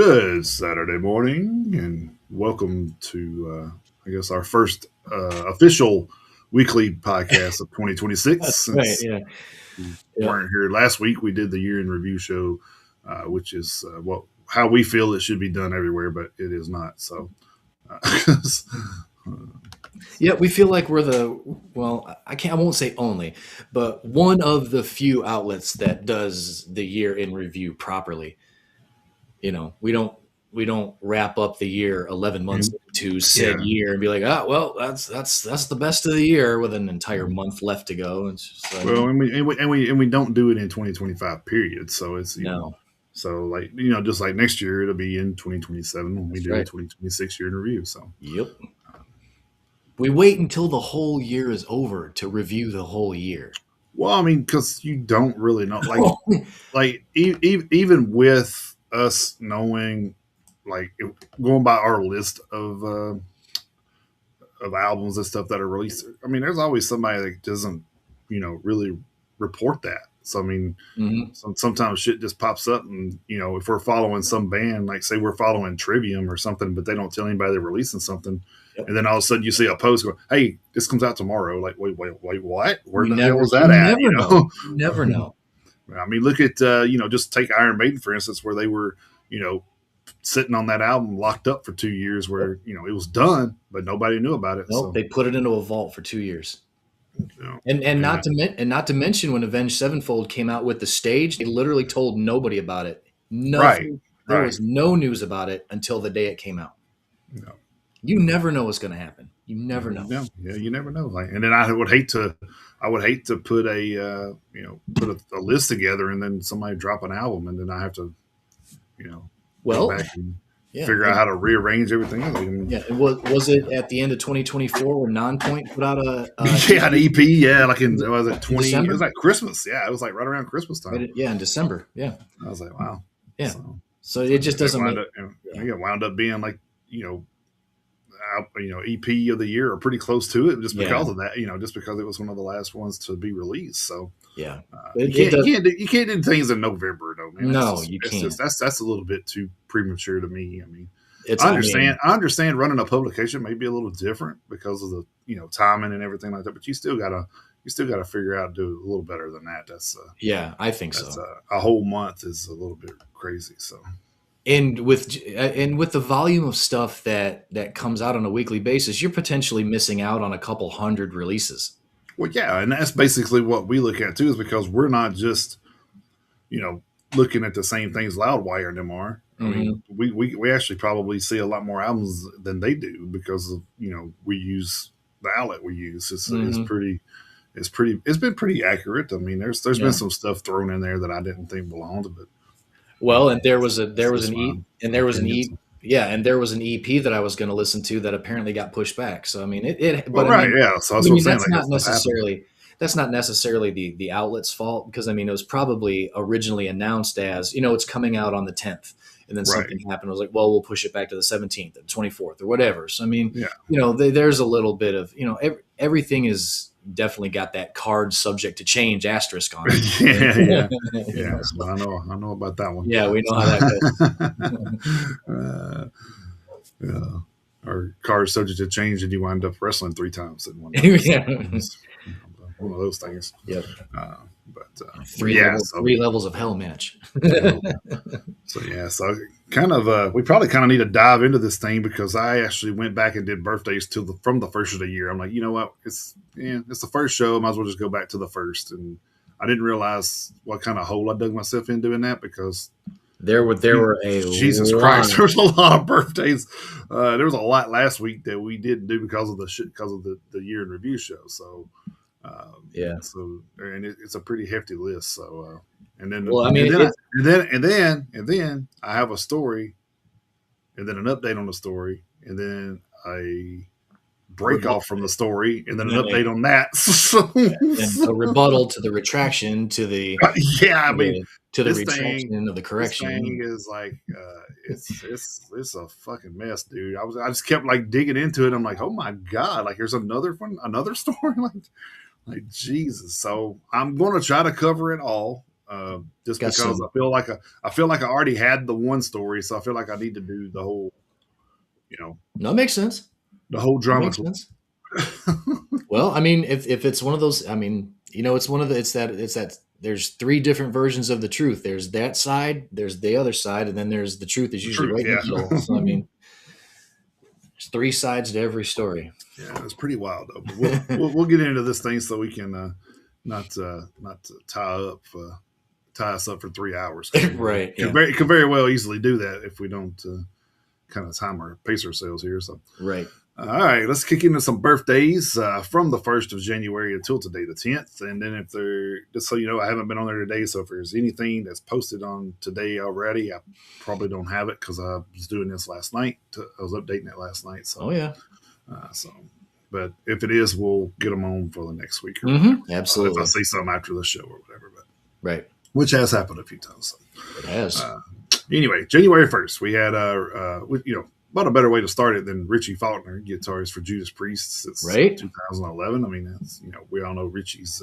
Good Saturday morning, and welcome to, I guess, our first official weekly podcast of 2026. Right. Since Yeah. we Yeah. weren't here last week, we did the year in review show, which is how we feel it should be done everywhere, but it is not. So, uh, Yeah. We feel like we're I won't say only, but one of the few outlets that does the year in review properly. We don't wrap up the year 11 months into said yeah. year and be like, well, that's the best of the year with an entire month left to go. It's just like, Well, and we don't do it in 2025 period. So it's no, so like just like next year it'll be in 2027 when we that's do the right. 2026 year in review. So. Yep. We wait until the whole year is over to review the whole year. Well, I mean, because you don't really know, even with us knowing, going by our list of albums and stuff that are released. I mean, there's always somebody that doesn't, really report that. So I mean, Mhm. sometimes shit just pops up, and if we're following some band, like say we're following Trivium or something, but they don't tell anybody they're releasing something, Yep. and then all of a sudden you see a post going, "Hey, this comes out tomorrow." Like, wait, what? Where You the hell never, was you that at? never know. You never know. I mean, look at just take Iron Maiden for instance, where they were, sitting on that album locked up for 2 years, where it was done, but nobody knew about it. Nope, So, they put it into a vault for 2 years. you know, And and not to mention when Avenged Sevenfold came out with the stage, they literally told nobody about it. right, Nothing. There right, was no news about it until the day it came out. no, You never know what's going to happen. You never know. yeah, you never know. Like, and then I would hate to put a list together, and then somebody drop an album, and then I have to, go Well, back and yeah, figure out how to rearrange everything. I mean, yeah. Was it at the end of 2024 when Nonpoint put out a yeah, an EP, yeah, like was it in 20? It December? was like Christmas, yeah, it was like right around Christmas time. Yeah, in December. Yeah, I was like, wow. yeah. So, So it just it doesn't wound make. up, Yeah. it wound up being like, EP of the year or pretty close to it, just Yeah. because of that. Just because it was one of the last ones to be released. So Yeah. you It can't does. you can't do things in November though, man. That's No, just you it's just can't. that's a little bit too premature to me. I mean, It's. I I understand. mean, I understand running a publication may be a little different because of the timing and everything like that. But you still gotta figure out to do a little better than that. yeah, I think That's so. a whole month is a little bit crazy. So And with the volume of stuff that comes out on a weekly basis, you're potentially missing out on a couple hundred releases. well, yeah, and that's basically what we look at too, is because we're not just you know looking at the same things Loudwire and them are. I mean, Hmm. we actually probably see a lot more albums than they do because of we use the outlet we use. Hmm. It's been pretty accurate. I mean, there's been Yeah. some stuff thrown in there that I didn't think belonged, but Well, and there it's was just an E and my there was an opinions. E yeah, and there was an EP that I was going to listen to that apparently got pushed back. So I mean, Well, but I right, mean, yeah. So but that's I what I'm mean saying. Like that stuff happens. that's not necessarily the outlet's fault because I mean it was probably originally announced as it's coming out on the 10th, and then Right. something happened. I was like, well, we'll push it back to the 17th, or 24th, or whatever. So I mean, Yeah. there's a little bit of everything is definitely got that card subject to change asterisk on it. Yeah. Yeah. You Yeah. know, so, I know about that one. yeah, we know how that goes. uh, yeah. Or cars subject to change, and you wind up wrestling 3 times in one night. So, Yeah. one of those things. Yep. Uh, but yeah. So Three levels of hell match. well, so kind of we probably kind of need to dive into this thing because I actually went back and did birthdays from the first of the year. I'm like, you know what? It's the first show. Might as well just go back to the first. And I didn't realize what kind of hole I dug myself in doing that because There were a Jesus lot. Christ, there was a lot of birthdays. There was a lot last week that we didn't do because of the year in review show. So Yeah. it's a pretty hefty list. So and then Well, I mean, it's and then I have a story, and then an update on the story, and then a break off from the story, and then an update on that. So, and a rebuttal to the retraction yeah, I mean, to the this thing, retraction of the this thing correction. is like, it's a fucking mess, dude. I just kept like digging into it. I'm like, oh my god, like here's another story, like Jesus. So I'm gonna try to cover it all. just Got because some. I feel like I already had the one story, so I feel like I need to do the whole, you know, No, it makes sense. the whole It makes drama. sense. Well, I mean, if it's one of those, I mean, it's one of the, it's that there's three different versions of the truth. There's that side, there's the other side, and then there's the truth is The usually truth, right in the yeah. middle. So, I mean, there's three sides to every story. Yeah, it's pretty wild though. But we'll get into this thing so we can not tie us up for 3 hours because Right. could Yeah. very well easily do that if we don't kind of time or pace ourselves here. So Right. all right, let's kick into some birthdays from the 1st of January until today, the 10th. And then if they're, just so you know, I haven't been on there today. So if there's anything that's posted on today already, I probably don't have it because I was doing this last night. I was updating it last night. Oh So, yeah. so, but if it is, we'll get them on for the next week or whatever. Mm-hmm. If I Absolutely. see something after the show or whatever, but Right. which has happened a few times. So. It has. Anyway, January 1st, we had about a better way to start it than Richie Faulkner, guitarist for Judas Priest since Right. 2011. I mean, we all know Richie's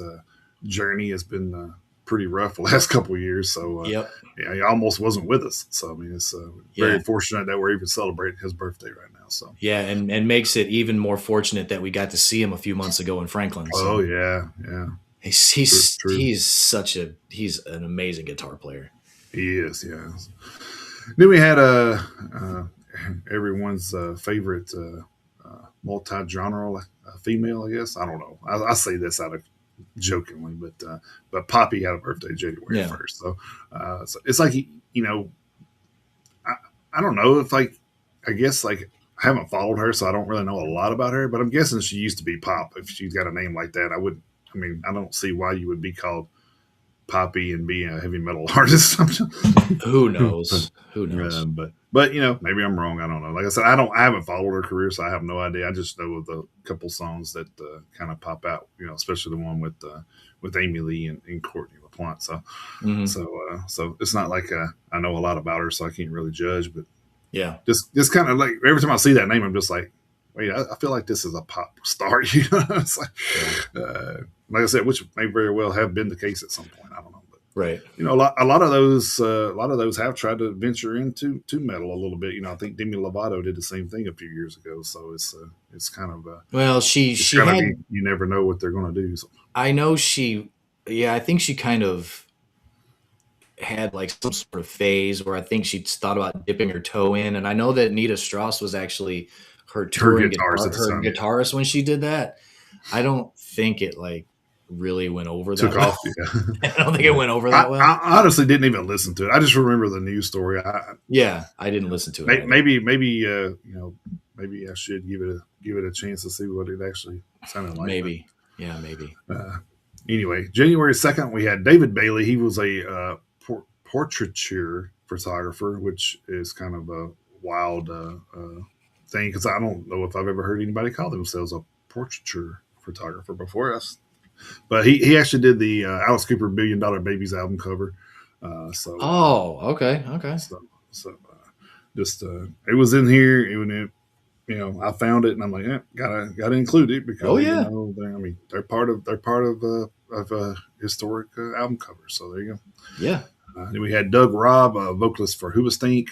journey has been pretty rough the last couple of years. So Yep. yeah, he almost wasn't with us. So I mean, it's very Yeah. fortunate that we're even celebrating his birthday right now. So Yeah, and makes it even more fortunate that we got to see him a few months ago in Franklin. oh So yeah, yeah, true. he's an amazing guitar player. He is, yeah. Then we had everyone's favorite multi-genre female, I guess. I don't know. I say this out of jokingly, but Poppy had a birthday January Yeah. 1st. So it's like I, I don't know if I guess like I haven't followed her, so I don't really know a lot about her. But I'm guessing she used to be Pop. If she's got a name like that, I would. I mean, I don't see why you would be called Poppy and be a heavy metal artist. Who knows? Who knows? But maybe I'm wrong. I don't know. Like I said, I haven't followed her career, so I have no idea. I just know of the couple songs that kind of pop out. Especially the one with Amy Lee and Courtney LaPlante. So Hmm. so it's not like I know a lot about her, so I can't really judge. But Yeah. just kind of like every time I see that name, I'm just like, wait, I feel like this is a pop star. It's Yeah. like I said, which may very well have been the case at some point. I don't know. Right. A lot of those have tried to venture into metal a little bit. I think Demi Lovato did the same thing a few years ago. So it's kind of Well, it's she kind of had. you never know what they're going to do. So. I know she. Yeah, I think she kind of had like some sort of phase where I think she thought about dipping her toe in, and I know that Nita Strauss was actually her Her touring guitars guitar, at the her time guitarist when she did that. I don't think it like really went over that took well. off. Yeah, I don't think it yeah. went over that well. I honestly didn't even listen to it. I just remember the news story. Yeah, I didn't listen to it. Either. Maybe I should give it a chance to see what it actually sounded like. Maybe, yeah, maybe. Anyway, January 2nd, we had David Bailey. He was a portraiture photographer, which is kind of a wild thing because I don't know if I've ever heard anybody call themselves a portraiture photographer before us. But he actually did the Alice Cooper $1 Billion Babies album cover. Oh, okay, okay. So just it was in here. I found it and I'm like, gotta include it because Oh yeah, they're part of a historic album cover. So there you go. yeah. Then we had Doug Robb, vocalist for Hoobastank.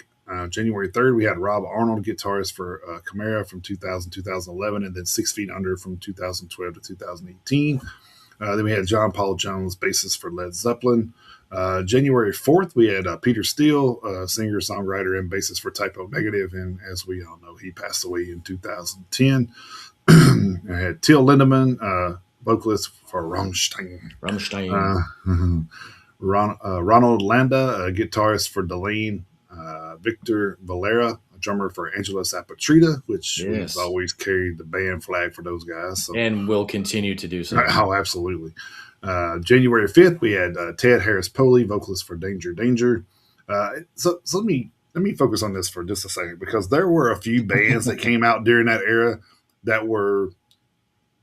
January 3rd, we had Rob Arnold, guitarist for Chimera from 2000 2011, and then 6 Feet Under from 2012 to 2018. Then we had John Paul Jones, bassist for Led Zeppelin. January 4th, we had Peter Steele, singer, songwriter, and bassist for Typo Negative. And as we all know, he passed away in 2010. I had Till Lindemann, vocalist for Rammstein. Rammstein. Ronald Landa, a guitarist for Delane. Victor Valera, a drummer for Angelus Apatrida, which Yes. we've always carried the band flag for those guys. So. And will continue to do so. Oh, absolutely. January 5th, we had Ted Harris Poley, vocalist for Danger Danger. So let me focus on this for just a second because there were a few bands that came out during that era that were,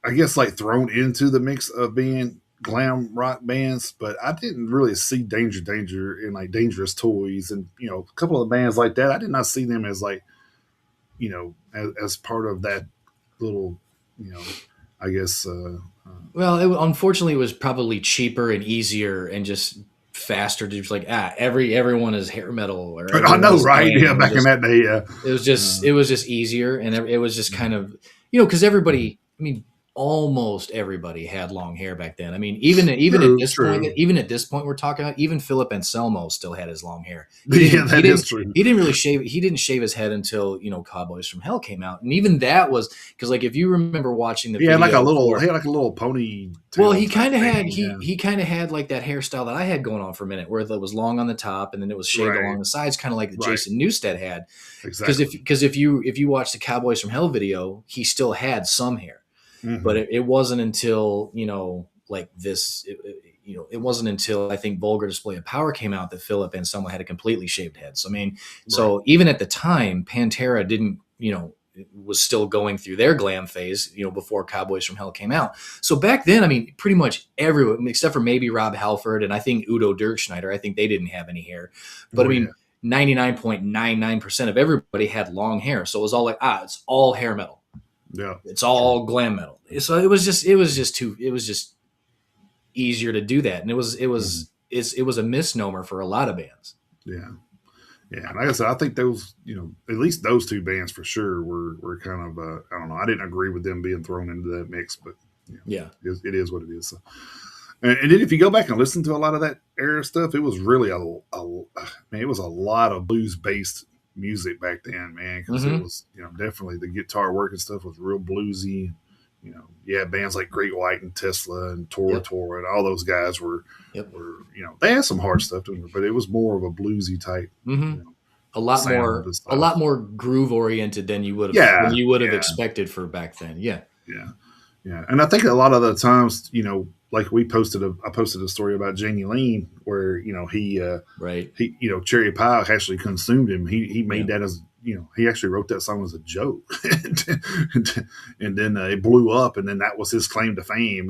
I guess, like thrown into the mix of being glam rock bands, but I didn't really see Danger Danger in like Dangerous Toys and a couple of bands like that. I did not see them as like as part of that little I guess. Well, unfortunately, it was probably cheaper and easier and just faster to just like everyone is hair metal or I everyone know, is right? glam, Yeah, and back in that day, yeah. it was just easier, and it was just kind of because everybody, I mean, almost everybody had long hair back then. I mean, even at True, this point, true. we're talking about, even Philip Anselmo still had his long hair. Yeah, that is true. He didn't really shave. He didn't shave his head until Cowboys from Hell came out, and even that was because, like, if you remember watching the video He for, had like a little well, ponytail type thing. Yeah, he kind of had like that hairstyle that I had going on for a minute, where it was long on the top and then it was shaved right, along the sides, kind of like right, Jason Newsted had. exactly. If you watch the Cowboys from Hell video, he still had some hair, but Hmm. it wasn't until like this. It wasn't until I think Vulgar Display of Power came out that Philip and someone had a completely shaved head. So I mean, Right. so even at the time, Pantera didn't, was still going through their glam phase, before Cowboys from Hell came out. So back then, I mean, pretty much everyone, except for maybe Rob Halford and I think Udo Dirkschneider, I think they didn't have any hair. But I Oh yeah. mean, 99.99% of everybody had long hair. So it was all like, it's all hair metal. Yeah. It's True. all glam metal. So it was just easier to do that. And Hmm. it was a misnomer for a lot of bands. Yeah. Yeah. And like I said, I think those, at least those two bands for sure were kind of, I don't know. I didn't agree with them being thrown into that mix, but Yeah. it is what it is. So, and then if you go back and listen to a lot of that era stuff, it was really man, it was a lot of blues based music back then, man, because it Mm-hmm. was, definitely the guitar work and stuff was real bluesy. You had bands like Great White and Tesla and Tora Yep. Tora, and all those guys Yep. they had some hard stuff to them, but it was more of a bluesy type, Mm-hmm. you know, sound and A lot stuff. more groove oriented than Yeah, you would have yeah, expected for back then. Yeah. yeah. Yeah, and I think a lot of the times, like I posted a story about Janie Lane where Right. Cherry Pie actually consumed him. He Yeah. made that as he actually wrote that song as a joke, and then it blew up, and then that was his claim to fame.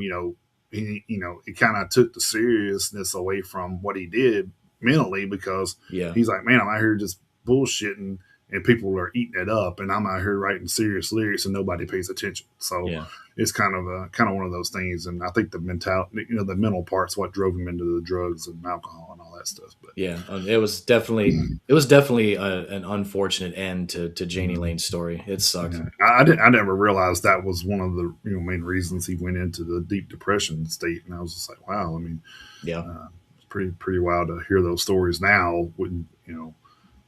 It kind of took the seriousness away from what he did mentally because Yeah. he's like, man, I'm out here just bullshitting. And people are eating it up, and I'm out here writing serious lyrics, and nobody pays attention. So Yeah. it's kind of one of those things. And I think the mental part's what drove him into the drugs and alcohol and all that stuff. But Yeah. It was definitely an unfortunate end to Janie Lane's story. It sucked. yeah, I never realized that was one of the main reasons he went into the deep depression state. And I was just like, wow. I mean, Yeah. it's pretty wild to hear those stories now. When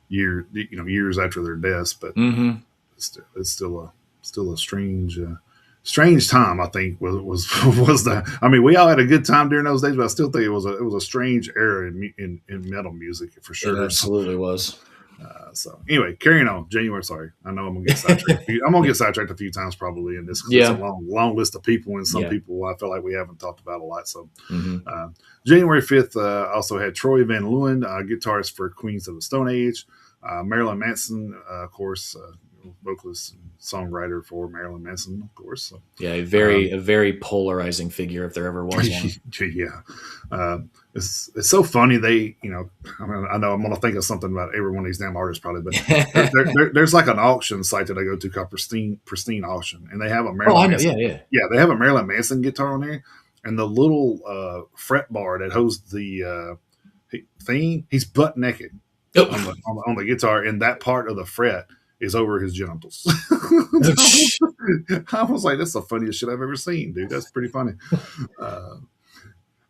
years after their deaths, but Mm-hmm. it's still a strange time. I think was was the. I mean, we all had a good time during those days, but I still think it was a strange era in metal music for It sure. So, absolutely was. so anyway, carrying on. January. Sorry, I know I'm gonna get sidetracked. I'm gonna get sidetracked a few times probably in this because it's a Yeah. long list of people, and some Yeah. people I feel like we haven't talked about a lot. So Mm-hmm. uh, January 5th also had Troy Van Leeuwen, guitarist for Queens of the Stone Age. Marilyn Manson, of course, vocalist and songwriter for Marilyn Manson, of course. So, Yeah. um, A very polarizing figure if there ever was one. yeah, it's so funny. I know I'm going to think of something about every one of these damn artists probably, but there's like an auction site that I go to called Pristine Auction, and they have a Oh, I Marilyn know. Manson. Yeah. Yeah. Yeah, they have a Marilyn Manson guitar on there, and the little fret bar that holds the thing, he's butt naked on Oh. the guitar, and that part of the fret is over his genitals. I was like, that's the funniest shit I've ever seen, dude. That's pretty funny. Uh,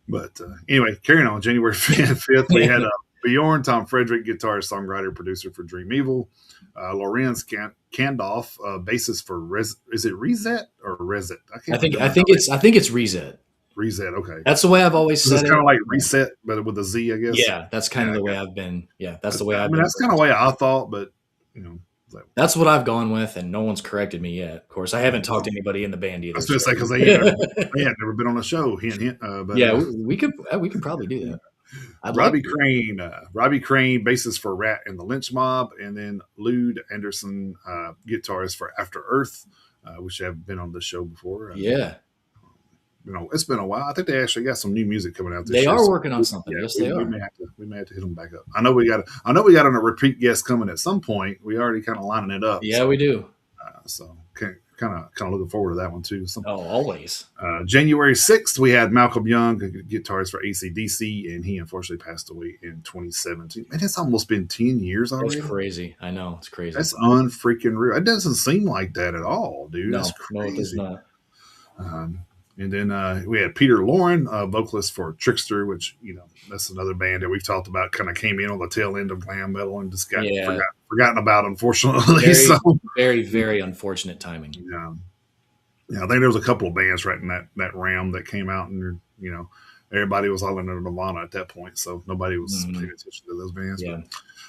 but anyway, carrying on. January 5th, we had Bjorn Tom Frederick, guitarist, songwriter, producer for Dream Evil. Lorenz Kandolf, bassist for is it Reset or Reset? I can't remember how they I think it's Reset. Reset. Okay, That's the way I've always so it's said kind it. of like Yeah. Reset, but with a Z, I guess. Yeah, that's kind Yeah, of the way okay. I've been. Yeah, that's the way I I've mean, been that's kind of the way I thought, but you know, like, That's what I've gone with, and no one's corrected me yet. Of course, I haven't talked to well, anybody in the band I either. was going to So say because they had never been on a show, hint, hint. But yeah, we could probably do that. I'd like to. Robbie Crane, bassist for Rat and the Lynch Mob, and then Lude Anderson, guitarist for After Earth, which have been on the show before. Yeah, It's been a while. I think they actually got some new music coming out this they year. are So working on something. Yes, they we are. may have to hit them back up. I know we got on a repeat guest coming at some point. We already kind of lining it up. Yeah, we So do. so kind of looking forward to that one too. So, Oh, always. January 6th, we had Malcolm Young, a guitarist for AC/DC, and he unfortunately passed away in 2017. Man, it's almost been 10 years It's already. crazy. I know it's crazy. That's unfreaking real. It doesn't seem like that at all, dude. That's No, no, it does crazy. not. Um, and then we had Peter Lauren, vocalist for Trickster, which, that's another band that we've talked about, kind of came in on the tail end of glam metal and just got Yeah, forgotten about, unfortunately. So, very, very, very unfortunate timing. yeah. Yeah, I think there was a couple of bands right in that realm that came out, and everybody was all under Nirvana at that point, so nobody was Hmm. paying attention to those bands. Yeah,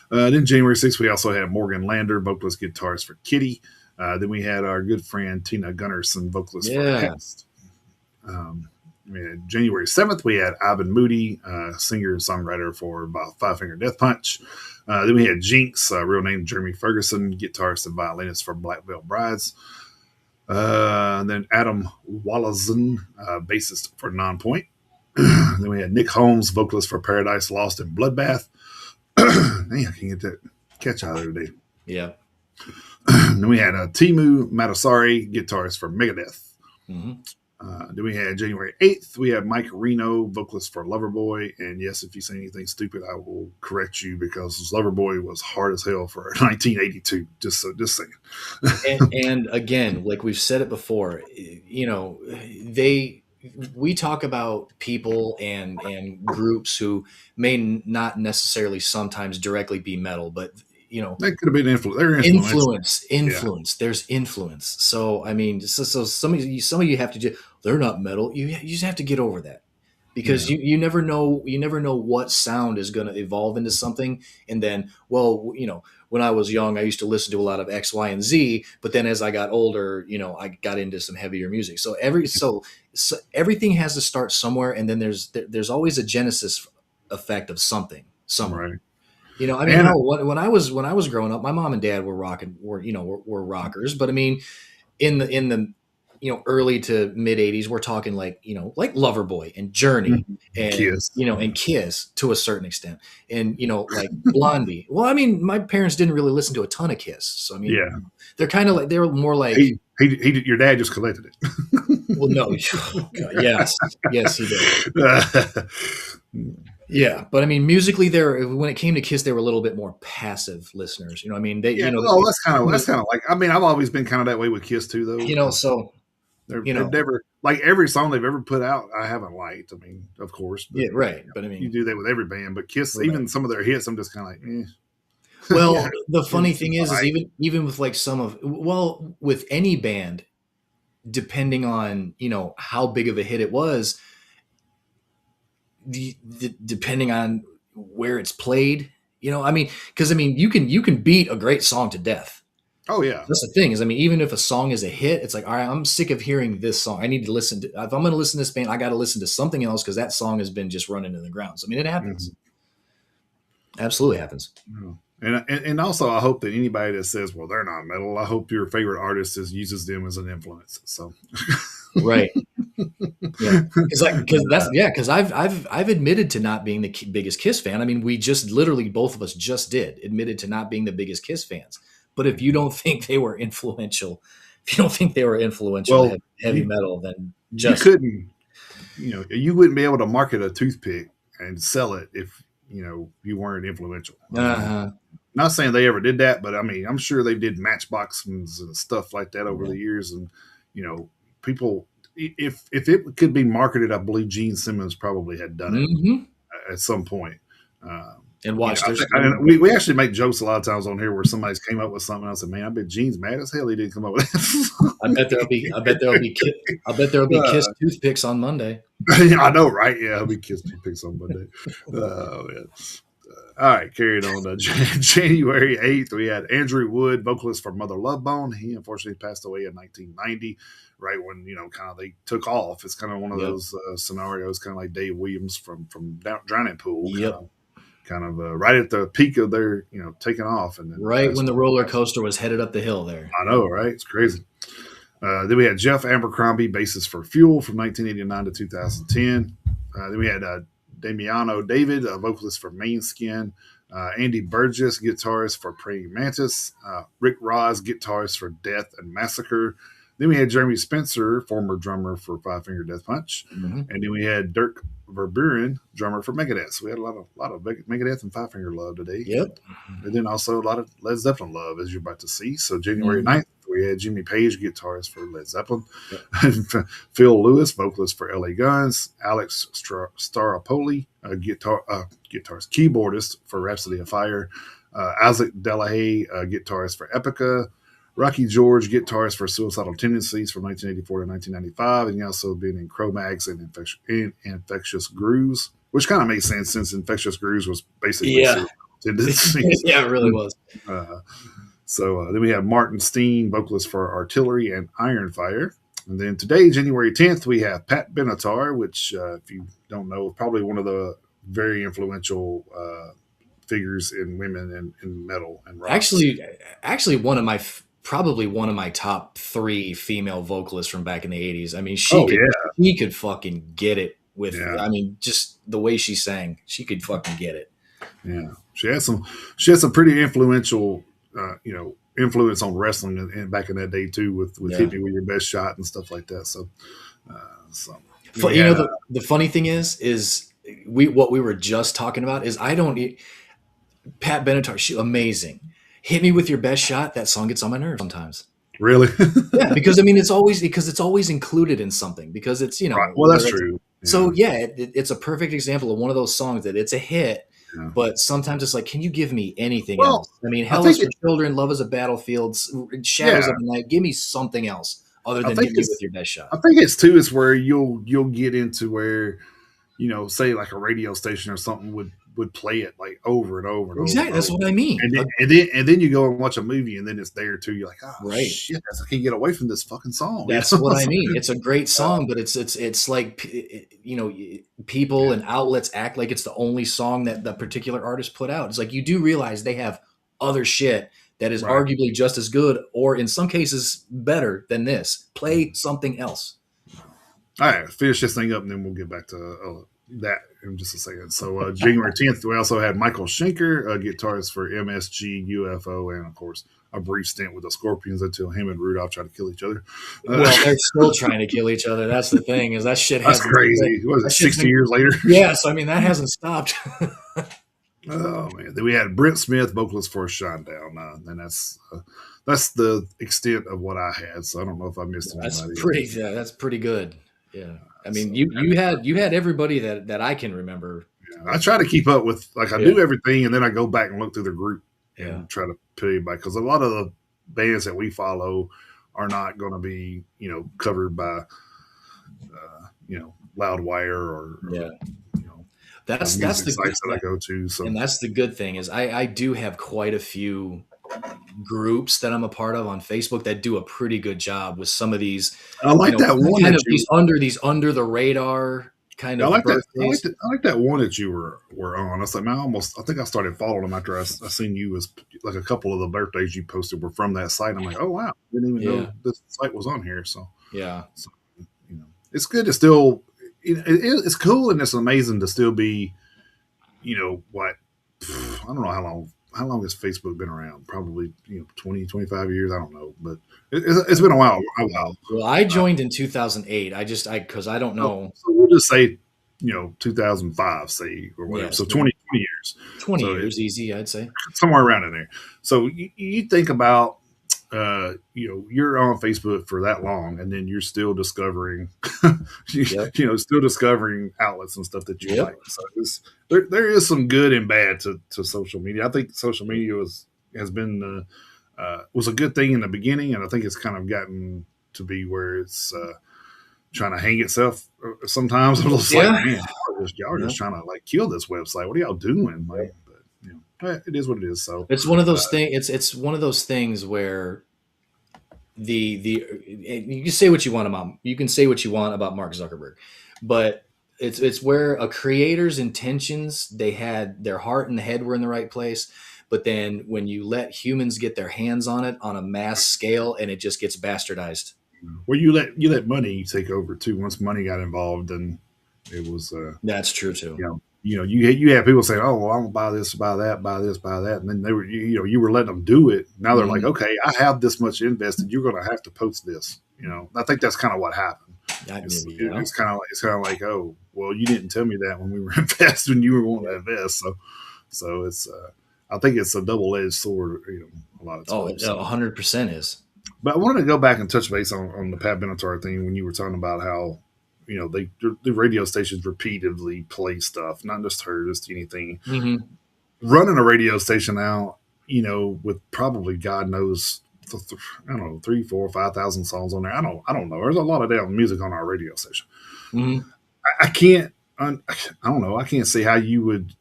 But then January 6th, we also had Morgan Lander, vocalist guitarist for Kitty. Then we had our good friend Tina Gunnarsson, vocalist for yeah. Hest. We had January 7th, we had Ivan Moody, singer and songwriter for Five Finger Death Punch. Then we had Jinx, real name Jeremy Ferguson, guitarist and violinist for Black Veil Brides. And then Adam Wallazon, bassist for Nonpoint. Then we had Nick Holmes, vocalist for Paradise Lost and Bloodbath. Man, I can get that catch out of there today. Yeah. Then we had Timu Matasari, guitarist for Megadeth. Hmm. Then we had January 8th, we had Mike Reno, vocalist for Loverboy. And yes, if you say anything stupid, I will correct you because Loverboy was hard as hell for 1982. Just saying. And again, like we've said it before, we talk about people and groups who may not necessarily sometimes directly be metal, but That could have been they're influential. influence. There's influence. So I mean, so some of you have to just, they're not metal. You just have to get over that, because Yeah. you never know what sound is going to evolve into something. And then, well, when I was young, I used to listen to a lot of X, Y, and Z, but then as I got older, I got into some heavier music. So everything has to start somewhere, and then there's always a genesis effect of something somewhere. Right. I mean, And hell, when I was growing up, my mom and dad were rockers, but I mean, in the early to mid '80s, we're talking like Loverboy and Journey and Kiss. and Kiss to a certain extent, and like Blondie. Well, I mean, my parents didn't really listen to a ton of Kiss, so I mean, Yeah. they're kind of like, they were more like, Your dad just collected it. well, no, oh, God, yes, he did. Yeah, but I mean, musically, when it came to Kiss, they were a little bit more passive listeners. I mean, they, Yeah, well, that's kind of like. I mean, I've always been kind of that way with Kiss too, though. so They've never like every song they've ever put out. I haven't liked. I mean, of course, but yeah, right. But I you mean, do that with every band. But Kiss, right. even some of their hits, I'm just kind of like, eh. Well, Yeah, the funny thing is right. even with like with any band, depending on how big of a hit it was, depending on where it's played, I mean, because I mean, you can beat a great song to death. Oh yeah, That's the thing is, I mean, even if a song is a hit, it's like, all right, I'm sick of hearing this song. I need to listen to, if I'm going to listen to this band, I got to listen to something else because that song has been just running in the ground. So, I mean, it happens. Absolutely happens. Mm-hmm. And also, I hope that anybody that says, "Well, they're not metal," I hope your favorite artist uses them as an influence. So, right, yeah, because I've admitted to not being the biggest Kiss fan. I mean, we just literally both of us just admitted to not being the biggest Kiss fans. But if you don't think they were influential, well, heavy you, metal, then you just couldn't, you wouldn't be able to market a toothpick and sell it if you weren't influential. Not saying they ever did that, but I mean, I'm sure they did matchboxes and stuff like that over the years. And people, if it could be marketed, I believe Gene Simmons probably had done it at some point. And watch, we actually make jokes a lot of times on here where somebody's came up with something. I said, "Man, I bet Gene's mad as hell he didn't come up with that." I bet there'll be Kiss toothpicks on Monday. I know, right? Yeah, I'll be Kiss toothpicks on Monday. Man. All right, carrying on to January 8th, we had Andrew Wood, vocalist for Mother Love Bone. He unfortunately passed away in 1990, right when, kind of they took off. It's kind of one of those scenarios, kind of like Dave Williams from Drowning Pool. Yep. Kind of right at the peak of their, taking off. And then right when the roller coaster was headed up the hill there. I know, right? It's crazy. Then we had Jeff Abercrombie, bassist for Fuel from 1989 to 2010. Then we had Damiano David, a vocalist for Mainskin. Andy Burgess, guitarist for Praying Mantis. Rick Ross, guitarist for Death and Massacre. Then we had Jeremy Spencer, former drummer for Five Finger Death Punch, Hmm. and then we had Dirk Verburen, drummer for Megadeth. So we had a lot of Megadeth and Five Finger love today, Yep. and then also a lot of Led Zeppelin love, as you're about to see. So January Hmm. 9th, we had Jimmy Page, guitarist for Led Zeppelin, Yep. Phil Lewis, vocalist for LA Guns, Alex Staropoli, guitarist, keyboardist for Rhapsody of Fire, Isaac Delahaye, guitarist for Epica, Rocky George, guitarist for Suicidal Tendencies from 1984 to 1995, and he also been in Cro-Mags and Infectious Grooves, which kind of makes sense since Infectious Grooves was basically Yeah. Suicidal Tendencies. Yeah, it really was. uh, so then we have Martin Steen, vocalist for Artillery and Iron Fire. And then today, January 10th, we have Pat Benatar, which, if you don't know, probably one of the very influential figures in women in metal and rock. Actually, probably one of my top three female vocalists from back in the '80s. I mean, Oh yeah, she could fucking get it with. yeah, I mean, just the way she sang, she could fucking get it. yeah. She had some pretty influential, influence on wrestling and back in that day too, with Yeah. "Hit Me with Your Best Shot" and stuff like that. So then we You know, had the funny thing is we what we were just talking about is I don't Pat Benatar, she amazing. Hit me with your best shot. That song gets on my nerves sometimes. really Yeah, because I mean, it's always included in something because it's right. Well, that's whether it's true. so Yeah, yeah, it's a perfect example of one of those songs that it's a hit, yeah. but sometimes it's like, can you give me anything Well, else? I mean, I Hell is think for it. Children, Love is a Battlefield, Shadows Yeah, of the Night. Give me something else other I than think hit me with it's. your best shot. I think it's too. Is where you'll get into where say like a radio station or something would play it like over and over and over Exactly, and that's over. what I mean. And then you go and watch a movie and then it's there too. You're like, oh Right. shit, I can't get away from this fucking song. That's what I mean. It's a great Uh, song, but it's like people yeah, and outlets act like it's the only song that the particular artist put out. It's like you do realize they have other shit that is right. arguably just as good, or in some cases better than this. Play something else. All right, finish this thing up and then we'll get back to that in just a second. So January 10th, we also had Michael Schenker, a guitarist for MSG, UFO, and of course a brief stint with the Scorpions until him and Rudolph tried to kill each other. Well, they're still trying to kill each other. That's the thing is that shit That's hasn't. crazy. What was it, That shit's 60 been. years later? Yeah, so I mean that hasn't stopped. Oh man! Then we had Brent Smith, vocalist for Shinedown, and that's the extent of what I had. So I don't know if I missed That's anybody pretty. else. Yeah, that's pretty good. Yeah, I mean So you had everybody that I can remember. yeah, I try to keep up with like I Yeah, do everything, and then I go back and look through the group yeah. and try to put anybody because a lot of the bands that we follow are not going to be covered by Loudwire or Yeah, that's music the good, sites that yeah, I go to. So and that's the good thing is I do have quite a few groups that I'm a part of on Facebook that do a pretty good job with some of these, I like that one kind that of you these under the radar kind I of like that. I like birthdays. that. I like that one that you were on. I was like, man, I think I started following them after I seen you as like a couple of the birthdays you posted were from that site. I'm like, oh wow, didn't even know Yeah, this site was on here. yeah, So it's good to still. It's cool and it's amazing to still be. What? I don't know how long. How long has Facebook been around? Probably 20, 25 years. I don't know, but it's been a while. A while. well, I Uh, joined in 2008. Because I don't know. so we'll just say 2005, say, or whatever. Yeah, So so 20 years. 20 So years easy, I'd say. somewhere around in there. So you think about, you're on Facebook for that long, and then you're still discovering, Yep, still discovering outlets and stuff that you yep, like. So there is some good and bad to social media. I think social media has been was a good thing in the beginning, and I think it's kind of gotten to be where it's trying to hang itself sometimes. I'm just like, yeah. man, y'all are just trying to like kill this website. What are y'all doing? Like, but it is what it is. So, It's one of uh, those things. It's one of those things where the you can say what you want about Mark Zuckerberg, but it's where a creator's intentions, they had their heart and head were in the right place, but then when you let humans get their hands on it on a mass scale, and it just gets bastardized. well, you let money take over too. Once money got involved, then it was That's true too. you have people saying, "Oh, well, I'm gonna buy this, buy that, buy this, buy that," and then they were you were letting them do it. Now they're like, Mhm. "Okay, I have this much invested. You're gonna have to post this." I think that's kind of what happened. Yeah. It's kind of like, oh, well, you didn't tell me that when we were investing, when you were wanting to invest. So it's I think it's a double edged sword, a lot of Oh, times. So, 100% is. but I wanted to go back and touch base on the Pat Benatar thing when you were talking about how the radio stations repeatedly play stuff, not just her, just anything. Hmm. Running a radio station now, with probably God knows, I don't know, 3, 4, 5,000 songs on there. I don't know. There's a lot of damn music on our radio station. Hmm. I can't. I don't know. I can't see how you would.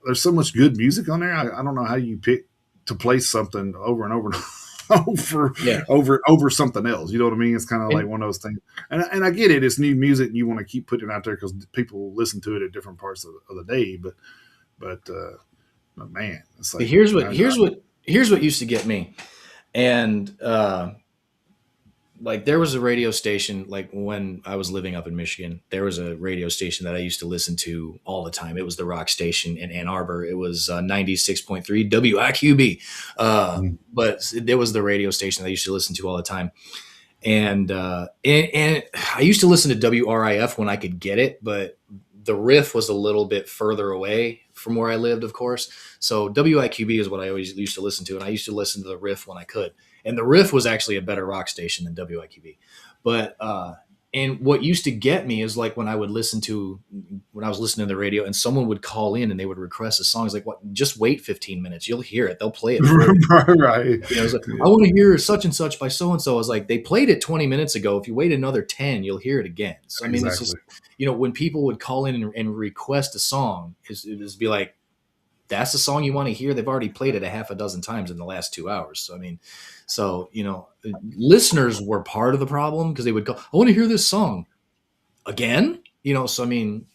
There's so much good music on there. I don't know how you pick to play something over and over and Yeah. over something else. You know what I mean? It's kind of like And one of those things. And I get it. It's new music, and you want to keep putting it out there because people listen to it at different parts of the day. But man, it's but like here's what used to get me. And like there was a radio station, like when I was living up in Michigan, there was a radio station that I used to listen to all the time. It was the rock station in Ann Arbor. It was 96.3 WIQB. But it was the radio station that I used to listen to all the time. And I used to listen to WRIF when I could get it, but the riff was a little bit further away from where I lived, of course. So WIQB is what I always used to listen to, and I used to listen to the riff when I could. And the riff was actually a better rock station than WIQB. But and what used to get me is like when I was listening to the radio and someone would call in and they would request a song. It's like, what? Just wait 15 minutes, you'll hear it. They'll play it for you. right. It's like, Yeah, I want to hear such and such by so and so. I was like, they played it 20 minutes ago. If you wait another 10, you'll hear it again. So I mean, it's just exactly. when people would call in and request a song, it was be like, that's the song you want to hear. They've already played it a half a dozen times in the last 2 hours. So I mean, listeners were part of the problem because they would go, I want to hear this song again. So I mean,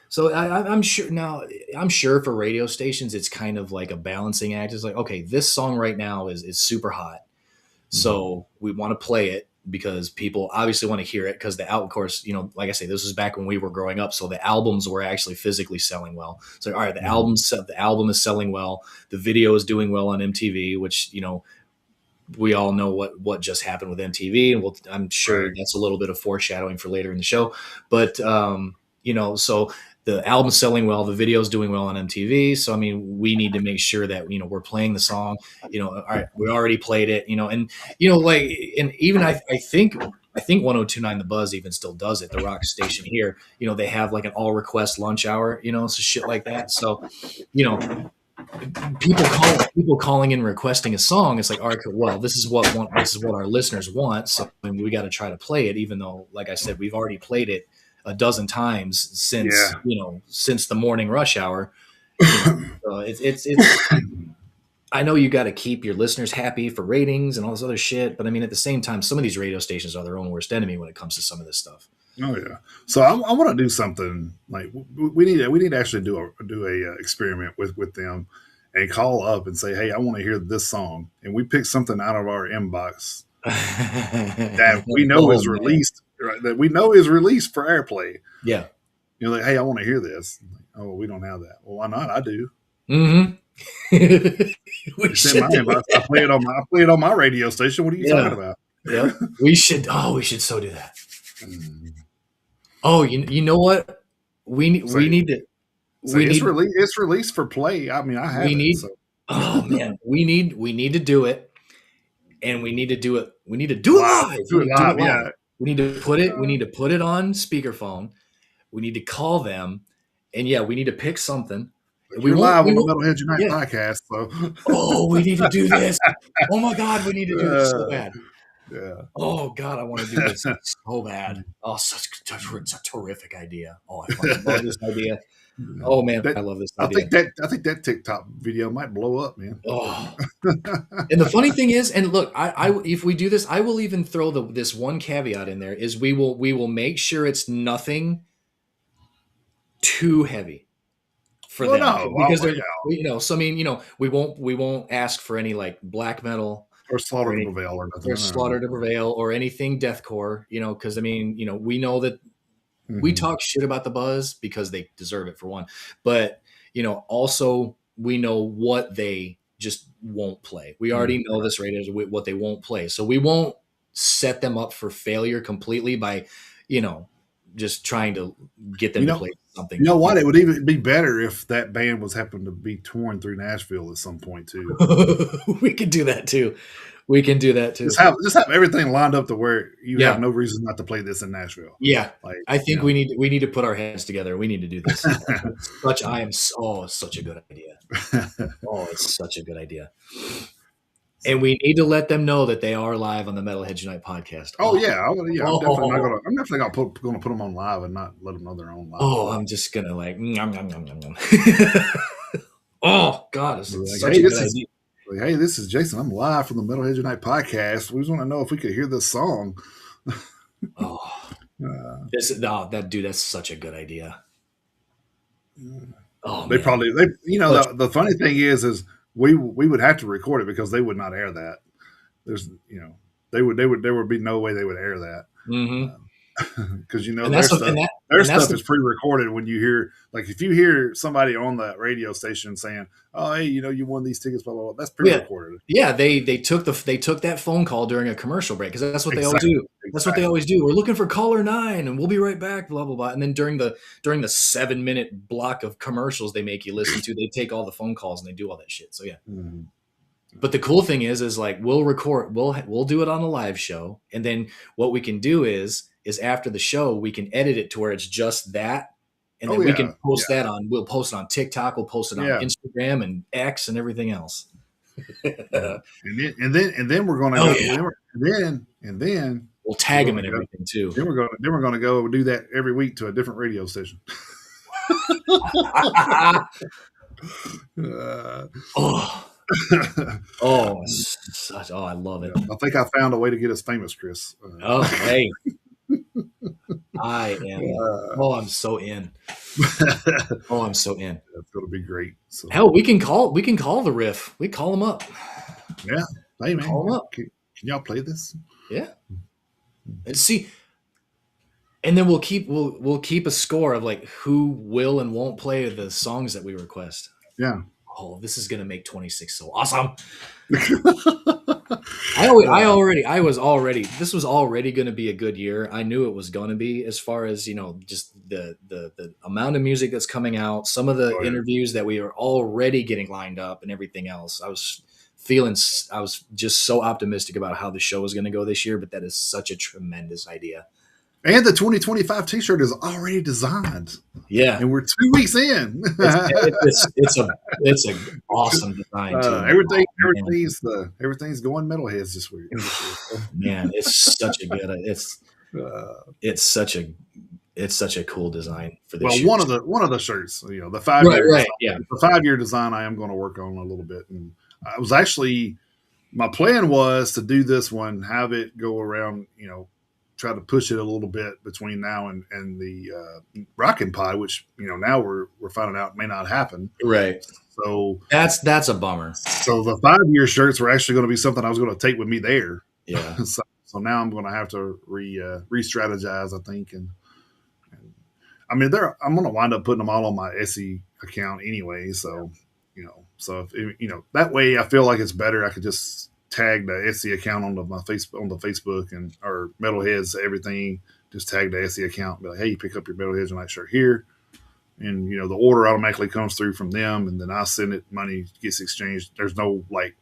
so I'm sure now. I'm sure for radio stations, it's kind of like a balancing act. It's like, okay, this song right now is super hot, Mhm. so we want to play it because people obviously want to hear it because of course, like I say, this was back when we were growing up, so the albums were actually physically selling well. So all right, Mhm. the album is selling well, the video is doing well on MTV, which we all know what just happened with MTV, and I'm sure Right. that's a little bit of foreshadowing for later in the show. But so the album's selling well, the video's doing well on MTV. So I mean, we need to make sure that we're playing the song. All right, we already played it. And like, and even I think 1029 The Buzz even still does it. The rock station here, they have like an all request lunch hour, so shit like that. So you know people calling in requesting a song. It's like, all right, well, this is what our listeners want, so I mean, we got to try to play it, even though, like I said, we've already played it a dozen times since Yeah. since the morning rush hour. So it's I know you got to keep your listeners happy for ratings and all this other shit, but I mean, at the same time, some of these radio stations are their own worst enemy when it comes to some of this stuff. Oh yeah. So I want to do something like we need to actually do a experiment with them and call up and say, hey, I want to hear this song, and we pick something out of our inbox that we know Oh is man, released, right, that we know is released for airplay. yeah. Like, hey, I want to hear this. Oh, well, we don't have that. Well, why not? I do. Hmm. We It's in my should do inbox. it. I play it on my radio station. What are you talking Yeah. about? Yep. We should. Oh, we should so do that. Mm. Oh, you know what? We Say need to say we need it's released for play. I mean, I we have it. need. So Oh man, we need to do it, and we need to do it. We need to do it live, live. do We it need to do it live. live. Yeah. We need to put it. We need to put it on speakerphone. We need to call them, and yeah, we need to pick something. But We you're won't. live We on the won't. Metalheads Unite Yeah. podcast, so Oh, we need to do this. Oh my God, we need to do this so uh, bad. yeah. Oh God, I want to do this so bad. Oh, it's a terrific idea. Oh, I fucking love this idea. Oh man, that I love this idea. I think that TikTok video might blow up, man. Oh, and the funny thing is, and look, if we do this, I will even throw this one caveat in there: is we will make sure it's nothing too heavy for Well, them no, because well, they're yeah, so I mean we won't ask for any like black metal or or Slaughter to any Prevail or or nothing. No, Slaughter to Prevail or anything deathcore, because I mean we know that we Mm-hmm. talk shit about the Buzz because they deserve it for one, but also we know what they just won't play. We already know this right is what they won't play, so we won't set them up for failure completely by just trying to get them You to know, play you something. know what? It would even be better if that band was happened to be touring through Nashville at some point too. We can do that too. We can do that Just too. have everything lined up to where you have Yeah. no reason not to play this in Nashville. Yeah. Like, I think we need to put our heads together. We need to do this. It's such a good idea. Oh, it's such a good idea. And so, we need to let them know that they are live on the Metalheads Unite podcast. oh Oh, yeah, I'm definitely not oh, gonna. I'm definitely gonna put them on live and not let them know they're on live. I'm just gonna like, nom, nom, nom, nom, nom. Oh God, it's Like, such hey, a good idea. this is Jason. I'm live from the Metalhead Night podcast. We just want to know if we could hear this song. Oh, Uh, that's such a good idea. Oh they man, probably the funny thing is we would have to record it because they would not air that. There's there would be no way they would air that. mm-hmm. Because And their that's stuff their and that's stuff the is pre-recorded. When you hear, like, if you hear somebody on the radio station saying, "Oh, hey, you won these tickets," blah blah blah, that's yeah, pre-recorded. yeah. They took that phone call during a commercial break because that's what they always Exactly, do. That's what they exactly. always do. We're looking for caller 9, and we'll be right back. Blah blah blah. And then during the 7-minute block of commercials they make you listen to, they take all the phone calls and they do all that shit. So yeah. Mm-hmm. But the cool thing is like we'll do it on a live show, and then what we can do is after the show we can edit it to where it's just that, and Oh then we yeah, can post that we'll post it on TikTok, we'll post it on yeah. Instagram and X and everything else. Yeah. And then we're gonna Oh go. yeah, And then we'll we're tag them gonna and go. everything too. Then we're gonna go do that every week to a different radio station. uh, Oh, I love it. I think I found a way to get us famous, Chris. Oh hey, I am. Uh, Oh, I'm so in. Oh, I'm so in. That's going to be great. So Hell, we can call the riff. We call them up. yeah, hey Call them man, up. can y'all play this? Yeah. And see, and then we'll keep a score of like who will and won't play the songs that we request. Yeah. Oh, this is gonna make 26 so awesome. This was already going to be a good year. I knew it was going to be, as far as, just the amount of music that's coming out, some of the Oh, yeah. interviews that we are already getting lined up and everything else. I was just so optimistic about how the show was going to go this year, but that is such a tremendous idea. And the 2025 T-shirt is already designed. Yeah. And we're 2 weeks in. It's a awesome design too. Everything's going Metalheads this week. Man, it's such a cool design for this. Well, year. one of the shirts, the 5-year, right, yeah, the 5-year design, I am going to work on a little bit. And I was actually, my plan was to do this one, have it go around, try to push it a little bit between now and the Rockin' Pie, which now we're finding out may not happen. Right. So that's a bummer. So the 5-year shirts were actually going to be something I was going to take with me there. Yeah. So now I'm going to have to re-strategize, I think, and I mean I'm going to wind up putting them all on my Etsy account anyway. So so if, that way I feel like it's better. I could just tag the Etsy account on the Facebook and or Metalheads everything. Just tag the Etsy account and be like, hey, you pick up your Metalheads Unite shirt here, and the order automatically comes through from them, and then I send it, money gets exchanged. There's no like,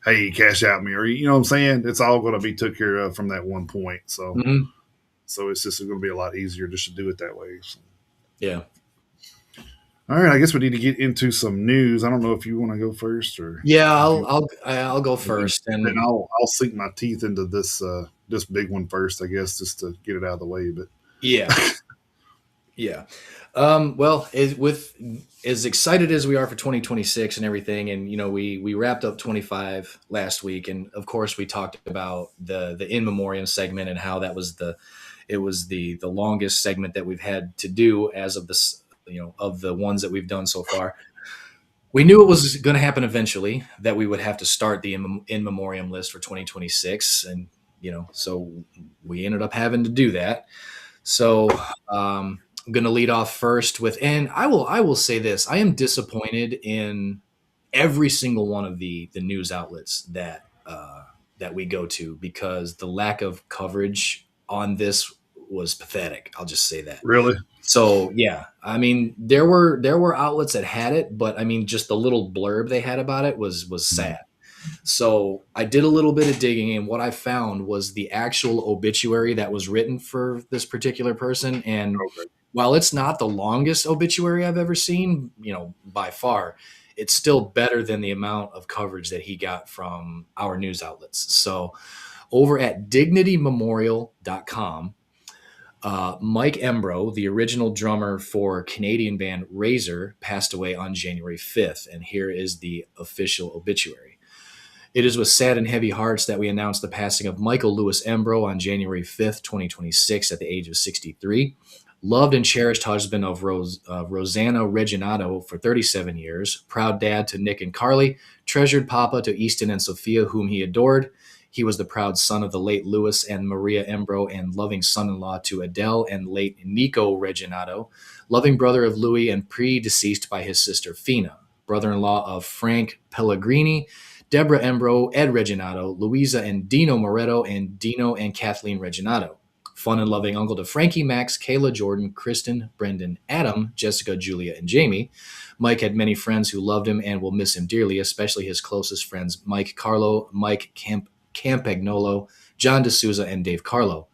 hey, cash out me, or what I'm saying. It's all going to be took care of from that one point. So so it's just going to be a lot easier just to do it that way. So. Yeah. All right, I guess we need to get into some news. I don't know if you want to go first or yeah. I'll go first, and then I'll sink my teeth into this this big one first, I guess, just to get it out of the way. But yeah, yeah. Well, with as excited as we are for 2026 and everything, and we wrapped up 25 last week, and of course we talked about the in memoriam segment and how that was the longest segment that we've had to do as of this. Of the ones that we've done so far. We knew it was going to happen eventually, that we would have to start the in memoriam list for 2026. And, so we ended up having to do that. So I'm going to lead off first with, and I will say this: I am disappointed in every single one of the news outlets that we go to, because the lack of coverage on this was pathetic. I'll just say that. Really? So yeah, I mean there were outlets that had it, but I mean just the little blurb they had about it was Hmm. sad. So I did a little bit of digging, and what I found was the actual obituary that was written for this particular person. And Okay. while it's not the longest obituary I've ever seen, by far, it's still better than the amount of coverage that he got from our news outlets. So over at dignitymemorial.com, Mike Embro, the original drummer for Canadian band Razor, passed away on January 5th. And here is the official obituary. It is with sad and heavy hearts that we announce the passing of Michael Lewis Embro on January 5th, 2026, at the age of 63. Loved and cherished husband of Rosanna Reginato for 37 years, proud dad to Nick and Carly, treasured papa to Easton and Sophia, whom he adored. He was the proud son of the late Louis and Maria Embro, and loving son-in-law to Adele and late Nico Reginato, loving brother of Louis and predeceased by his sister Fina, brother-in-law of Frank Pellegrini, Deborah Embro, Ed Reginato, Louisa and Dino Moretto, and Dino and Kathleen Reginato. Fun and loving uncle to Frankie, Max, Kayla, Jordan, Kristen, Brendan, Adam, Jessica, Julia, and Jamie. Mike had many friends who loved him and will miss him dearly, especially his closest friends Mike Carlo, Mike Campagnolo, John D'Souza, and Dave Carlo.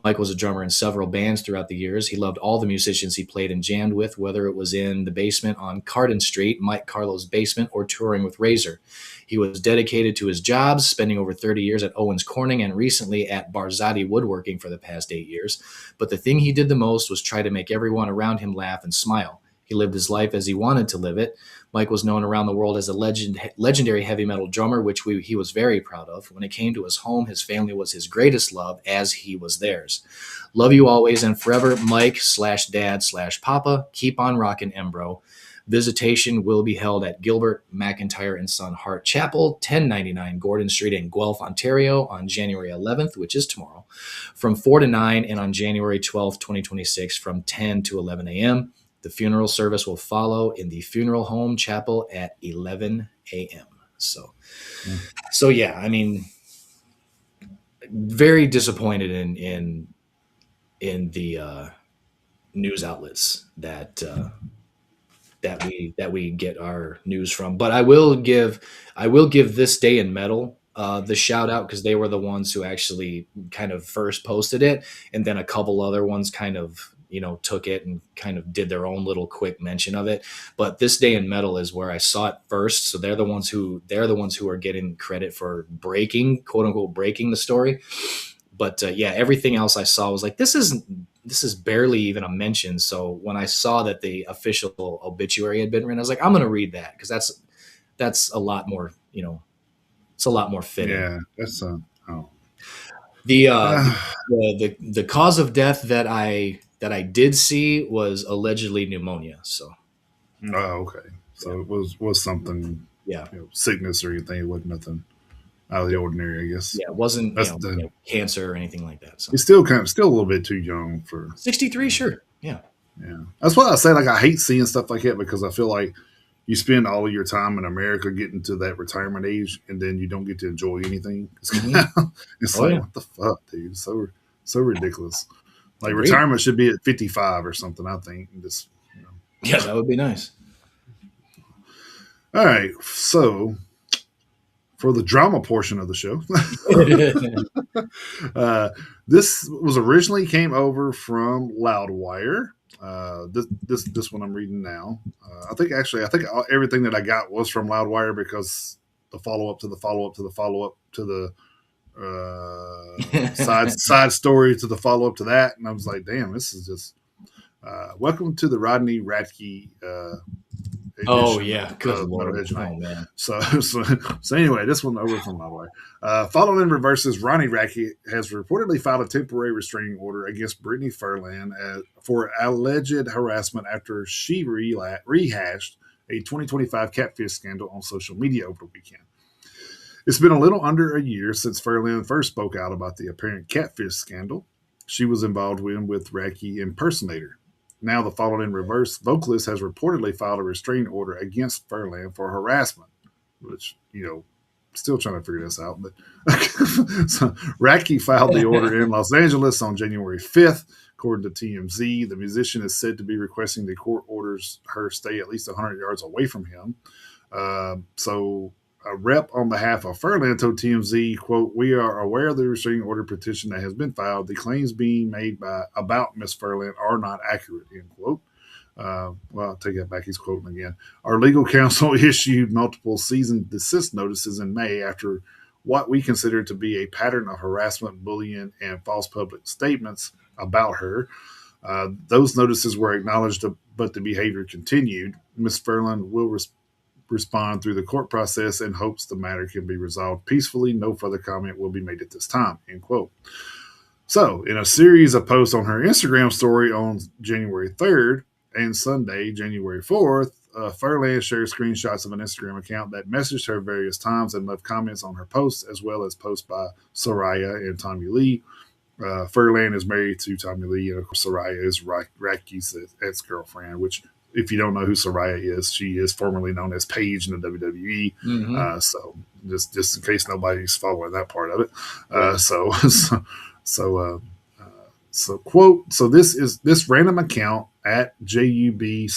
Mike was a drummer in several bands throughout the years. He loved all the musicians he played and jammed with, whether it was in the basement on Carden Street, Mike Carlo's basement, or touring with Razor. He was dedicated to his jobs, spending over 30 years at Owens Corning and recently at Barzati Woodworking for the past 8 years. But the thing he did the most was try to make everyone around him laugh and smile. He lived his life as he wanted to live it. Mike was known around the world as a legendary heavy metal drummer, which he was very proud of. When it came to his home, his family was his greatest love, as he was theirs. Love you always and forever, Mike/Dad/Papa. Keep on rocking, Embro. Visitation will be held at Gilbert McIntyre and Son Hart Chapel, 1099 Gordon Street in Guelph, Ontario, on January 11th, which is tomorrow, from 4 to 9, and on January 12th, 2026, from 10 to 11 a.m. The funeral service will follow in the funeral home chapel at 11 a.m. So, Mm. so yeah, I mean, very disappointed in the news outlets that we get our news from. But I will give This Day in Metal the shout out, because they were the ones who actually kind of first posted it, and then a couple other ones kind of took it and kind of did their own little quick mention of it. But This Day in Metal is where I saw it first, so they're the ones who are getting credit for breaking, quote unquote, breaking the story. But yeah, everything else I saw was like, this is barely even a mention. So when I saw that the official obituary had been written, I was like, I'm going to read that, because that's a lot more, it's a lot more fitting. Yeah, that's oh. The uh, the, Ah, the cause of death that I did see was allegedly pneumonia. So oh, okay. yeah, So it was something, yeah, sickness or anything. It wasn't nothing out of the ordinary, I guess. yeah. It wasn't That's the cancer or anything like that. So He's still a little bit too young for. 63, Uh, sure, yeah. yeah, that's what I say. Like I hate seeing stuff like that because I feel like you spend all of your time in America getting to that retirement age, and then you don't get to enjoy anything. Hmm. It's Oh like yeah, what the fuck, dude? So ridiculous. Like agreed. retirement should be at 55 or something. I think. And just Yeah, that would be nice. all right. So for the drama portion of the show, uh, this was originally came over from Loudwire. This one I'm reading now. I think everything that I got was from Loudwire because the follow up to the follow up to the follow up to the side story to the follow up to that, and I was like, damn, this is just welcome to the Rodney Radke Oh edition yeah, good of lord. Metalheads Unite. Oh man. So anyway, this one over from my way. Following in reverses, Ronnie Radke has reportedly filed a temporary restraining order against Brittany Furlan for alleged harassment after she rehashed a 2025 catfish scandal on social media over the weekend. It's been a little under a year since Furlan first spoke out about the apparent catfish scandal. she was involved with Racky impersonator. Now, the Fallen in Reverse vocalist has reportedly filed a restraining order against Furlan for harassment, which, still trying to figure this out. But so Racky filed the order in Los Angeles on January 5th. According to TMZ, the musician is said to be requesting the court orders her stay at least 100 yards away from him. So a rep on behalf of Furlan told TMZ, quote, "We are aware of the restraining order petition that has been filed. The claims being made about Miss Furlan are not accurate," end quote. Well, I'll take that back. He's quoting again. Our legal counsel issued multiple cease and desist notices in May after what we consider to be a pattern of harassment, bullying, and false public statements about her. Those notices were acknowledged, but the behavior continued. Ms. Furlan will respond through the court process and hopes the matter can be resolved peacefully. No further comment will be made at this time, end quote. So, in a series of posts on her Instagram story on January 3rd and Sunday, January 4th, Furlan shared screenshots of an Instagram account that messaged her various times and left comments on her posts, as well as posts by Soraya and Tommy Lee. Furlan is married to Tommy Lee, and of course, Soraya is Racky's ex-girlfriend, which, if you don't know who Soraya is, she is formerly known as Paige in the WWE. Mm-hmm. So just in case nobody's following that part of it. So quote, so this random account at JUB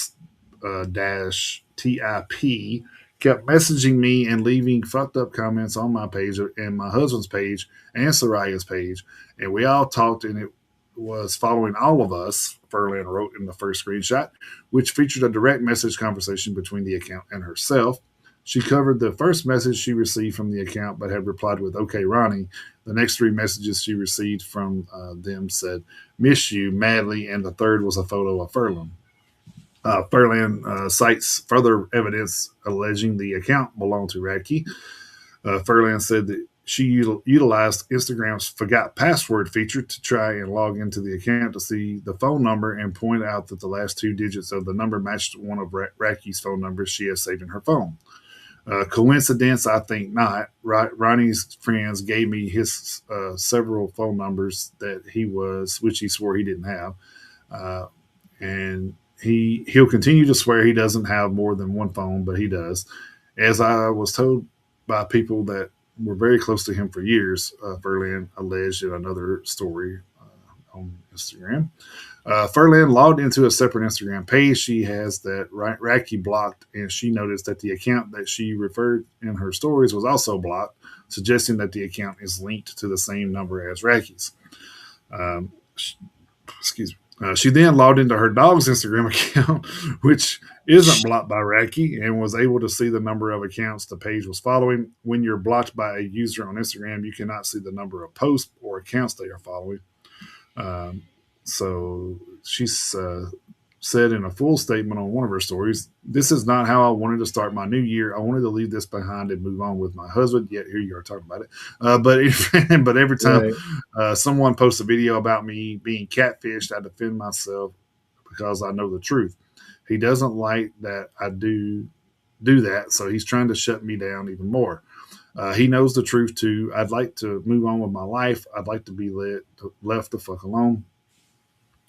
dash TIP kept messaging me and leaving fucked up comments on my page and my husband's page and Soraya's page. And we all talked, and it was following all of us, Furlan wrote in the first screenshot, which featured a direct message conversation between the account and herself. She covered the first message she received from the account, but had replied with, "Okay, Ronnie." The next three messages she received from them said, "Miss you madly," and the third was a photo of Furlan. Furlan cites further evidence alleging the account belonged to Radke. Furlan said that she utilized Instagram's forgot password feature to try and log into the account to see the phone number and point out that the last two digits of the number matched one of Radke's phone numbers she has saved in her phone. Coincidence? I think not. Ronnie's friends gave me his several phone numbers which he swore he didn't have, and he'll continue to swear he doesn't have more than one phone, but he does. As I was told by people that were very close to him for years, Furlan alleged in another story on Instagram. Furlan logged into a separate Instagram page she has that Racky blocked, and she noticed that the account that she referred in her stories was also blocked, suggesting that the account is linked to the same number as Racky's. Excuse me. She then logged into her dog's Instagram account, which isn't blocked by Racky, and was able to see the number of accounts the page was following. When you're blocked by a user on Instagram, you cannot see the number of posts or accounts they are following. So she's said in a full statement on one of her stories, "This is not how I wanted to start my new year. I wanted to leave this behind and move on with my husband." Yet here you are talking about it. But every time someone posts a video about me being catfished, I defend myself because I know the truth. He doesn't like that I do that, so he's trying to shut me down even more. He knows the truth too. I'd like to move on with my life. I'd like to be left the fuck alone.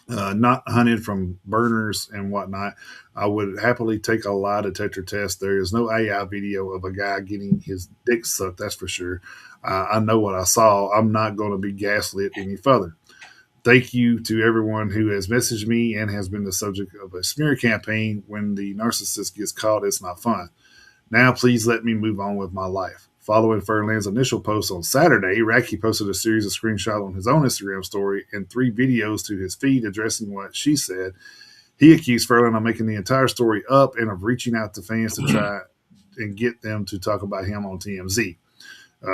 Not hunted from burners and whatnot. I would happily take a lie detector test. There is no AI video of a guy getting his dick sucked, that's for sure. I know what I saw. I'm not going to be gaslit any further. Thank you to everyone who has messaged me and has been the subject of a smear campaign. When the narcissist gets caught, it's not fun. Now, please let me move on with my life. Following Furlan's initial post on Saturday, Racky posted a series of screenshots on his own Instagram story and 3 videos to his feed addressing what she said. He accused Furlan of making the entire story up and of reaching out to fans to try and get them to talk about him on TMZ.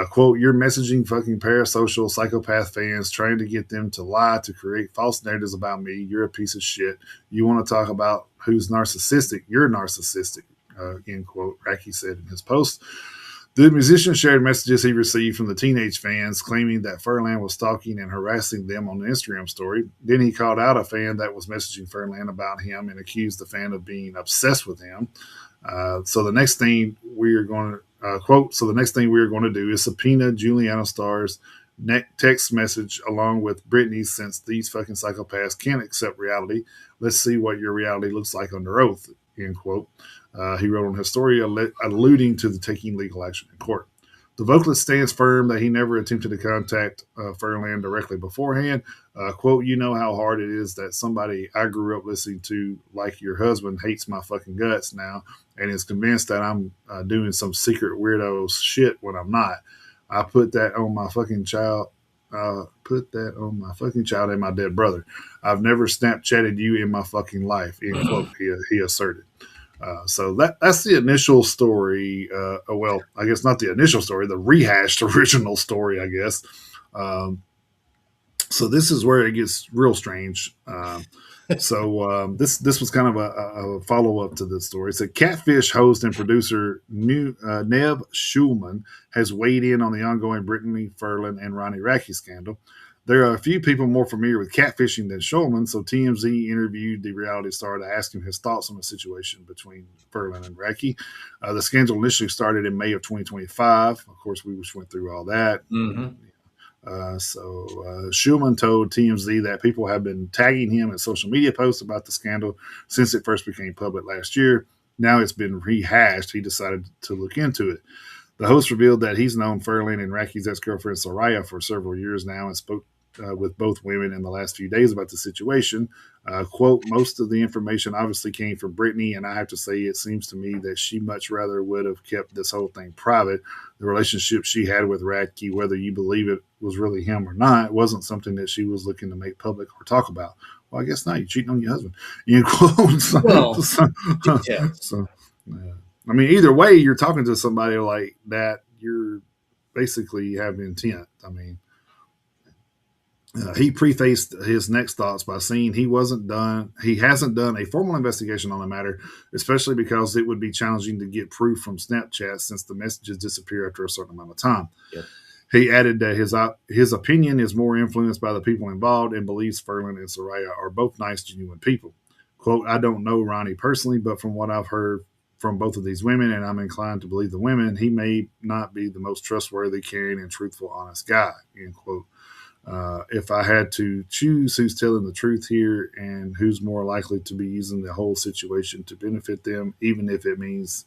Quote, "You're messaging fucking parasocial psychopath fans, trying to get them to lie to create false narratives about me. You're a piece of shit. You want to talk about who's narcissistic? You're narcissistic," end quote, Racky said in his post. The musician shared messages he received from the teenage fans claiming that Furlan was stalking and harassing them on the Instagram story. Then he called out a fan that was messaging Furlan about him and accused the fan of being obsessed with him. So the next thing we are going to, quote, "So the next thing we are going to do is subpoena Juliana Starr's text message along with Brittany, since these fucking psychopaths can't accept reality. Let's see what your reality looks like under oath, end quote. He wrote on his story, alluding to the taking legal action in court. The vocalist stands firm that he never attempted to contact Furlan directly beforehand. Quote, you know how hard it is that somebody I grew up listening to, like your husband, hates my fucking guts now and is convinced that I'm doing some secret weirdo shit when I'm not. I put that on my fucking child. Put that on my fucking child and my dead brother. I've never Snapchatted you in my fucking life, end quote, he asserted. So that's the initial story. Well, I guess not the initial story, the rehashed original story, I guess. Um, so this is where it gets real strange. This was kind of a follow up to this story. So Catfish host and producer Neb Schulman has weighed in on the ongoing Brittany Furlan and Ronnie Racky scandal. There are a few people more familiar with catfishing than Schulman, so TMZ interviewed the reality star to ask him his thoughts on the situation between Furlan and Racky. The scandal initially started in May of 2025. Of course, we just went through all that. Mm-hmm. Schulman told TMZ that people have been tagging him in social media posts about the scandal since it first became public last year. Now it's been rehashed. He decided to look into it. The host revealed that he's known Furlan and Racky's ex-girlfriend Soraya for several years now and spoke with both women in the last few days about the situation. Quote, most of the information obviously came from Brittany, and I have to say it seems to me that she much rather would have kept this whole thing private. The relationship she had with Radke, whether you believe it was really him or not, wasn't something that she was looking to make public or talk about. Well, I guess not. You're cheating on your husband. You quote. Well, details. So I mean, either way, you're talking to somebody like that. You're basically having intent. I mean, he prefaced his next thoughts by saying he hasn't done a formal investigation on the matter, especially because it would be challenging to get proof from Snapchat since the messages disappear after a certain amount of time. Yep. He added that his opinion is more influenced by the people involved and believes Furlan and Soraya are both nice, genuine people. Quote, I don't know Ronnie personally, but from what I've heard from both of these women, and I'm inclined to believe the women, he may not be the most trustworthy, caring, and truthful, honest guy, end quote. If I had to choose who's telling the truth here and who's more likely to be using the whole situation to benefit them, even if it means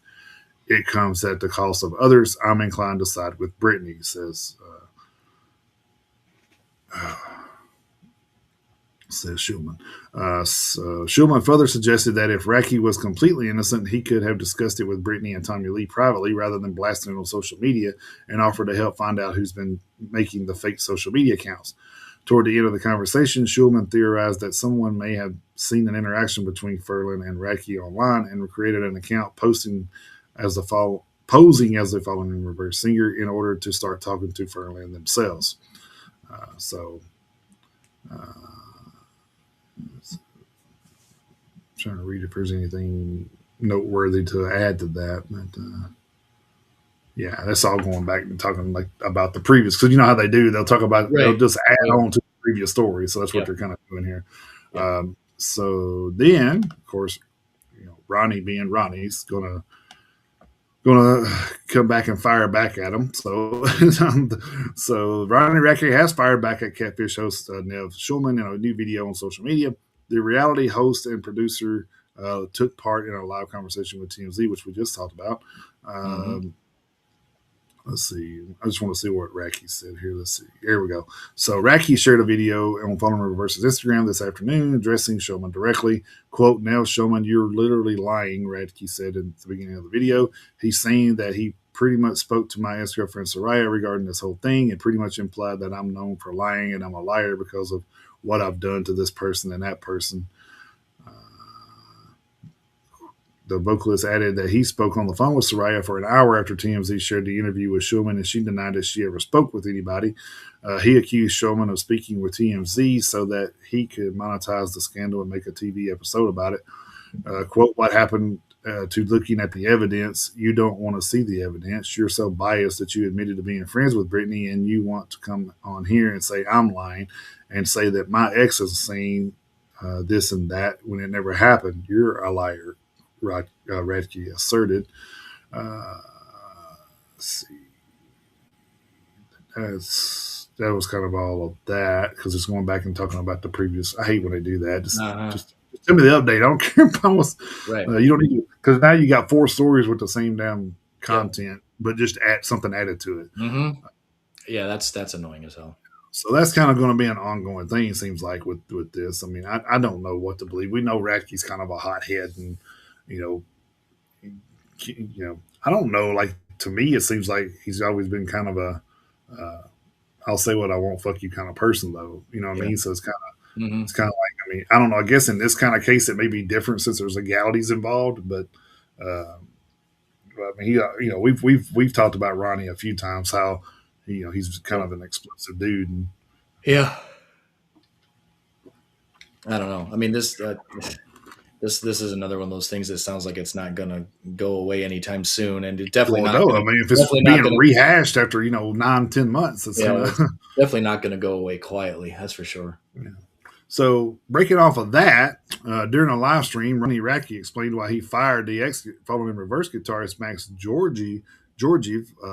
it comes at the cost of others, I'm inclined to side with Brittany, says Schulman. Schulman further suggested that if Racky was completely innocent, he could have discussed it with Brittany and Tommy Lee privately rather than blasting it on social media and offered to help find out who's been making the fake social media accounts. Toward the end of the conversation, Schulman theorized that someone may have seen an interaction between Furlan and Racky online and created an account posing as the following reverse singer in order to start talking to Furlan themselves. So trying to read if there's anything noteworthy to add to that. But yeah, that's all going back and talking like about the previous, because you know how they do. They'll talk about they'll Right. just add Yeah. on to the previous story. So that's what Yeah. they're kind of doing here. Yeah. So then, of course, Ronnie being Ronnie's gonna come back and fire back at him. So Ronnie Racky has fired back at Catfish host Nev Schulman in a new video on social media. The reality host and producer took part in a live conversation with TMZ, which we just talked about. Mm-hmm. Let's see. I just want to see what Racky said here. Let's see. Here we go. So Racky shared a video on Fallen Reverse's Instagram this afternoon addressing Showman directly. Quote, now Showman, you're literally lying, Racky said in the beginning of the video. He's saying that he pretty much spoke to my ex-girlfriend Soraya regarding this whole thing and pretty much implied that I'm known for lying and I'm a liar because of what I've done to this person and that person. The vocalist added that he spoke on the phone with Soraya for an hour after TMZ shared the interview with Schulman, and she denied that she ever spoke with anybody. He accused Schulman of speaking with TMZ so that he could monetize the scandal and make a TV episode about it. Quote, what happened to looking at the evidence? You don't want to see the evidence. You're so biased that you admitted to being friends with Brittany, and you want to come on here and say I'm lying and say that my ex is saying this and that when it never happened. You're a liar, Radke asserted. Let's see. that was kind of all of that because it's going back and talking about the previous. I hate when they do that. Uh-huh. Just tell me the update. I don't care about what's. Right. You don't need to because now you got four stories with the same damn Yep. content, but just add something added to it. Mm-hmm. Yeah, that's annoying as hell. So that's kind of going to be an ongoing thing. It seems like with this. I mean, I don't know what to believe. We know Ratke's kind of a hothead, and you know, I don't know. Like to me, it seems like he's always been kind of a I'll say what I want, fuck you kind of person, though. You know what I Yeah. mean? So Mm-hmm. it's kind of like I mean I don't know. I guess in this kind of case it may be different since there's legalities involved, but. I mean, we've talked about Ronnie a few times. How he's kind Yep. of an explosive dude, and Yeah. I don't know. I mean, this is another one of those things that sounds like it's not gonna go away anytime soon, and it well, no, I mean, if it's definitely not being gonna rehashed after 9-10 months, it's yeah, gonna. it's definitely not gonna go away quietly. That's for sure. So breaking off of that, during a live stream, Ronnie Radke explained why he fired the following reverse guitarist Max Georgiev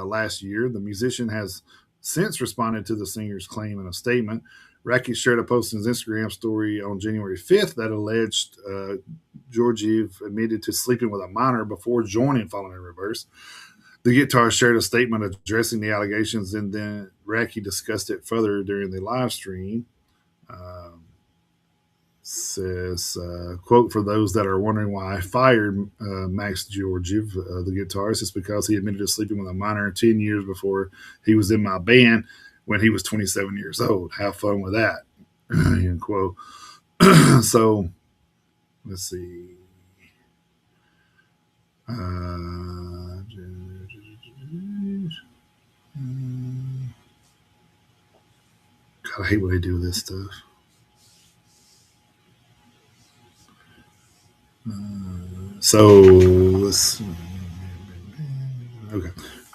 last year. The musician has since responded to the singer's claim in a statement. Radke shared a post in his Instagram story on January 5th that alleged Georgiev admitted to sleeping with a minor before joining Falling in Reverse. The guitarist shared a statement addressing the allegations, and then Radke discussed it further during the live stream. Um, Says, quote, for those that are wondering why I fired Max Georgiev, the guitarist, it's because he admitted to sleeping with a minor 10 years before he was in my band when he was 27 years old. Have fun with that, end quote. So, let's see. God, I hate when they do this stuff. So, let's okay.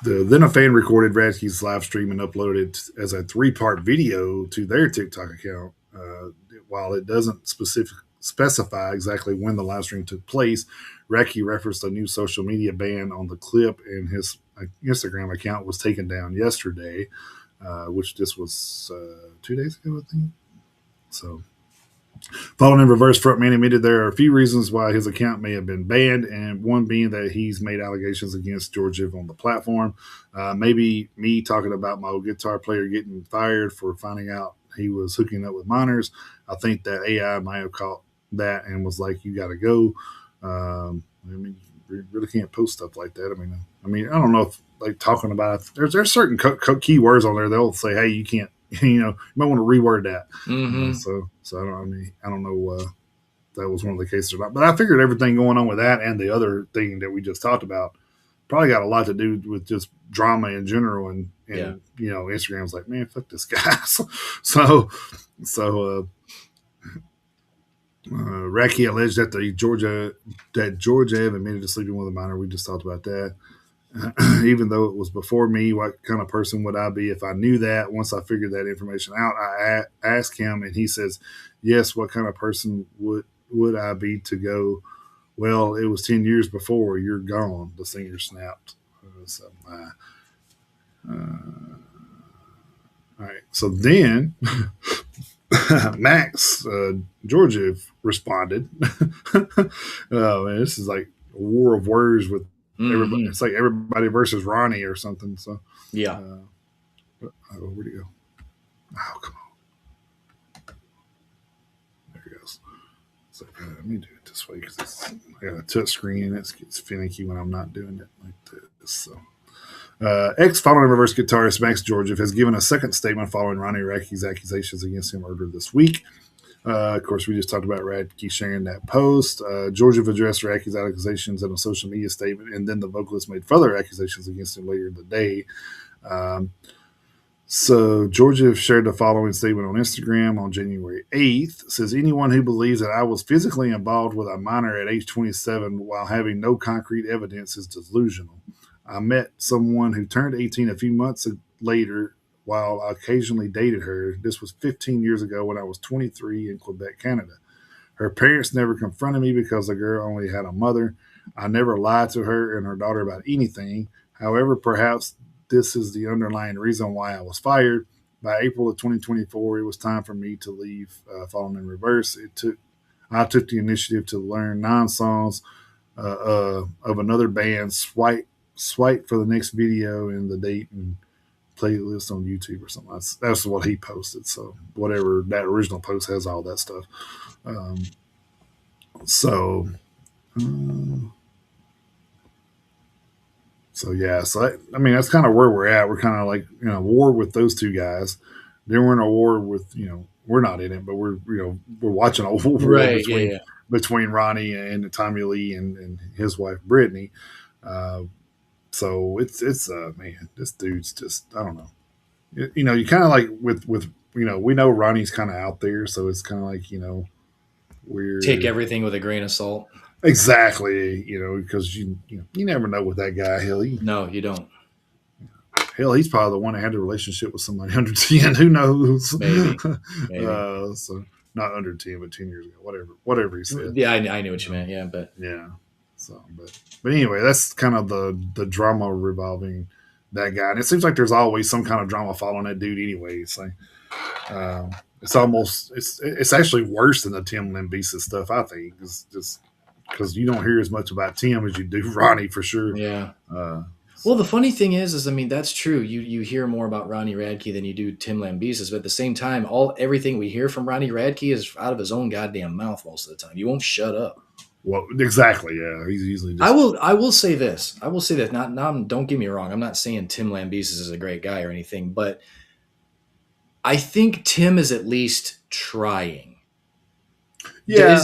Then a fan recorded Radke's live stream and uploaded it as a three-part video to their TikTok account. While it doesn't specify exactly when the live stream took place, Radke referenced a new social media ban on the clip, and his Instagram account was taken down yesterday, which this was 2 days ago, I think. So Falling in Reverse frontman admitted there are a few reasons why his account may have been banned, and one being that he's made allegations against Georgiev on the platform. Maybe me talking about my old guitar player getting fired for finding out he was hooking up with minors. I think that AI might have caught that and was like, "You got to go." I mean, you really can't post stuff like that. I don't know if like talking about it, there's certain keywords on there they'll say, "Hey, you can't." You might want to reword that. Mm-hmm. So I don't. I mean, I don't know that was one of the cases or not. But I figured everything going on with that and the other thing that we just talked about probably got a lot to do with just drama in general. Yeah. Instagram's like, man, fuck this guy. so Radke alleged that Georgia admitted to sleeping with a minor. We just talked about that. Even though it was before me, what kind of person would I be if I knew that? Once I figured that information out, I asked him, and he says, "Yes, what kind of person would I be to go? Well, it was 10 years before. You're gone." The singer snapped. All right. So then Max Georgiev responded. Oh man, this is like a war of words with everybody. Mm-hmm. It's like everybody versus Ronnie or something. So, Yeah. where'd he go? Oh, come on. There he goes. So, let me do it this way because I got a touch screen and it gets finicky when I'm not doing it like this. So, ex Fallen in Reverse guitarist Max Georgiev has given a second statement following Ronnie Radke's accusations against him earlier this week. Of course, we just talked about Radke sharing that post. Georgiev addressed Radke's accusations in a social media statement, and then the vocalist made further accusations against him later in the day. Um, so Georgiev shared the following statement on Instagram on January 8th. Says, anyone who believes that I was physically involved with a minor at age 27 while having no concrete evidence is delusional. I met someone who turned 18 a few months later while I occasionally dated her. This was 15 years ago when I was 23 in Quebec, Canada. Her parents never confronted me because the girl only had a mother. I never lied to her and her daughter about anything. However, perhaps this is the underlying reason why I was fired. by April of 2024, it was time for me to leave Falling in Reverse. I took the initiative to learn 9 songs of another band, swipe for the next video and the date and playlist on YouTube or something. That's what he posted. So whatever that original post has, all that stuff. Um, so uh, so yeah, I mean that's kind of where we're at. We're kind of like war with those two guys. Then we're in a war with we're not in it, but we're watching a war Right. Yeah. between Yeah. Ronnie and Tommy Lee and his wife Brittany. Uh, so it's man, this dude's just I don't know. You kind of like with we know Ronnie's kind of out there, so it's kind of like Take we're everything with a grain of salt. exactly because you never know with that guy. No, you don't. He's probably the one that had a relationship with somebody under 10. Who knows? Maybe. Maybe. So not under 10, but 10 years ago. Whatever he said. Yeah, I knew what you Um, meant. Yeah, but yeah. So, but anyway, that's kind of the drama revolving that guy, and it seems like there's always some kind of drama following that dude. Anyway, so it's almost it's actually worse than the Tim Lambesis stuff. I think it's just because you don't hear as much about Tim as you do Ronnie for sure. yeah. Well, So the funny thing is I mean that's true. You hear more about Ronnie Radke than you do Tim Lambesis, but at the same time, everything we hear from Ronnie Radke is out of his own goddamn mouth most of the time. You won't shut up. well, exactly. Yeah, he's usually I just will. I will say this. I will say that. Not. Don't get me wrong. I'm not saying Tim Lambesis is a great guy or anything, but I think Tim is at least trying. yeah.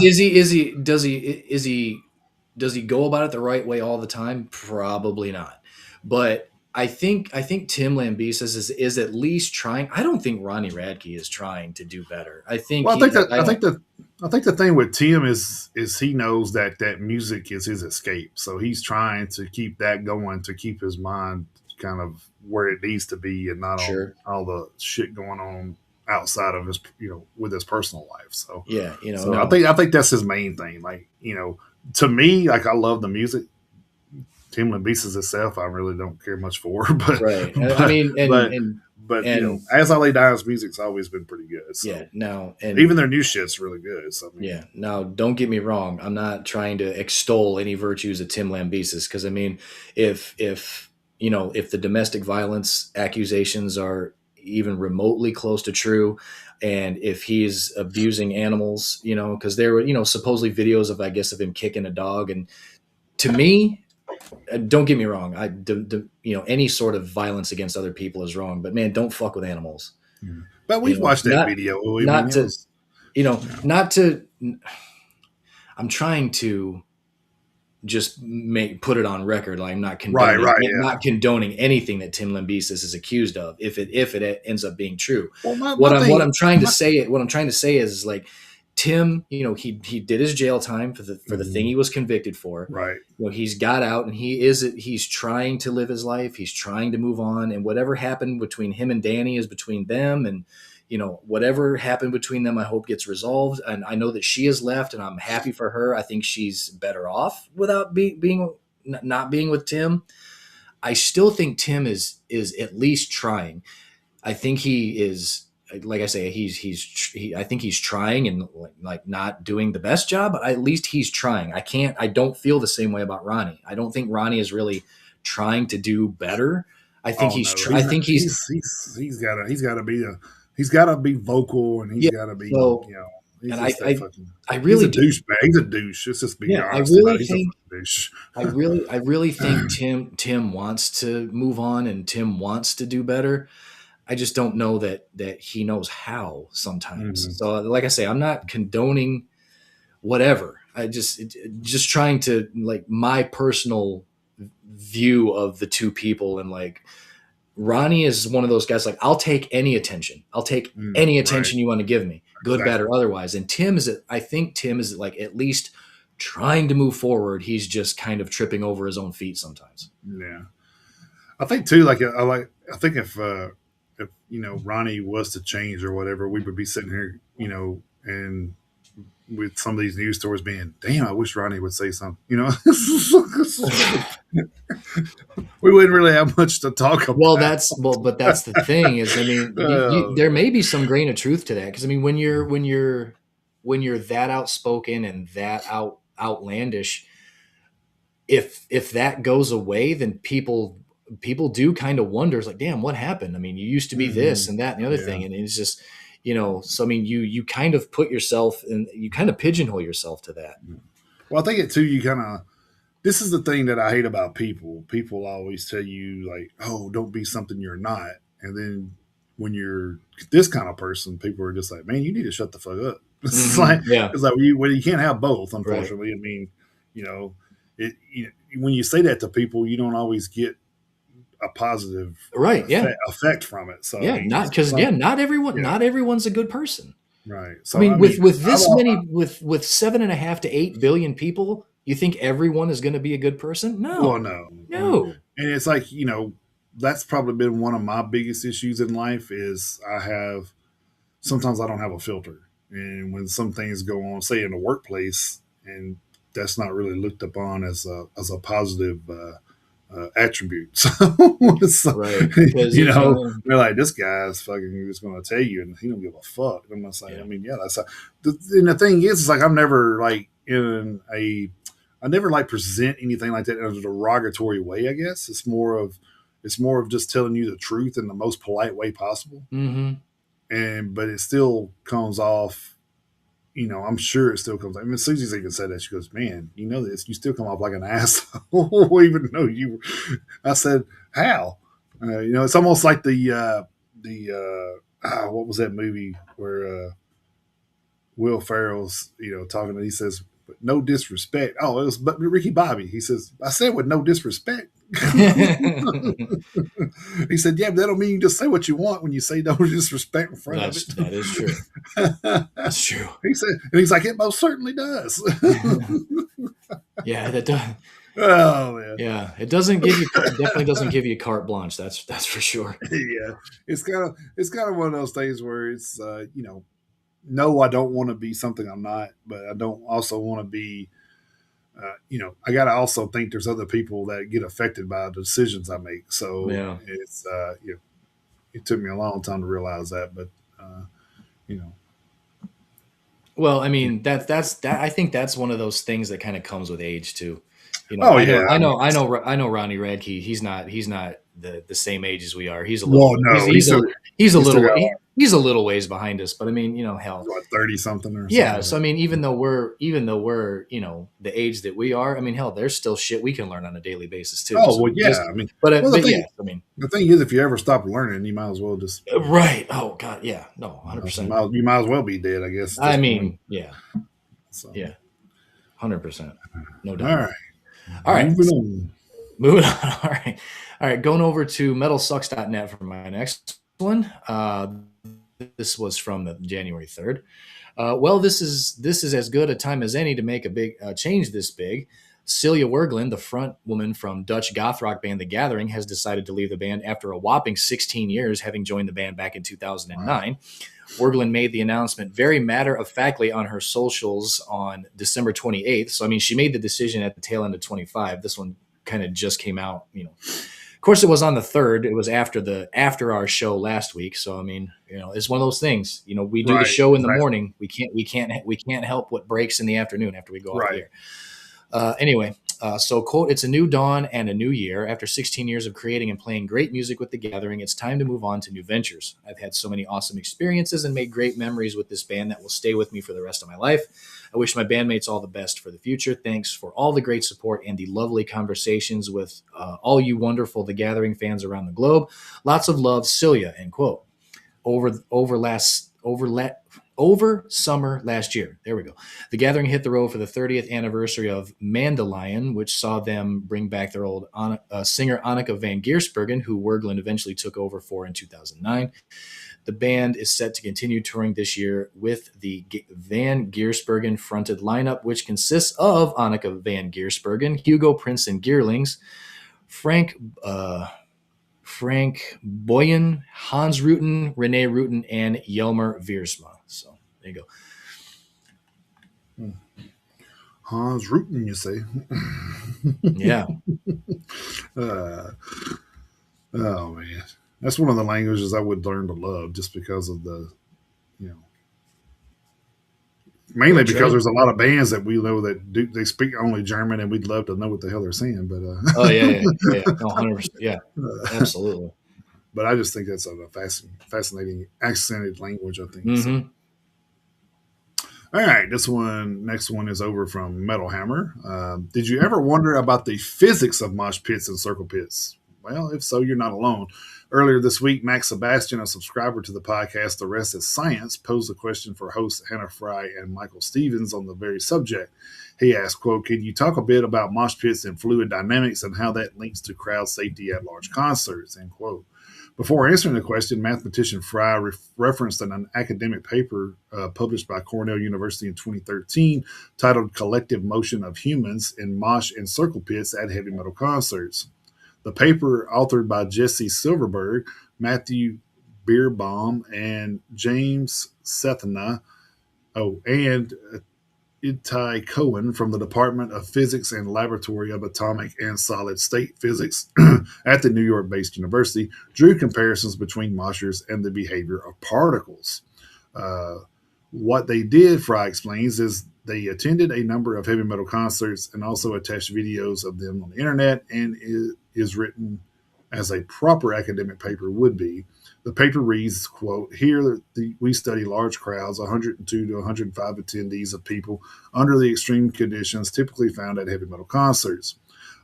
Does he go about it the right way all the time? Probably not. But I think Tim Lambesis is at least trying. I don't think Ronnie Radke is trying to do better. I think Well, I think he. that I don't. I think the thing with Tim is he knows that music is his escape, so he's trying to keep that going to keep his mind kind of where it needs to be and not on Sure. all the shit going on outside of his with his personal life. So Yeah. I No. think that's his main thing. Like to me, like I love the music. Tim Lambesis itself, I really don't care much for, Right. I but mean, but but and as I lay down, his music's always been pretty good. yeah. So Now even and their new shit's really good. So I mean, yeah. Now, don't get me wrong. I'm not trying to extol any virtues of Tim Lambesis because I mean, if the domestic violence accusations are even remotely close to true, and if he's abusing animals, because there were supposedly videos of I guess of him kicking a dog, and to me, don't get me wrong. Any sort of violence against other people is wrong, but man, don't fuck with animals. yeah. But we've watched that Not video. I mean, not it to was not to. I'm trying to just put it on record. Like I'm right, yeah. not condoning anything that Tim Lambesis is accused of. If it ends up being true, Well, what my I'm what thing, I'm trying to my, say what I'm trying to say is like Tim, he did his jail time for the thing mhm, he was convicted for. right. He's got out and he's trying to live his life. He's trying to move on, and whatever happened between him and Danny is between them, and whatever happened between them, I hope gets resolved. And I know that she has left, and I'm happy for her. I think she's better off without being not being with Tim. I still think Tim is at least trying. I think he is, like I say, I think he's trying and like not doing the best job, but at least he's trying. I don't feel the same way about Ronnie. I don't think Ronnie is really trying to do better. Oh no, I he's not. think he's He's got to be he's got to be vocal and he's yeah. got to be So, he's and just that fucking. I He's really a do. douchebag. He's a douche. Let's just be Yeah, honest about it. He's a fucking douche. I really think Tim wants to move on and Tim wants to do better. I just don't know that he knows how sometimes. Mhm. So like I say, I'm not condoning whatever. Just trying to like my personal view of the two people, and like Ronnie is one of those guys like I'll take any attention. I'll take any Right. attention you want to give me, good, bad, Exactly. or otherwise. And I think Tim is like at least trying to move forward. He's just kind of tripping over his own feet sometimes. Yeah. I think too. I think if Ronnie was to change or whatever, we would be sitting here, and with some of these news stories being, damn, I wish Ronnie would say something. We wouldn't really have much to talk Well, about. but that's the thing is, I mean, Oh, there may be some grain of truth to that because I mean, when you're that outspoken and that outlandish, if that goes away, then people do kind of wonder, it's like, damn, what happened? I mean, you used to be this mhm. and that and the other Yeah. thing, and it's just, so I mean, you kind of put yourself and you kind of pigeonhole yourself to that. Well, I think it too. You kind of, this is the thing that I hate about people. People always tell you like, "Oh, don't be something you're not," and then when you're this kind of person, people are just like, "Man, you need to shut the fuck up." Yeah, It's like you can't have both. right, Unfortunately, I mean, you know, when you say that to people, you don't always get a positive right, yeah, effect from it. So I yeah. mean, Not because again, yeah, not everyone's a good person. right. I So I mean, mean, with I've this many, with 7.5 to 8 billion people, you think everyone is going to be a good person? well, No, no, no. and it's like that's probably been one of my biggest issues in life is I have sometimes I don't have a filter, and when some things go on, say in the workplace, and that's not really looked upon as a positive attribute. So, Right, because they're like, this guy's fucking just going to tell you, and he don't give a fuck. And I'm just like, I yeah. mean, yeah, that's and the thing is, it's like I'm never like I never like present anything like that in a derogatory way. I guess it's more of just telling you the truth in the most polite way possible, Hmm. and but it still comes off. I'm sure it still comes. I mean, Susie's even said that. She goes, "Man, you know this. You still come off like an asshole, even though you." I said, "How?" It's almost like what was that movie where Will Ferrell's talking. He says, "But no disrespect." Oh, it was but Ricky Bobby. He says, "I said with no disrespect." He said, "Yeah, but that don't mean you just say what you want when you say no disrespect in front of That is true. it." That's true. He said, and he's like, "It most certainly does." Yeah, that does. Oh man, Yeah, it doesn't give you definitely doesn't give you carte blanche. That's for sure. yeah, it's kind of one of those things where it's no, I don't want to be something I'm not, but I don't also want to be. I got to also think there's other people that get affected by the decisions I make. So Yeah. it took me a long time to realize that, but uh, you know, Well, I yeah. mean that I think that's one of those things that kind of comes with age too. Oh yeah, I mean, I know Ronnie Radke. He's not the same age as we are. well, no, he's still got He's a little ways behind us. But I mean, hell, what 30 something or something yeah. like So that. I mean, even though we're the age that we are, I mean, hell, there's still shit we can learn on a daily basis too. Oh So well, yeah. just, I mean, well, but yeah, I mean, the thing is, if you ever stop learning, you might as well just right. Oh God, yeah, no, 100%. you might as well be dead, I guess, at I this point. mean, yeah, So, yeah, 100%, no all doubt. right, All right, moving on. moving on. All right. Going over to metalsucks.net for my next one. This was from the January 3rd. Well, this is as good a time as any to make a big change this big. Celia Wergelin, the front woman from Dutch goth rock band The Gathering, has decided to leave the band after a whopping 16 years, having joined the band back in Wow. 2009. Wergelin made the announcement very matter of factly on her socials on December 28th. So, I mean, she made the decision at the tail end of 25. This one kind of just came out, Of course, it was on the 3rd. It was after our show last week. So, I mean, it's one of those things. We do the Right. show in the Exactly. morning. We can't help what breaks in the afternoon after we go off the Right. air. Anyway, so quote, it's a new dawn and a new year. After 16 years of creating and playing great music with The Gathering, it's time to move on to new ventures. I've had so many awesome experiences and made great memories with this band that will stay with me for the rest of my life. I wish my bandmates all the best for the future. Thanks for all the great support and the lovely conversations with all you wonderful The Gathering fans around the globe. Lots of love, Celia, end quote. Over summer last year. There we go. The Gathering hit the road for the 30th anniversary of Mandelion, which saw them bring back their old singer Annika van Giersbergen, who Wergelin eventually took over for in 2009. The band is set to continue touring this year with the Van Giersbergen fronted lineup, which consists of Annika van Giersbergen, Hugo Prince and Geerlings, Frank Frank Boyen, Hans Rutten, Rene Rutten, and Jelmer Wiersma. So there you go. Hans Rooten, you say? Yeah. uh, oh man, that's one of the languages I would learn to love just because of the, you know, Well, mainly because Drake. there's a lot of bands that we know that do they speak only German, and we'd love to know what the hell they're saying. Oh yeah, yeah, yeah, yeah. No, 100%. Yeah, absolutely. But I just think that's a fascinating accented language. I think so. Hmm. All right, next one is over from Metal Hammer. Did you ever wonder about the physics of mosh pits and circle pits? Well, if so, you're not alone. Earlier this week, Max Sebastian, a subscriber to the podcast The Rest is Science, posed a question for hosts Hannah Fry and Michael Stevens on the very subject. He asked, quote, can you talk a bit about mosh pits and fluid dynamics and how that links to crowd safety at large concerts, end quote. Before answering the question, mathematician Fry referenced an academic paper published by Cornell University in 2013 titled Collective Motion of Humans in Mosh and Circle Pits at Heavy Metal Concerts. The paper, authored by Jesse Silverberg, Matthew Beerbaum, and James Sethna, and Itai Cohen from the Department of Physics and Laboratory of Atomic and Solid State Physics at the New York based university, drew comparisons between moshers and the behavior of particles. Uh, what they did, Fry explains, is they attended a number of heavy metal concerts and also attached videos of them on the internet, and it is written as a proper academic paper would be. The paper reads, quote, here we study large crowds, 102 to 105 attendees of people under the extreme conditions typically found at heavy metal concerts.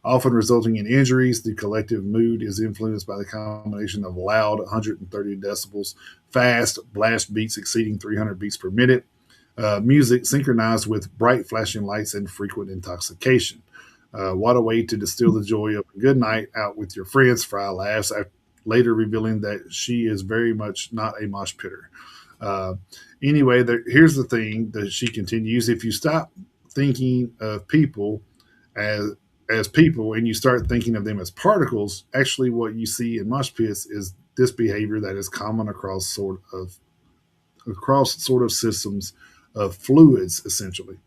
Often resulting in injuries, the collective mood is influenced by the combination of loud 130 decibels, fast blast beats exceeding 300 beats per minute, music synchronized with bright flashing lights and frequent intoxication. What a way to distill the joy of a good night out with your friends, Fry laughs, later revealing that she is very much not a mosh pitter. Uh, anyway, here's the thing that she continues: if you stop thinking of people as people and you start thinking of them as particles, actually, what you see in mosh pits is this behavior that is common across sort of systems of fluids, essentially.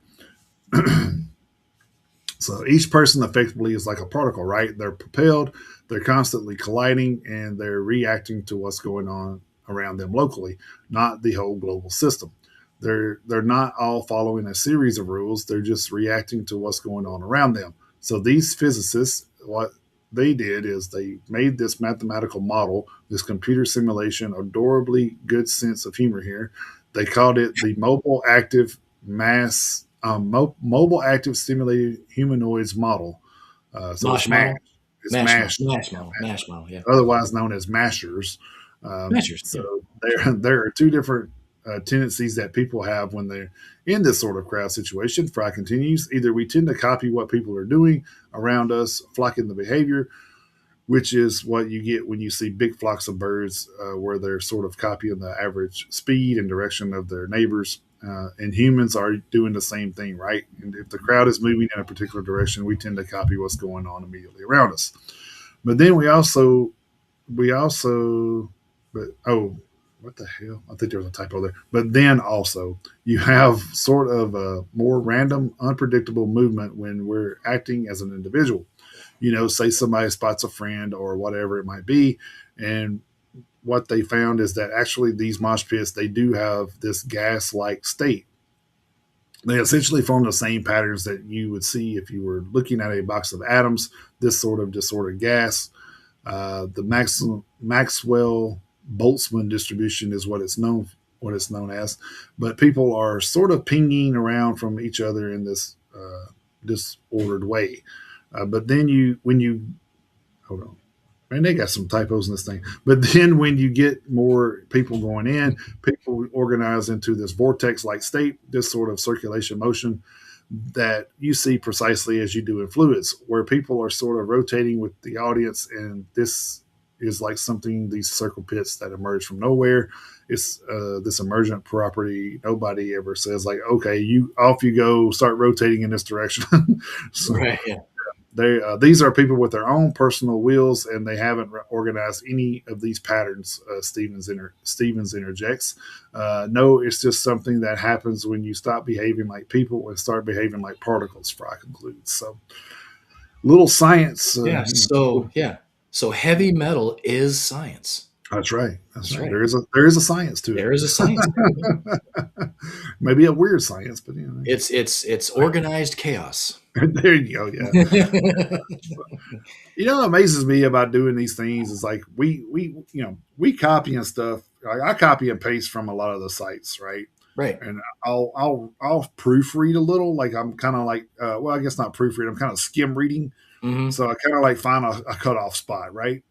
So each person effectively is like a particle, right? They're propelled, they're constantly colliding, and they're reacting to what's going on around them locally, not the whole global system. They're not all following a series of rules. They're just reacting to what's going on around them. So these physicists, what they did is they made this mathematical model, this computer simulation, adorably good sense of humor here. They called it the mobile active stimulated humanoids model. So it's MASH. Marshmallow, It's marshmallow, MASH, marshmallow, marshmallow. Yeah, otherwise known as mashers. measures. So Yeah, there are two different tendencies that people have when they're in this sort of crowd situation. Fry continues: either we tend to copy what people are doing around us, flocking the behavior, which is what you get when you see big flocks of birds, where they're sort of copying the average speed and direction of their neighbors. And humans are doing the same thing, right? And if the crowd is moving in a particular direction, we tend to copy what's going on immediately around us. But then we also, but oh, what the hell? I think there was a typo there. But then also, you have sort of a more random, unpredictable movement when we're acting as an individual. Say somebody spots a friend or whatever it might be, and what they found is that actually these mosh pits, they do have this gas-like state. They essentially form the same patterns that you would see if you were looking at a box of atoms, this sort of disordered gas. The Maxwell Boltzmann distribution is what it's known as, but people are sort of pinging around from each other in this disordered way. But then when you hold on, man, they got some typos in this thing. But then when you get more people going in, people organize into this vortex-like state, this sort of circulation motion that you see precisely as you do in fluids, where people are sort of rotating with the audience, and this is like something these circle pits that emerge from nowhere. It's this emergent property. Nobody ever says like, okay, you off you go, start rotating in this direction. So right. Yeah, these are people with their own personal wills, and they haven't organized any of these patterns. Stevens interjects. No, it's just something that happens when you stop behaving like people and start behaving like particles. Fry concludes. So, little science. Yeah. So heavy metal is science. That's right. That's That's right. right. There is a science to There is a science. it. Maybe a weird science, but It's organized chaos. there you go. Yeah. What amazes me about doing these things is like we copy and stuff. Like I copy and paste from a lot of the sites, right? Right. And I'll proofread a little. Like I'm kind of like well, I guess not proofread. I'm kind of skim reading. Mm-hmm. So I kind of like find a cutoff spot, right?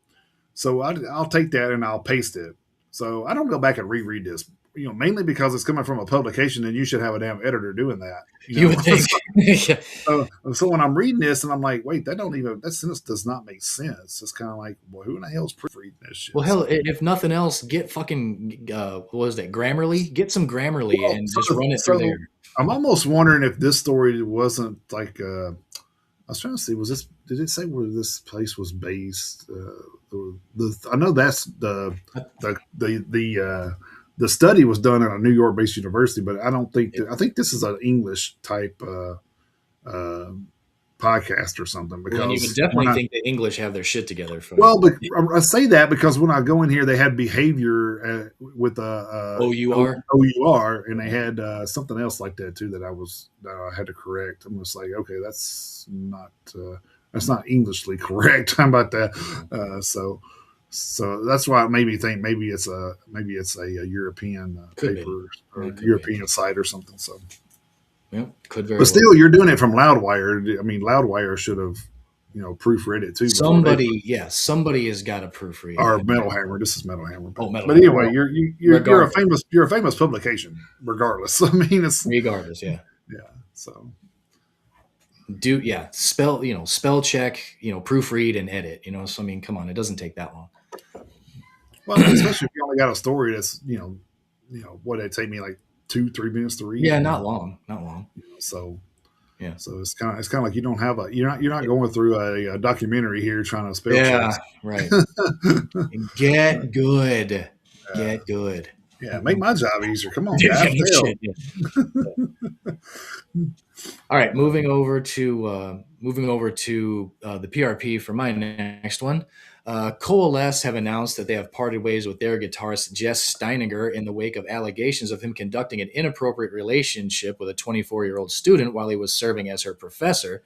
So I'll take that and I'll paste it. So I don't go back and reread this, mainly because it's coming from a publication and you should have a damn editor doing that. You would think. Yeah. So when I'm reading this and I'm like, wait, that sentence does not make sense. It's kind of like, well, who in the hell's proofreading this shit? Well, hell, if nothing else, get fucking what was that? Grammarly. Get some Grammarly and just run it through there. I'm almost wondering if this story wasn't like. I was trying to see, did it say where this place was based? I know that's the study was done at a New York based university, but I don't think I think this is an English type podcast or something. Because you would definitely think the English have their shit together. But I say that because when I go in here, they had behavior with OUR, and they had something else like that too that I had to correct. I'm just like, okay, that's not Englishly correct. How about that? So that's why it made me think maybe it's a European paper or European site or something. So. Yeah, could very. But still, you're doing it from Loudwire. I mean, Loudwire should have, proofread it too. Somebody has got to proofread. Or Metal Hammer. This is Metal Hammer. Metal but anyway, Hammer. you're a famous publication, regardless. I mean, it's regardless, yeah. So spell check, proofread and edit. So I mean, come on, it doesn't take that long. Well, especially if you only got a story that's what it take me like 2-3 minutes to read. Yeah, not long. So yeah. So it's kind of like you don't have you're not going through a documentary here trying to spell check. Yeah, right. Get good. Get good. Yeah, make my job easier. Come on, guys. All right, moving over to the PRP for my next one. Coalesce have announced that they have parted ways with their guitarist Jess Steininger in the wake of allegations of him conducting an inappropriate relationship with a 24-year-old student while he was serving as her professor.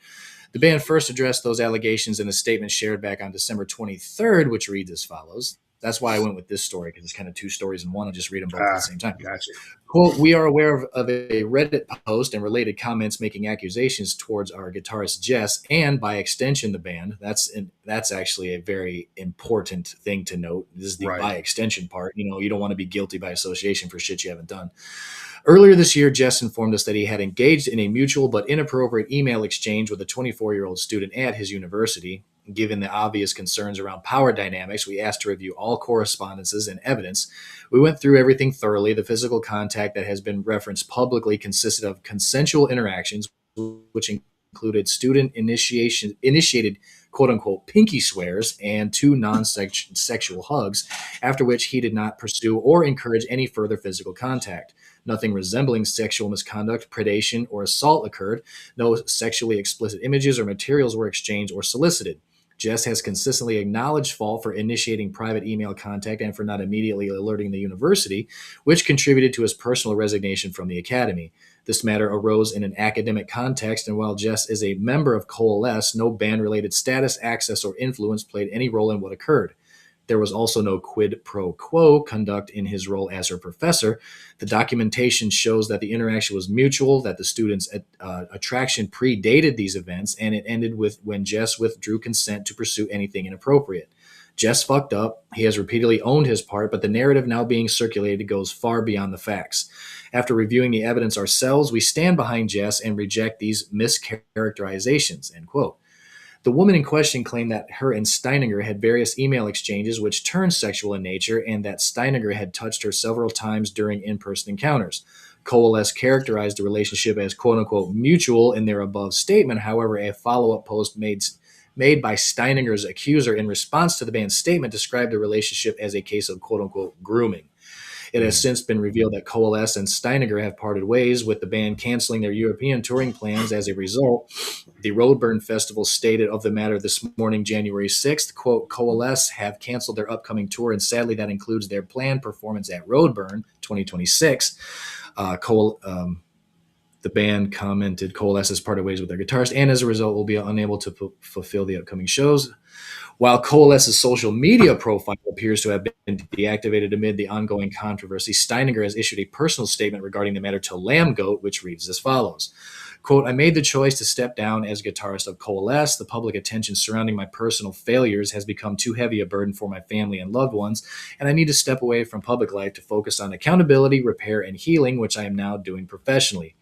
The band first addressed those allegations in a statement shared back on December 23rd, which reads as follows. That's why I went with this story, because it's kind of two stories in one. I'll just read them both at the same time. Gotcha. Quote, we are aware of a Reddit post and related comments making accusations towards our guitarist Jess and, by extension, the band. That's actually a very important thing to note. This is the by extension part. You don't want to be guilty by association for shit you haven't done. Earlier this year, Jess informed us that he had engaged in a mutual but inappropriate email exchange with a 24-year-old student at his university. Given the obvious concerns around power dynamics, we asked to review all correspondences and evidence. We went through everything thoroughly. The physical contact that has been referenced publicly consisted of consensual interactions, which included student-initiated quote-unquote pinky swears and 2 non-sexual hugs, after which he did not pursue or encourage any further physical contact. Nothing resembling sexual misconduct, predation, or assault occurred. No sexually explicit images or materials were exchanged or solicited. Jess has consistently acknowledged fault for initiating private email contact and for not immediately alerting the university, which contributed to his personal resignation from the academy. This matter arose in an academic context, and while Jess is a member of Coalesce, no band-related status, access, or influence played any role in what occurred. There was also no quid pro quo conduct in his role as her professor. The documentation shows that the interaction was mutual, that the student's attraction predated these events, and it ended with when Jess withdrew consent to pursue anything inappropriate. Jess fucked up. He has repeatedly owned his part, but the narrative now being circulated goes far beyond the facts. After reviewing the evidence ourselves, we stand behind Jess and reject these mischaracterizations, end quote. The woman in question claimed that her and Steininger had various email exchanges which turned sexual in nature, and that Steininger had touched her several times during in-person encounters. Coalesce characterized the relationship as quote-unquote mutual in their above statement. However, a follow-up post made made by Steininger's accuser in response to the band's statement described the relationship as a case of quote unquote grooming. It has Mm. since been revealed that Coalesce and Steininger have parted ways, with the band canceling their European touring plans as a result. The Roadburn Festival stated of the matter this morning, January 6th, quote, Coalesce have canceled their upcoming tour, and sadly that includes their planned performance at Roadburn 2026. The band commented Coalesce has parted ways with their guitarist, and as a result will be unable to fulfill the upcoming shows. While Coalesce's social media profile appears to have been deactivated amid the ongoing controversy, Steininger has issued a personal statement regarding the matter to Lambgoat, which reads as follows. Quote, I made the choice to step down as guitarist of Coalesce. The public attention surrounding my personal failures has become too heavy a burden for my family and loved ones, and I need to step away from public life to focus on accountability, repair, and healing, which I am now doing professionally.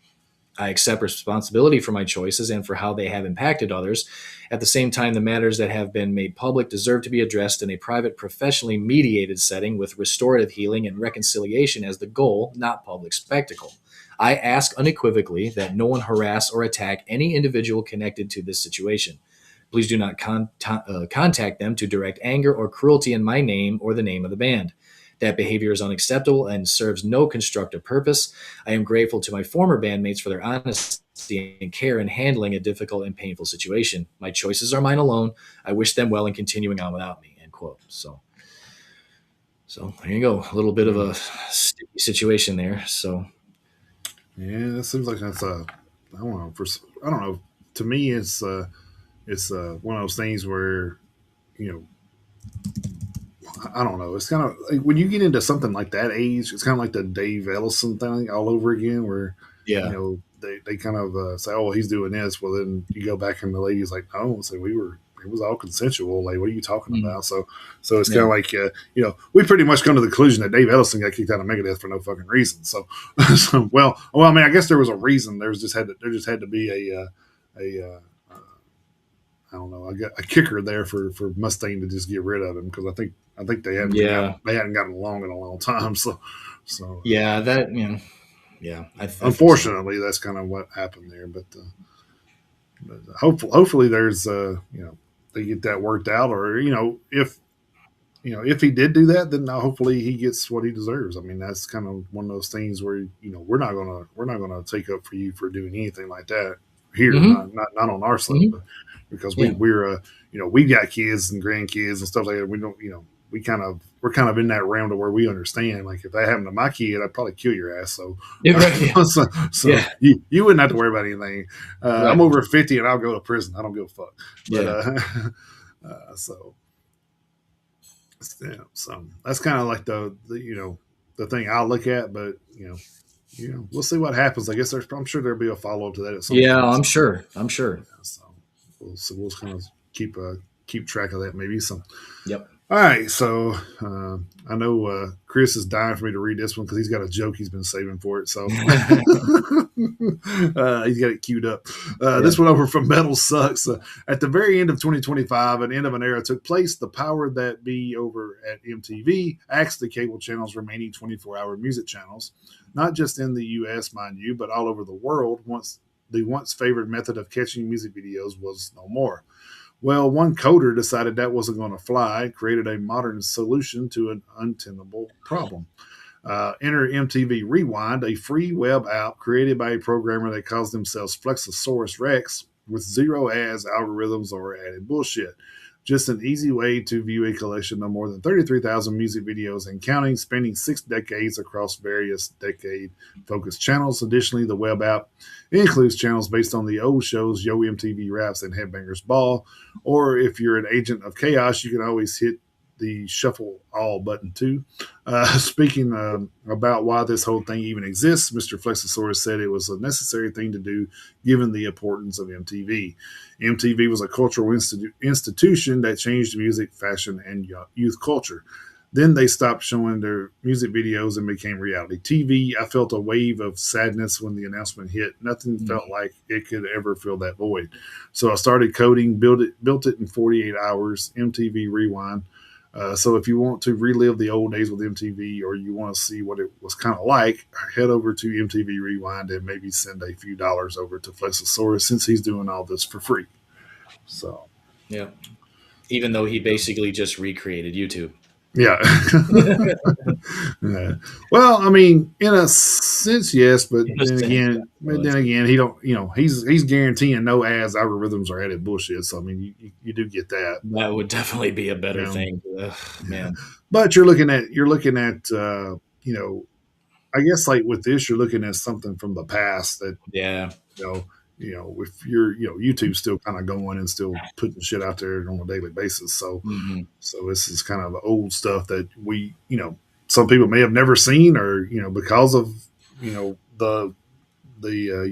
I accept responsibility for my choices and for how they have impacted others. At the same time, the matters that have been made public deserve to be addressed in a private, professionally mediated setting with restorative healing and reconciliation as the goal, not public spectacle. I ask unequivocally that no one harass or attack any individual connected to this situation. Please do not contact them to direct anger or cruelty in my name or the name of the band. That behavior is unacceptable and serves no constructive purpose. I am grateful to my former bandmates for their honesty and care in handling a difficult and painful situation. My choices are mine alone. I wish them well in continuing on without me. End quote. So there you go. A little bit of Mm. a sticky situation there. So Yeah, that seems like that's I don't know. I don't know. To me, it's one of those things where you know I don't know. It's kind of like when you get into something like that age, it's kind of like the Dave Ellison thing all over again, where yeah. they kind of say, "Oh, well, he's doing this." Well, then you go back and the lady's like, "No, so we were." It was all consensual. Like, what are you talking Mm, about? So it's kind yeah. of like, we pretty much come to the conclusion that Dave Ellison got kicked out of Megadeth for no fucking reason. Well, I mean, I guess there was a reason. There just had to be I don't know, I got a kicker there for Mustaine to just get rid of him because I think Yeah. they hadn't gotten along in a long time. Yeah. Yeah. I think so. Unfortunately, that's kind of what happened there. But hopefully there's they get that worked out, or if he did do that, then hopefully he gets what he deserves. I mean, that's kind of one of those things where we're not gonna take up for you for doing anything like that here, Hmm. not on our side, Hmm. but because Yeah. we got kids and grandkids and stuff like that. We don't we're kind of in that realm to where we understand. Like if that happened to my kid, I'd probably kill your ass. So Yeah. Right. Yeah. so Yeah. you wouldn't have to worry about anything. I'm Right. over 50 and I'll go to prison. I don't give a fuck. But Yeah. so yeah, so that's kind of like the thing I'll look at, but we'll see what happens. I guess I'm sure there'll be a follow up to that at some Yeah. point. I'm So, sure. I'm sure. so we'll kind of keep track of that maybe. So Yep. all right, so I know Chris is dying for me to read this one because he's got a joke he's been saving for it. So he's got it queued up. Yeah. This one over from Metal Sucks. At the very end of 2025, an end of an era took place. The power that be over at MTV axed the cable channel's remaining 24-hour music channels, not just in the U.S., mind you, but all over the world. The once favored method of catching music videos was no more. Well, one coder decided that wasn't going to fly, created a modern solution to an untenable problem. Enter MTV Rewind, a free web app created by a programmer that calls themselves Flexosaurus Rex with zero ads, algorithms, or added bullshit. Just an easy way to view a collection of more than 33,000 music videos and counting, spanning 6 decades across various decade focused channels. Additionally, the web app includes channels based on the old shows Yo MTV Raps and Headbangers Ball. Or if you're an agent of chaos, you can always hit the shuffle all button too. Speaking about why this whole thing even exists, Mr. Flexosaurus said it was a necessary thing to do given the importance of MTV. MTV was a cultural institution that changed music, fashion, and youth culture. Then they stopped showing their music videos and became reality TV. I felt a wave of sadness when the announcement hit. Nothing felt Mm. like it could ever fill that void. So I started coding, built it in 48 hours, MTV Rewind. So if you want to relive the old days with MTV or you want to see what it was kind of like, head over to MTV Rewind and maybe send a few dollars over to Flexosaurus since he's doing all this for free. So Yeah. Even though he basically just recreated YouTube. Yeah. Yeah. Well, I mean, in a sense, yes, but In a then sense, again, yeah. Well, he don't. He's guaranteeing no ads, algorithms, or added bullshit. So I mean, you do get that. that would definitely be a You better know, thing. Ugh, yeah. man. But you're looking at you know, I guess like with this, you're looking at something from the past that Yeah. you know, if you're, YouTube's still kind of going and still putting shit out there on a daily basis. So, Hmm. this is kind of old stuff that some people may have never seen, or because of the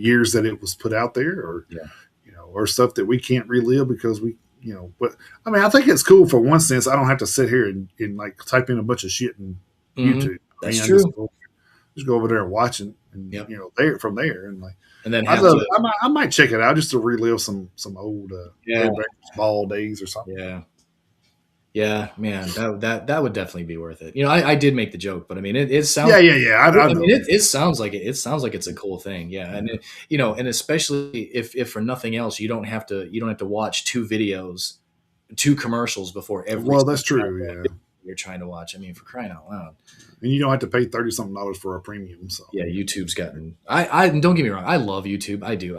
years that it was put out there, or Yeah. or stuff that we can't relive because But I mean, I think it's cool for one sense. I don't have to sit here and like type in a bunch of shit in Hmm. YouTube. I That's mean, I true. just go over there and watch it, and Yep. there from there, and like And then I'd have love. to. I might check it out just to relive some old Yeah. Red Ranger's ball days or something. Yeah. Yeah, man, that would definitely be worth it. I did make the joke, but I mean, it sounds. Yeah, yeah, yeah. I I mean, know. it sounds like it. It sounds like it's a cool thing. Yeah, and and especially if for nothing else, you don't have to watch two videos, two commercials before every Well, that's single true. goddamn Yeah, video you're trying to watch. I mean, for crying out loud. and you don't have to pay 30 something dollars for a premium. So Yeah, YouTube's gotten. I don't get me wrong. I love YouTube. I do.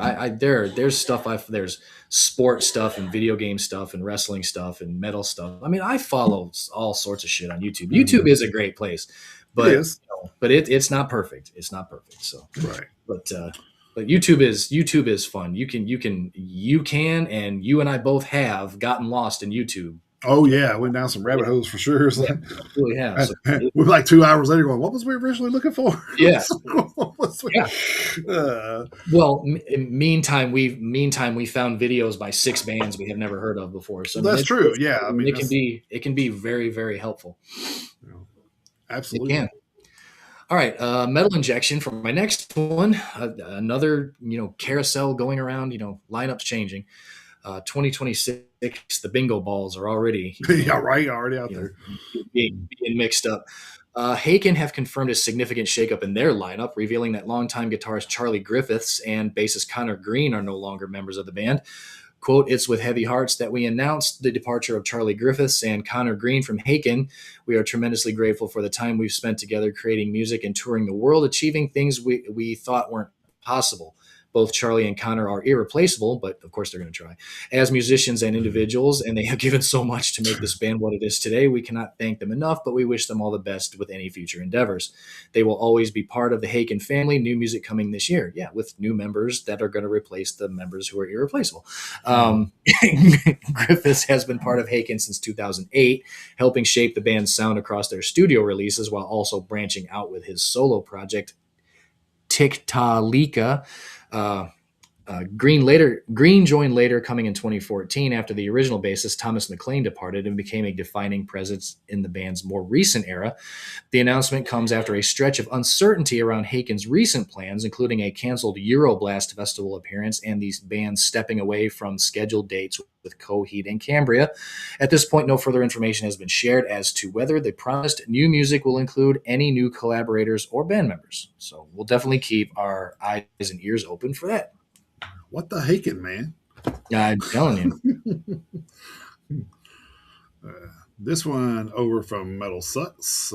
There's stuff. There's sport stuff and video game stuff and wrestling stuff and metal stuff. I mean, I follow all sorts of shit on YouTube. YouTube mhm. is a great place, It but is it's not perfect. It's not perfect. So, right. but YouTube is fun. You can and you and I both have gotten lost in YouTube. Oh yeah, I went down some rabbit holes for sure. It's Yeah, like, really have. So we're like 2 hours later going, what was we originally looking for? yeah, What was we- yeah. uh, Well, meantime we found videos by six bands we have never heard of before. So I mean, that's true. Yeah, I mean it can that's be very very helpful. you know, It absolutely. can. All right, metal injection for my next one. Another carousel going around. Lineups changing. 2026, the bingo balls are already Yeah, right. Already out you know there. being mixed up. Haken have confirmed a significant shakeup in their lineup, revealing that longtime guitarist Charlie Griffiths and bassist Connor Green are no longer members of the band. Quote, it's with heavy hearts that we announced the departure of Charlie Griffiths and Connor Green from Haken. We are tremendously grateful for the time we've spent together creating music and touring the world, achieving things we thought weren't possible. Both Charlie and Connor are irreplaceable, but of course they're going to try, as musicians and individuals, and they have given so much to make this band what it is today. We cannot thank them enough, but we wish them all the best with any future endeavors. They will always be part of the Haken family. New music coming this year. Yeah, with new members that are going to replace the members who are irreplaceable. Mhm. Griffiths has been part of Haken since 2008, helping shape the band's sound across their studio releases while also branching out with his solo project, Tiktalika. Uh, Green joined later, coming in 2014 after the original bassist Thomas McLean departed and became a defining presence in the band's more recent era. The announcement comes after a stretch of uncertainty around Haken's recent plans, including a canceled Euroblast festival appearance and the band stepping away from scheduled dates with Coheed and Cambria. At this point, no further information has been shared as to whether the promised new music will include any new collaborators or band members. So we'll definitely keep our eyes and ears open for that. What the Haken, man? I'm telling you. This one over from Metal Sucks.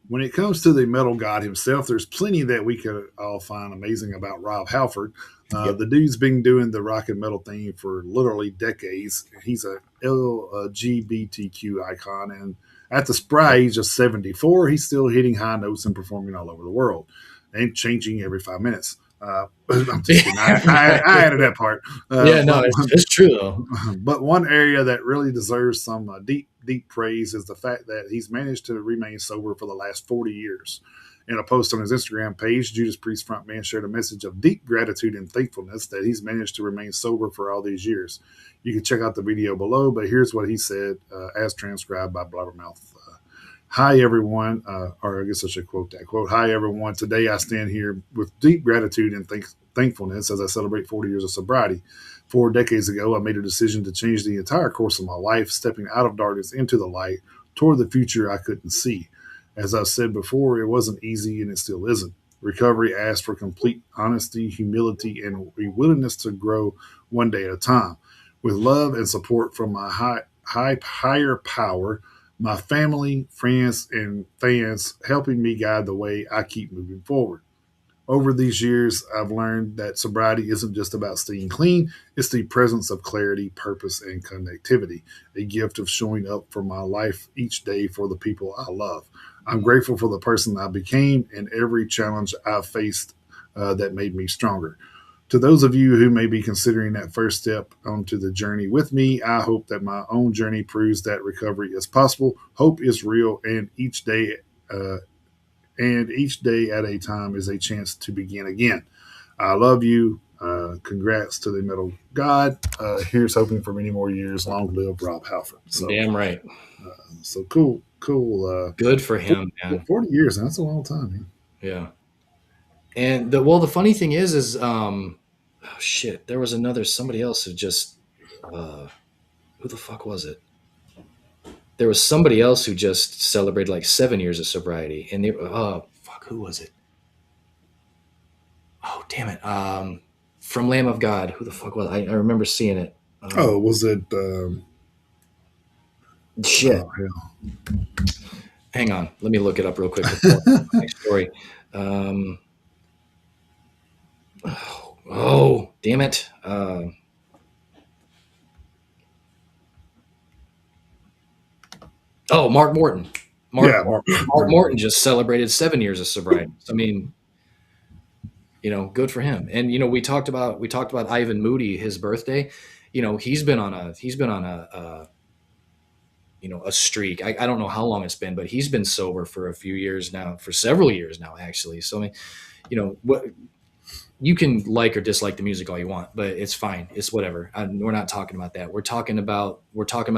When it comes to the metal god himself, there's plenty that we could all find amazing about Rob Halford. Yep. The dude's been doing the rock and metal thing for literally decades. He's a LGBTQ icon, and at the spry age of 74, he's still hitting high notes and performing all over the world, and changing every 5 minutes. I'm just kidding. I added that part. Yeah, no, But it's true though. but one area that really deserves some deep praise is the fact that he's managed to remain sober for the last 40 years. In a post on his Instagram page, Judas Priest frontman shared a message of deep gratitude and thankfulness that he's managed to remain sober for all these years. You can check out the video below, but here's what he said as transcribed by Blabbermouth. Hi, everyone. Or I guess I should quote that quote. Hi, everyone. Today I stand here with deep gratitude and thankfulness as I celebrate 40 years of sobriety. 4 decades ago, I made a decision to change the entire course of my life, stepping out of darkness into the light toward the future I couldn't see. As I've said before, it wasn't easy and it still isn't. Recovery asks for complete honesty, humility, and a willingness to grow one day at a time. with love and support from my higher power, my family, friends, and fans helping me guide the way I keep moving forward. Over these years, I've learned that sobriety isn't just about staying clean, it's the presence of clarity, purpose, and connectivity, a gift of showing up for my life each day for the people I love. I'm grateful for the person I became and every challenge I've faced that made me stronger. To those of you who may be considering that first step onto the journey with me, I hope that my own journey proves that recovery is possible, hope is real, uh, and each day at a time is a chance to begin again. I love you. Congrats to the metal god. Here's hoping for many more years. Long live Rob Halford. Damn right. So cool, cool. Good for him, man. 40 years, and that's a long time. Man. Yeah. And the funny thing is oh shit, there was another somebody else who just uh who the fuck was it? There was somebody else who just celebrated like 7 years of sobriety, and they oh fuck, who was it? Oh damn it, from Lamb of God. Who the fuck was I remember seeing it. Oh, was it? Shit, Oh, hell. hang on, let me look it up real quick before my next story. Um, oh damn it. Oh, Mark Morton. Mark Yeah, Mark Morton just celebrated 7 years of sobriety. I mean, good for him. And we talked about Ivan Moody, his birthday. He's been on a streak. I don't know how long it's been, but he's been sober for a few years now, for several years now, actually. So I mean, what you can like or dislike the music all you want, but it's fine. It's whatever. We're not talking about that. We're talking about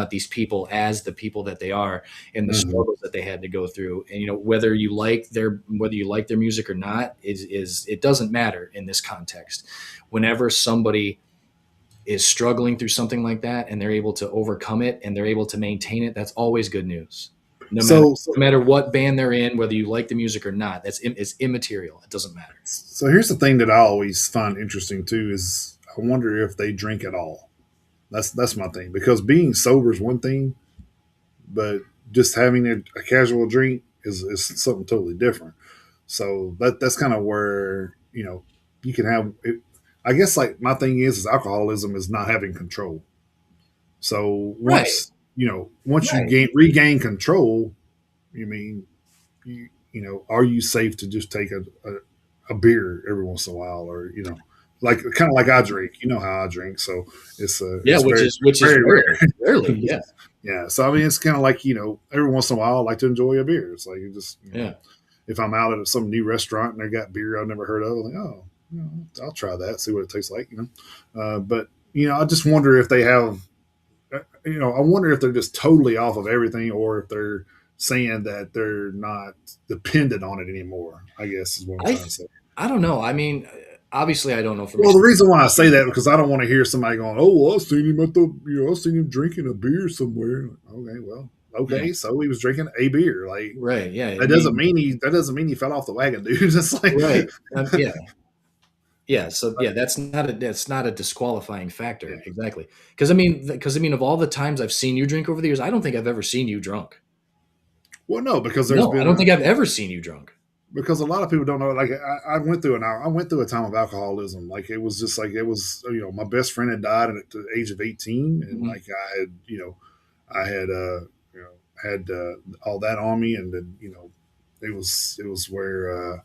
these people as the people that they are and the Mhm. struggles that they had to go through. And whether you like their music or not is it doesn't matter in this context. Whenever somebody is struggling through something like that and they're able to overcome it and they're able to maintain it, that's always good news. No matter So, no matter what band they're in, whether you like the music or not, it's immaterial. It doesn't matter. so here's the thing that I always find interesting too is I wonder if they drink at all. That's my thing because being sober is one thing, but just having a casual drink is something totally different. So that's kind of where you can have it. I guess like my thing is alcoholism is not having control. So Right. once you Right. regain control, you mean are you safe to just take a beer every once in a while, or like kind of like I drink. You know how I drink, so Yeah, it's which very is which is very rarely. rare. Rarely, yeah. Yeah, so I mean, it's kind of like every once in a while, I like to enjoy a beer. It's like you just Yeah. if I'm out at some new restaurant and they got beer I've never heard of, I'm like, oh, I'll try that, see what it tastes like. But I just wonder if they have, I wonder if they're just totally off of everything, or if they're saying that they're not dependent on it anymore. I guess is what I'm I trying to th- say. I don't know. I mean, obviously I don't know for Well, the myself. reason why I say that because I don't want to hear somebody going, "Oh, well, I've seen him at I've seen him drinking a beer somewhere." Okay, well, Yeah. okay, so he was drinking a beer. Like Right. Yeah. I that mean, doesn't mean he fell off the wagon, dude. It's like, right. Yeah. Yeah. So yeah, that's not a disqualifying yeah. factor. Exactly. Because of all the times I've seen you drink over the years, I don't think I've ever seen you drunk. Well, no, because there's No, I been don't think I've ever seen you drunk. because a lot of people don't know. Like I went through a time of alcoholism. Like it was just like it was. My best friend had died at the age of 18, and Mhm. like I had had all that on me, and then it was where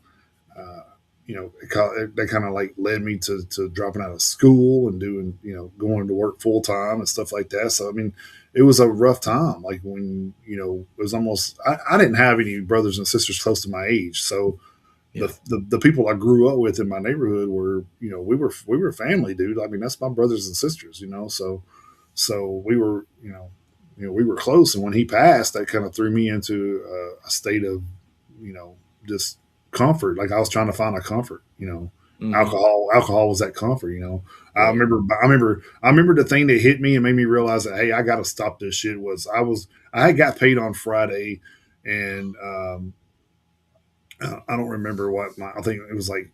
they kind of like led me to dropping out of school and doing going to work full time and stuff like that. So I mean, it was a rough time. Like when it was almost I didn't have any brothers and sisters close to my age, so Yeah. the people I grew up with in my neighborhood were we were family, dude. I mean, that's my brothers and sisters, so we were we were close. And when he passed, that kind of threw me into a state of just comfort. Like I was trying to find a comfort. Hmm. Alcohol was that comfort. Right. I remember the thing that hit me and made me realize that, hey, I got to stop this shit. I had got paid on Friday, and I don't remember what I think it was like,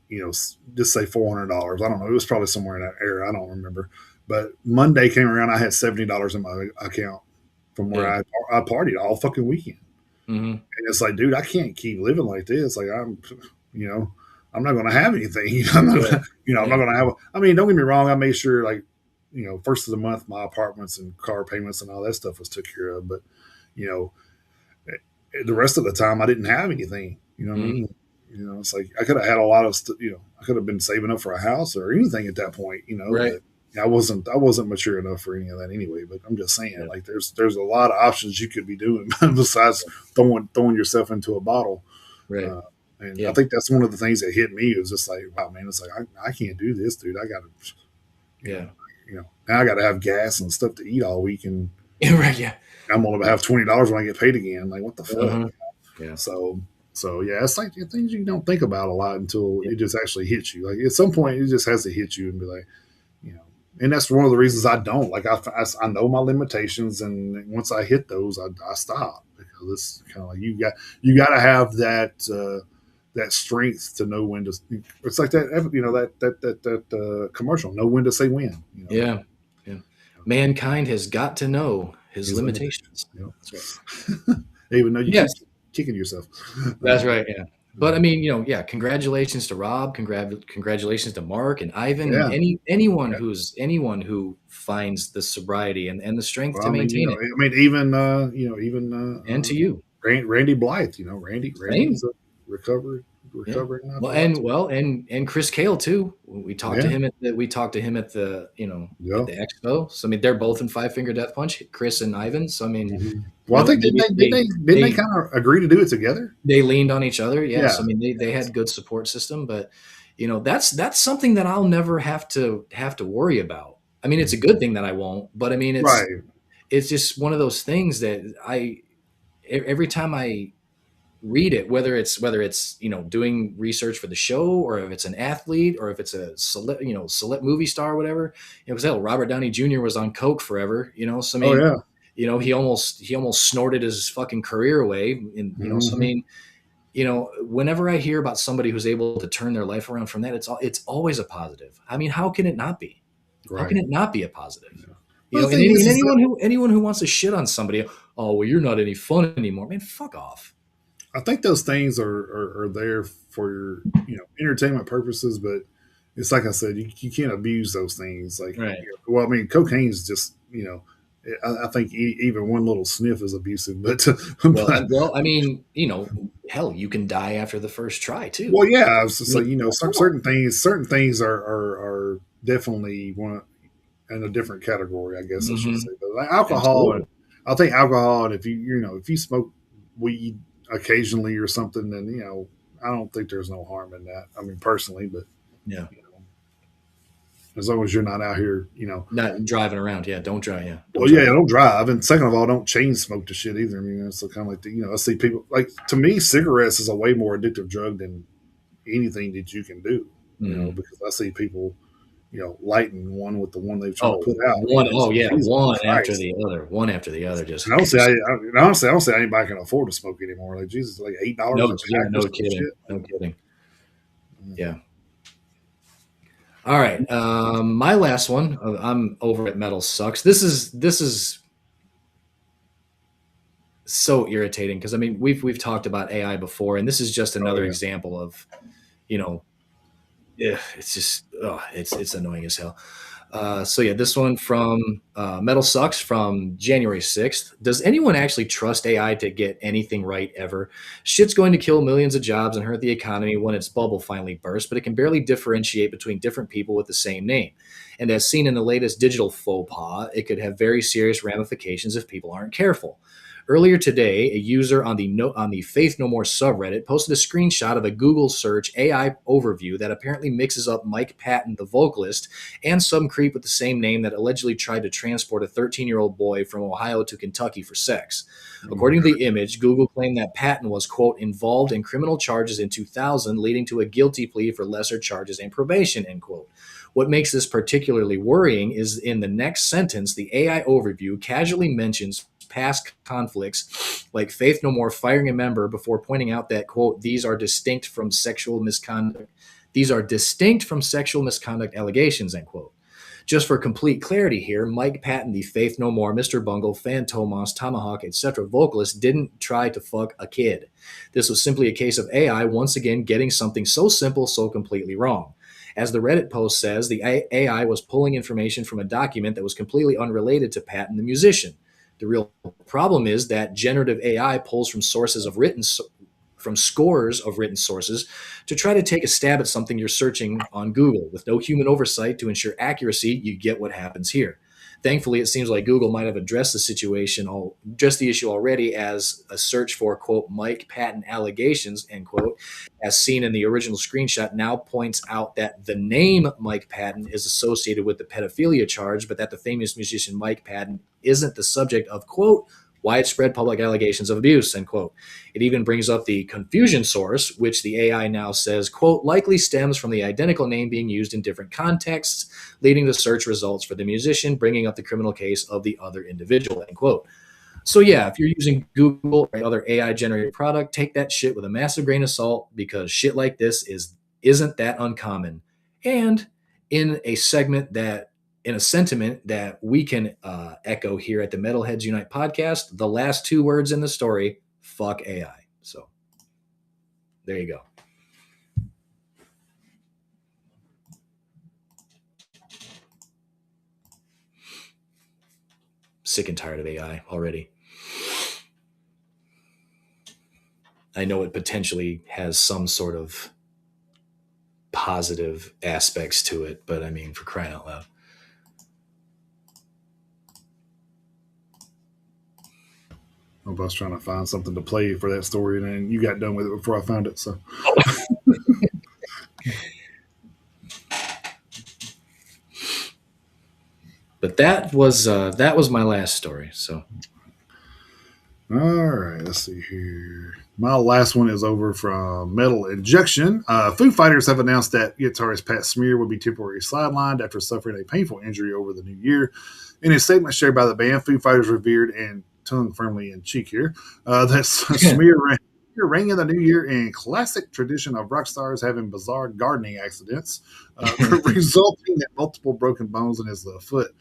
just say $400. I don't know. It was probably somewhere in that area. I don't remember. But Monday came around, I had $70 in my account from where Yeah. I partied all fucking weekend. Hmm. And it's like, dude, I can't keep living like this. Like you know, I'm not going to have anything. I'm not, Yeah. I'm not Yeah. going to have. I mean, don't get me wrong. I made sure, like, first of the month, my apartments and car payments and all that stuff was took care of. But you know, the rest of the time, I didn't have anything. You know what I Hmm. mean? It's like I could have had a lot of, I could have been saving up for a house or anything at that point. Right. But I wasn't mature enough for any of that anyway. But I'm just saying, Yeah. like, there's a lot of options you could be doing besides throwing yourself into a bottle. Right. Uh, and I Yeah. think that's one of the things that hit me. It was just like, wow, man, it's like I can't do this, dude. I got to, you know, Yeah. now I got to have gas and stuff to eat all week, and Yeah. Right. Yeah. I'm only gonna have $20 when I get paid again. Like, what the fuck? Uh-huh. Yeah. So, yeah, it's like things you don't think about a lot until Yeah. it just actually hits you. Like at some point, it just has to hit you and be like, you know. And that's one of the reasons I don't like. I know my limitations, and once I hit those, I stop because it's kind of like you got to have that strength to know when to. It's like that that commercial. Know when to say when. Yeah. Yeah. Mankind has got to know his His limitations. limitations. That's right. Even though you Yes. keep kicking yourself. That's Uh, right. Yeah. But I mean, yeah, congratulations to Rob. Congratulations to Mark and Ivan and yeah. anyone who finds the sobriety and the strength Well, to I mean, maintain it. even And to you. Randy Blythe, Same. Randy's a recovered Yeah. recovering Well, alcoholic. and Chris Kale too. We talked to Yeah, him at the yeah. at the expo. So I mean, they're both in Five Finger Death Punch, Chris and Ivan. So I mean, Well, I think maybe didn't they kind of agree to do it together? they leaned on each other. Yes, Yeah, I mean they had good support system, but that's something that I'll never have to worry about. I mean, it's a good thing that I won't, but I mean right. it's just one of those things that every time I read it, whether it's doing research for the show, or if it's an athlete, or if it's a select movie star or whatever, because hell, Robert Downey Jr. was on coke forever, so I Oh mean, yeah. he almost snorted his fucking career away, and so I Hmm. mean, whenever I hear about somebody who's able to turn their life around from that, it's always a positive. I mean, how can it not be? How can Right. it not be a positive? Yeah. Well, the And, thing is anyone who wants to shit on somebody, oh well, you're not any fun anymore, man. Fuck off. I think those things are there for your entertainment purposes, but it's like I said, you can't abuse those things. Like, Right. well, I mean, cocaine's just I think even one little sniff is abusive, but but I mean, hell, you can die after the first try too. well, yeah, I was I just like mean, come on. certain things are definitely one in a different category, I guess I should Hmm. say. But like alcohol, and Absolutely. I think alcohol, and if you smoke weed occasionally or something, then I don't think there's no harm in that. I mean, personally, but Yeah. you know, as long as you're not out here, Not driving around. Yeah. Don't drive. Yeah. Don't well, yeah, drive. don't drive, and second of all, don't chain smoke the shit either. I mean, it's kind of like I see people like to me, cigarettes is a way more addictive drug than anything that you can do. Hmm. Because I see people lighting one with the one they're trying to Oh, put out. one. It's Oh, like yeah. Jesus One after Christ. the other. One after the other. And Just I don't say, consume. honestly, I don't say anybody can afford to smoke anymore. Like Jesus, like $8 No. a Yeah. pack or No some kidding. shit. No kidding. Mm. Yeah. All right. My last one. I'm over at Metal Sucks. This is so irritating because I mean we've talked about AI before, and this is just Oh another yeah. example of you know yeah, it's just it's annoying as hell. So yeah, this one from Metal Sucks from January 6th. Does anyone actually trust AI to get anything right ever? Shit's going to kill millions of jobs and hurt the economy when its bubble finally bursts, but it can barely differentiate between different people with the same name. And as seen in the latest digital faux pas, it could have very serious ramifications if people aren't careful. Earlier today, a user on the Faith No More subreddit posted a screenshot of a Google search AI overview that apparently mixes up Mike Patton, the vocalist, and some creep with the same name that allegedly tried to transport a 13-year-old boy from Ohio to Kentucky for sex. Oh my According god. to the image, Google claimed that Patton was, quote, involved in criminal charges in 2000, leading to a guilty plea for lesser charges and probation, end quote. What makes this particularly worrying is in the next sentence, the AI overview casually mentions past conflicts like Faith No More firing a member before pointing out that, quote, these are distinct from sexual misconduct. These are distinct from sexual misconduct allegations, end quote. Just for complete clarity here, Mike Patton, the Faith No More, Mr. Bungle, Fantomas, Tomahawk, etc. vocalist didn't try to fuck a kid. This was simply a case of AI once again getting something so simple so completely wrong. As the Reddit post says, the AI was pulling information from a document that was completely unrelated to Patton, the musician. The real problem is that generative AI pulls from sources of written from scores of written sources to try to take a stab at something you're searching on Google. With no human oversight to ensure accuracy, you get what happens here. Thankfully, it seems like Google might have addressed the issue already, as a search for, quote, Mike Patton allegations, end quote, as seen in the original screenshot, now points out that the name Mike Patton is associated with the pedophilia charge, but that the famous musician Mike Patton isn't the subject of, quote, widespread public allegations of abuse, end quote. It even brings up the confusion source, which the AI now says, quote, likely stems from the identical name being used in different contexts, leading to search results for the musician, bringing up the criminal case of the other individual, end quote. So yeah, if you're using Google or other AI generated product, take that shit with a massive grain of salt, because shit like this isn't that uncommon. And in a sentiment that we can echo here at the Metalheads Unite podcast, the last two words in the story, fuck AI. So there you go. Sick and tired of AI already. I know it potentially has some sort of positive aspects to it, but I mean, for crying out loud. I was trying to find something to play for that story, and then you got done with it before I found it. So, but that was my last story. So, all right, let's see here. My last one is over from Metal Injection. Foo Fighters have announced that guitarist Pat Smear will be temporarily sidelined after suffering a painful injury over the new year. In a statement shared by the band, Foo Fighters revered and tongue firmly in cheek here that Smear rang in the new year in classic tradition of rock stars having bizarre gardening accidents, resulting in multiple broken bones in his left foot.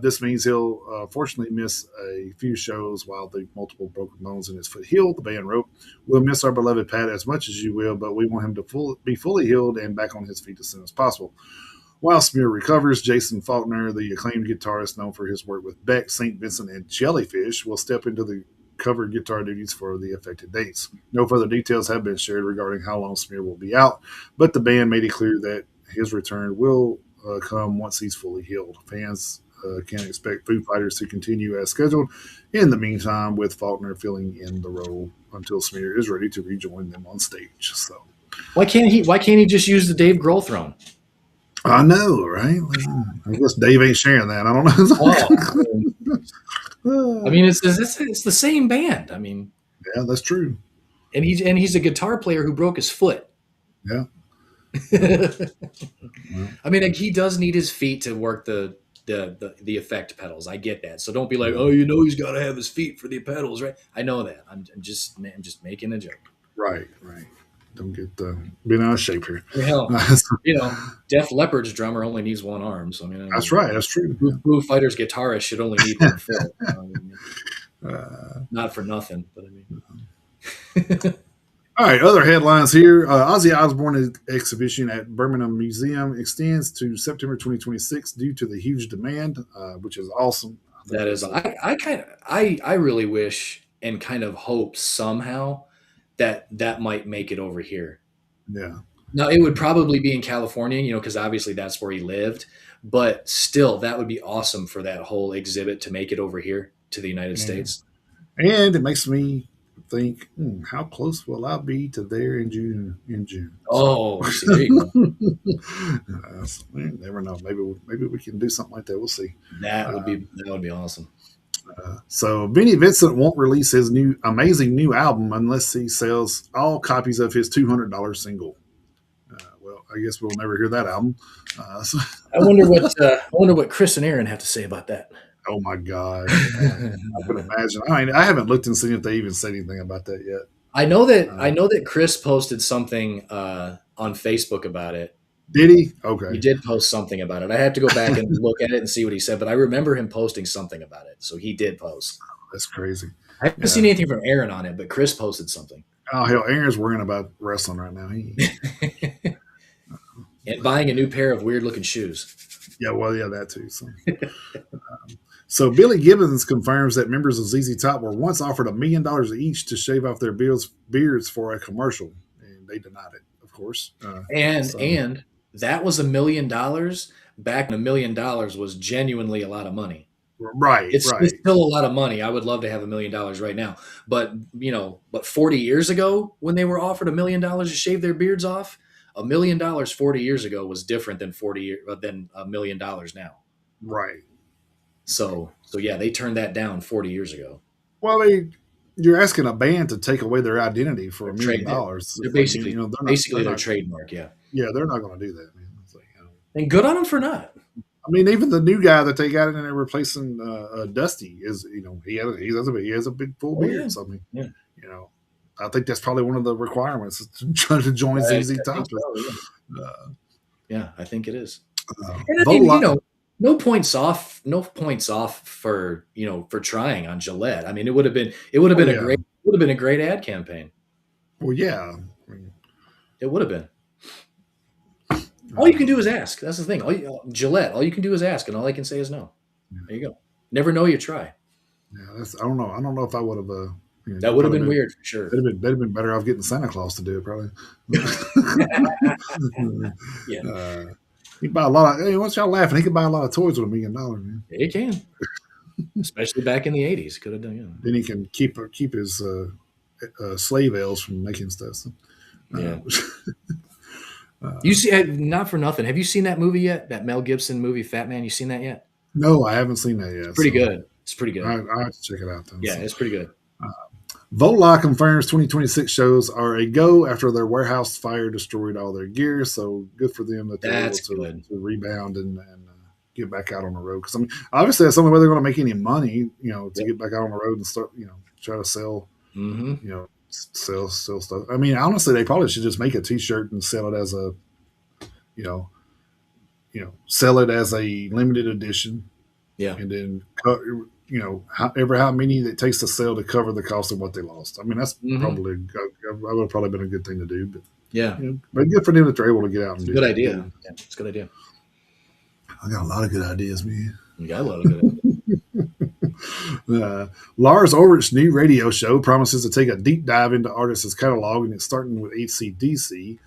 This means he'll fortunately miss a few shows while the multiple broken bones in his foot heal. The band wrote, "We'll miss our beloved Pat as much as you will, but we want him to be fully healed and back on his feet as soon as possible." While Smear recovers, Jason Faulkner, the acclaimed guitarist known for his work with Beck, St. Vincent, and Jellyfish, will step into the covered guitar duties for the affected dates. No further details have been shared regarding how long Smear will be out, but the band made it clear that his return will come once he's fully healed. Fans can expect Foo Fighters to continue as scheduled in the meantime, with Faulkner filling in the role until Smear is ready to rejoin them on stage. So why can't he just use the Dave Grohl throne? I know, right? I guess Dave ain't sharing that. I don't know. I mean, it's the same band. I mean, yeah, that's true. And he's a guitar player who broke his foot. Yeah. I mean, like, he does need his feet to work the effect pedals. I get that. So don't be like, oh, he's got to have his feet for the pedals, right? I know that. I'm just making a joke. Right. Don't get being out of shape here. Hell, Def Leppard's drummer only needs one arm. So I mean, that's right. That's true. Foo Fighters guitarist should only need one foot. Not for nothing, but I mean. All right, other headlines here. Ozzy Osbourne exhibition at Birmingham Museum extends to September 2026 due to the huge demand, which is awesome. That is, I really wish and kind of hope somehow that might make it over here. Yeah. Now, it would probably be in California, because obviously that's where he lived. But still, that would be awesome for that whole exhibit to make it over here to the United States. And it makes me think, how close will I be to there in June? Oh, see, there you go. You never know. Maybe we can do something like that. We'll see. That would be awesome. So Vinnie Vincent won't release his amazing new album unless he sells all copies of his $200 single. Well, I guess we'll never hear that album. So I wonder what Chris and Aaron have to say about that. Oh my God! I can imagine. I haven't looked and seen if they even said anything about that yet. I know that Chris posted something on Facebook about it, Did he? He Okay. did post something about it. I have to go back and look at it and see what he said, but I remember him posting something about it. So he did post. That's crazy. I haven't seen Yeah. anything from Aaron on it, but Chris posted something. Oh hell, Aaron's worrying about wrestling right now. And buying a new pair of weird looking shoes. Yeah, well, yeah, that too. So Billy Gibbons confirms that members of ZZ Top were once offered $1 million each to shave off their beards for a commercial, and they denied it, of course. So And that was $1 million back when $1 million was genuinely a lot of money. right, It's right, still a lot of money. I would love to have $1 million right now. But 40 years ago when they were offered $1 million to shave their beards off, $1 million 40 years ago was different than than $1 million now. right. So yeah, they turned that down 40 years ago. Well, you're asking a band to take away their identity for They're $1 million. they're It's like basically they're their not. trademark, yeah. Yeah, they're not going to do that, man. It's like, And good on them for not. I mean, even the new guy that they got in there replacing Dusty is, he has a big full Oh yeah, beard. So I mean, yeah. you know, I think that's probably one of the requirements is to try to join ZZ I think Top. so. Yeah. Uh, Yeah, I think it is. And I mean, Vola, no points off. No points off for for trying on Gillette. I mean, it would have oh been yeah, a great ad campaign. well yeah. I mean, It would have been. All you can uh, do is ask. That's the thing. Gillette. All you can do is ask, and all I can say is no. There you go. Never know you try. yeah, I don't know. I don't know if I would have. That would have Probably been been. weird for sure. They'd have been better off getting Santa Claus to do it, probably. Yeah, uh, he buy a lot of. Hey, once y'all laughing, he could buy a lot of toys with $1 million, man. you can. Especially back in the '80s, could have done. Then he can keep his slave elves from making stuff. So, Yeah. uh, You see, not for nothing. Have you seen that movie yet? That Mel Gibson movie, Fat Man. You seen that yet? no, I haven't seen that It's yet. pretty So good. It's pretty I good. have to check it out then. Yeah, So. it's pretty good. Vola confirms 2026 shows are a go after their warehouse fire destroyed all their gear. So good for them that they're able That's good. to rebound and get back out on the road. Because I mean, obviously that's the only way they're going to make any money. To Yep. get back out on the road and start. Try to sell. Mm-hmm. Sell stuff. I mean, honestly, they probably should just make a T-shirt and sell it as a you know sell it as a limited edition, Yeah. and then however how many it takes to sell to cover the cost of what they lost. I mean, that's Mm-hmm. probably I would have probably been a good thing to do, but Yeah. but good for them that they're able to get out It's and a good do idea. it. Yeah, it's a good idea. I got a lot of good ideas, man. You got a lot of good ideas. Lars Ulrich's new radio show promises to take a deep dive into artists' catalog, and it's starting with HCDC.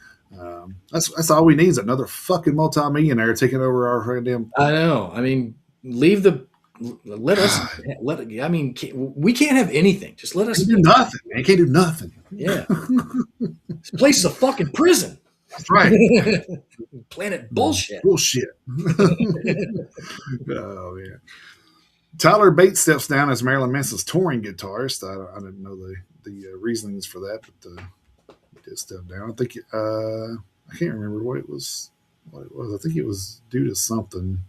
That's all we need is another fucking multimillionaire taking over our damn. I know. I mean, leave the. Let us. God, I mean, we can't have anything. Just let us. can't do nothing, man. Can't do nothing. Yeah. This place is a fucking prison. That's right. Planet bullshit. Bullshit. Oh man. Tyler Bates steps down as Marilyn Manson's touring guitarist. I didn't know the reasonings for that, but he did step down. I think I can't remember what it was. What it was. I think it was due to something.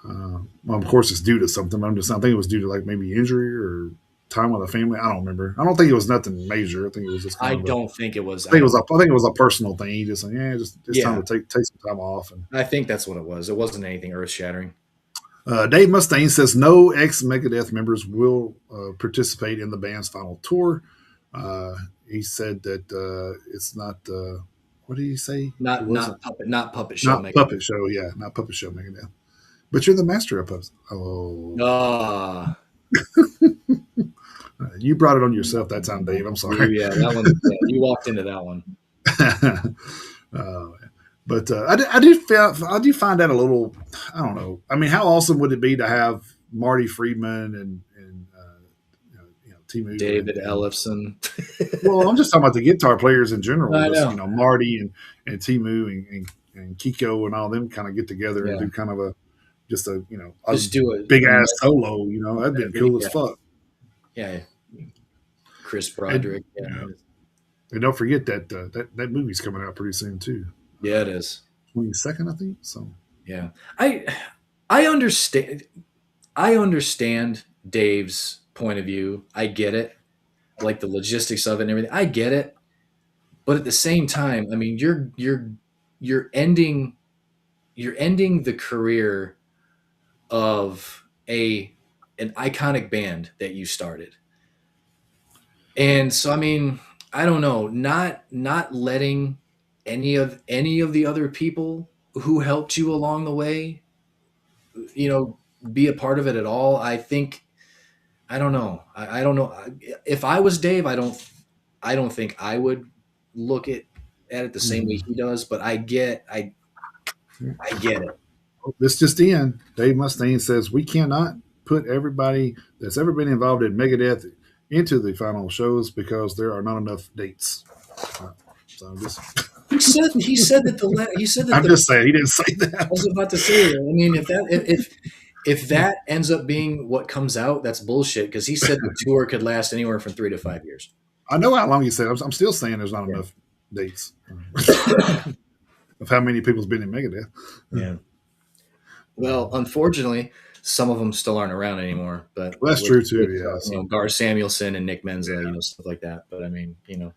Well, of course, it's due to something. I think it was due to like maybe injury or time with the family. I don't remember. I don't think it was nothing major. I think it was just I kind of a. don't think it was. I think it was. I think it was a personal thing. He just like, just it's Yeah, time to take some time off. And I think that's what it was. It wasn't anything earth shattering. Dave Mustaine says no ex Megadeth members will participate in the band's final tour. He said that it's not. What did he say? It wasn't Not puppet show not making. puppet show. Yeah, not puppet show Megadeth. But you're the master of puppets. Oh, Ah, you brought it on yourself that time, Dave. I'm sorry. yeah, that one. Yeah, you walked into that one. uh, but I do find that a little. I don't know. I mean, how awesome would it be to have Marty Friedman and Timu David and Ellefson. well, I'm just talking about the guitar players in general. I Just know. Marty and Timu and Kiko and all them kind of get together and Yeah, do kind of a just do it. big ass solo. That'd be cool as Yeah, fuck. yeah. Chris And, Broderick. Yeah, and don't forget that movie's coming out pretty soon too. yeah, it is. 22nd, I think. So Yeah, I I understand. I understand Dave's point of view. I get it, like the logistics of it and everything. I get it, but at the same time, I mean, you're ending you're ending the career of a an iconic band that you started. And so I mean, I don't know, not letting any of the other people who helped you along the way, be a part of it at all. I think I don't know. I don't know. If I was Dave, I don't think I would look at it the same way Mhm. he does, but I get it. This just in. Dave Mustaine says we cannot put everybody that's ever been involved in Megadeth into the final shows because there are not enough dates. Uh, so He said that he said that I'm the just saying he didn't say I that. was about to say that. I mean, if that ends up being what comes out, that's bullshit. Because he said the tour could last anywhere from 3 to 5 years. I know how long he said. I'm still saying there's not Yeah, enough dates of how many people's been in Megadeth. yeah. Well, unfortunately, some of them still aren't around anymore. But Well, that's true too. Yeah. So Gar Samuelson and Nick Menza, yeah, stuff like that. But I mean, yeah.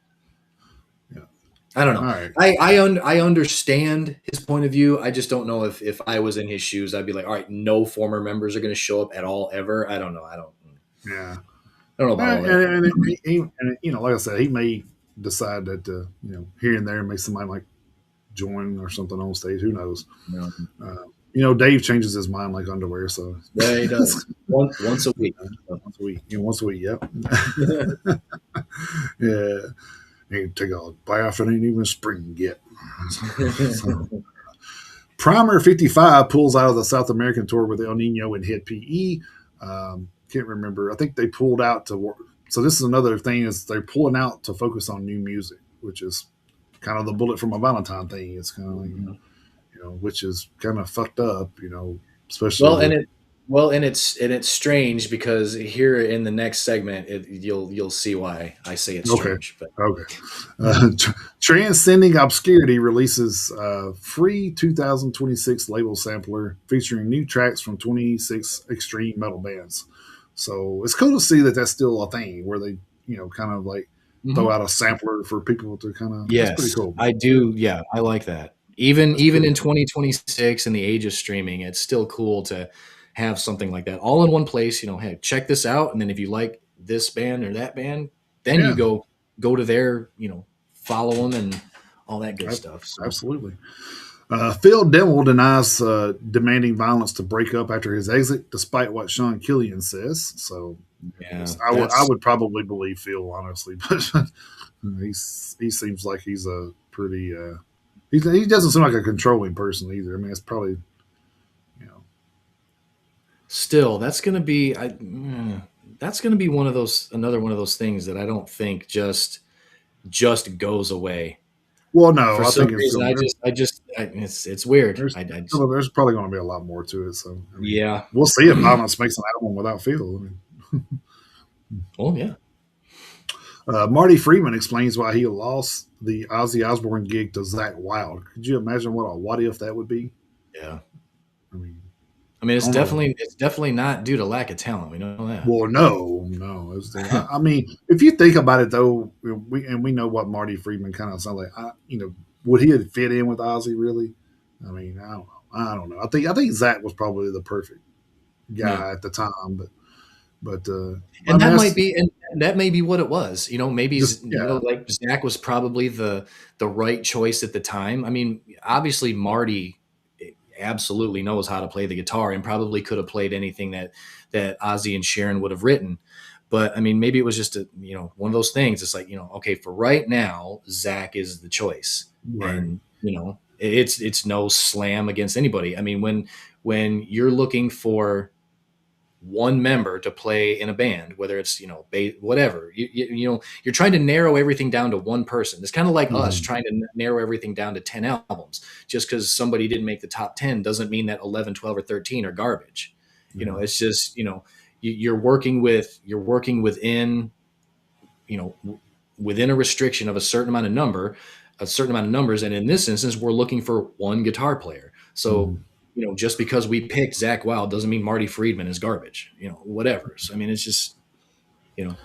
I don't All know. right. I understand his point of view. I just don't know if I was in his shoes, I'd be like, all right, no former members are going to show up at all ever. I don't know. Yeah. I don't know about all that. Like I said, he may decide that here and there, may somebody like join or something on stage. Who knows? No. Dave changes his mind like underwear. So Yeah, he does. Once a week. once a week, once a week. Yep. Yeah. He take a bath and ain't even spring yet. So, Primer 55 pulls out of the South American tour with El Nino and Hit PE. Can't remember. I think they pulled out to work. So this is another thing is they're pulling out to focus on new music, which is kind of the bullet from a Valentine thing. It's kind of like, which is kind of fucked up, especially well, with. and it's strange because here in the next segment, you'll see why I say it's Okay. strange. But Okay. Transcending Obscurity releases free 2026 label sampler featuring new tracks from 26 extreme metal bands. So it's cool to see that that's still a thing where they, kind of like throw Mhm. out a sampler for people to kind of. That's pretty Yes, cool. I do. Yeah, I like that. Even That's even pretty in cool. 2026 in the age of streaming, it's still cool to have something like that all in one place. Hey, check this out, and then if you like this band or that band, then you Yeah, go to their, follow them and all that good stuff. So absolutely. Phil Demmel denies demanding violence to break up after his exit, despite what Sean Killian says. So, I yeah, guess I that's would probably believe Phil honestly, but he seems like he's a pretty he doesn't seem like a controlling person either. I mean, it's probably you know still that's gonna be another one of those things that I don't think just goes away. well, no, For I some think it's reason, it's weird. there's probably going to be a lot more to it. So, I mean, Yeah. we'll see if Violence makes an album without Phil. I mean, Oh yeah. Marty Friedman explains why he lost the Ozzy Osbourne gig to Zach Wilde. Could you imagine what if that would be? Yeah. I mean, I mean, I don't know. it's definitely not due to lack of talent. We know that. Well, no. I mean, if you think about it, though, we know what Marty Friedman kind of sounds like. Would he have fit in with Ozzy really? I mean, I don't know. I think Zach was probably the perfect Yeah. guy at the time, but I And mean, that might that's be and that may be what it was. Maybe just yeah, like Zach was probably the right choice at the time. I mean, obviously Marty absolutely knows how to play the guitar and probably could have played anything that Ozzy and Sharon would have written. But I mean, maybe it was just one of those things. It's like, okay, for right now, Zach is the choice, right. and it's no slam against anybody. I mean, when you're looking for one member to play in a band, whether it's whatever, you're trying to narrow everything down to one person. It's kind of like us Mhm. trying to narrow everything down to 10 albums. Just because somebody didn't make the top 10 doesn't mean that 11, 12, or 13 are garbage. Yeah. It's just you're working within you know within a restriction of a certain amount of numbers, and in this instance we're looking for one guitar player. So Mhm. just because we picked Zach Wild doesn't mean Marty Friedman is garbage, whatever. So I mean, it's just If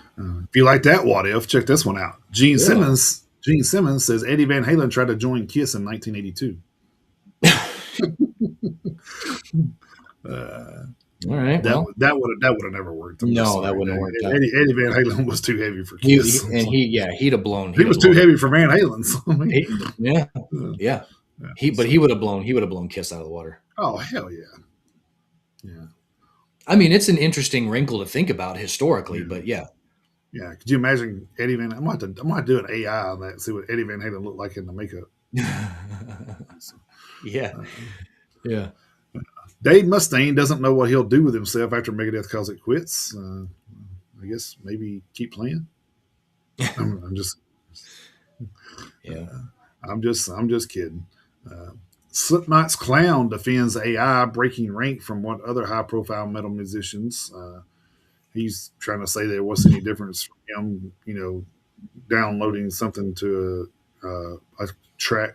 you like that, what if? Check this one out. Gene yeah. Simmons. Gene Simmons says Eddie Van Halen tried to join Kiss in 1982. Uh, All right. Well, that would have never worked. I'm just no, that sorry. wouldn't have worked out. Eddie Van Halen was too heavy for He, Kiss. and he yeah, he'd have blown. He He'd have was too blown. heavy for Van Halen. So, I mean, Yeah, uh, yeah. yeah, But so he would have blown. He would have blown Kiss out of the water. oh hell yeah, yeah, I mean, it's an interesting wrinkle to think about historically, yeah, but yeah, yeah. Could you imagine Eddie Van? I'm going to do an AI on that. See what Eddie Van Halen looked like in the makeup. So, yeah, uh, yeah. Dave Mustaine doesn't know what he'll do with himself after Megadeth calls it quits. I guess maybe keep playing. I'm just Yeah. I'm just kidding. Uh, Slipknot's Clown defends AI breaking rank from what other high profile metal musicians. He's trying to say there wasn't any difference from him, downloading something to a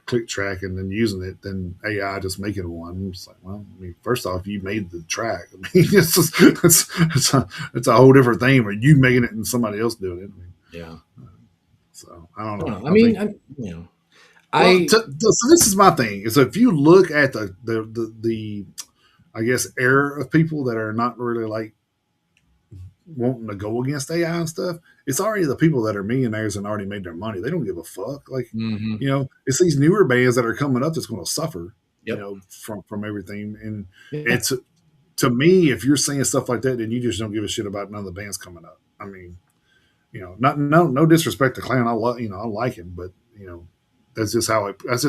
click track and then using it than AI just making one. It's like, well, I mean, first off, you made the track. I mean, it's a whole different thing. But you making it and somebody else doing it. I mean, Yeah. so I don't I know. don't know. I I think mean, well, I so this is my thing. Is if you look at the I guess era of people that are not really like wanting to go against AI and stuff, it's already the people that are millionaires and already made their money. They don't give a fuck. Like, hmm it's these newer bands that are coming up that's going to suffer, Yep. from everything. And Yeah. it's to me, if you're saying stuff like that, then you just don't give a shit about none of the bands coming up. I mean, not no disrespect to Clown. I like him, but that's just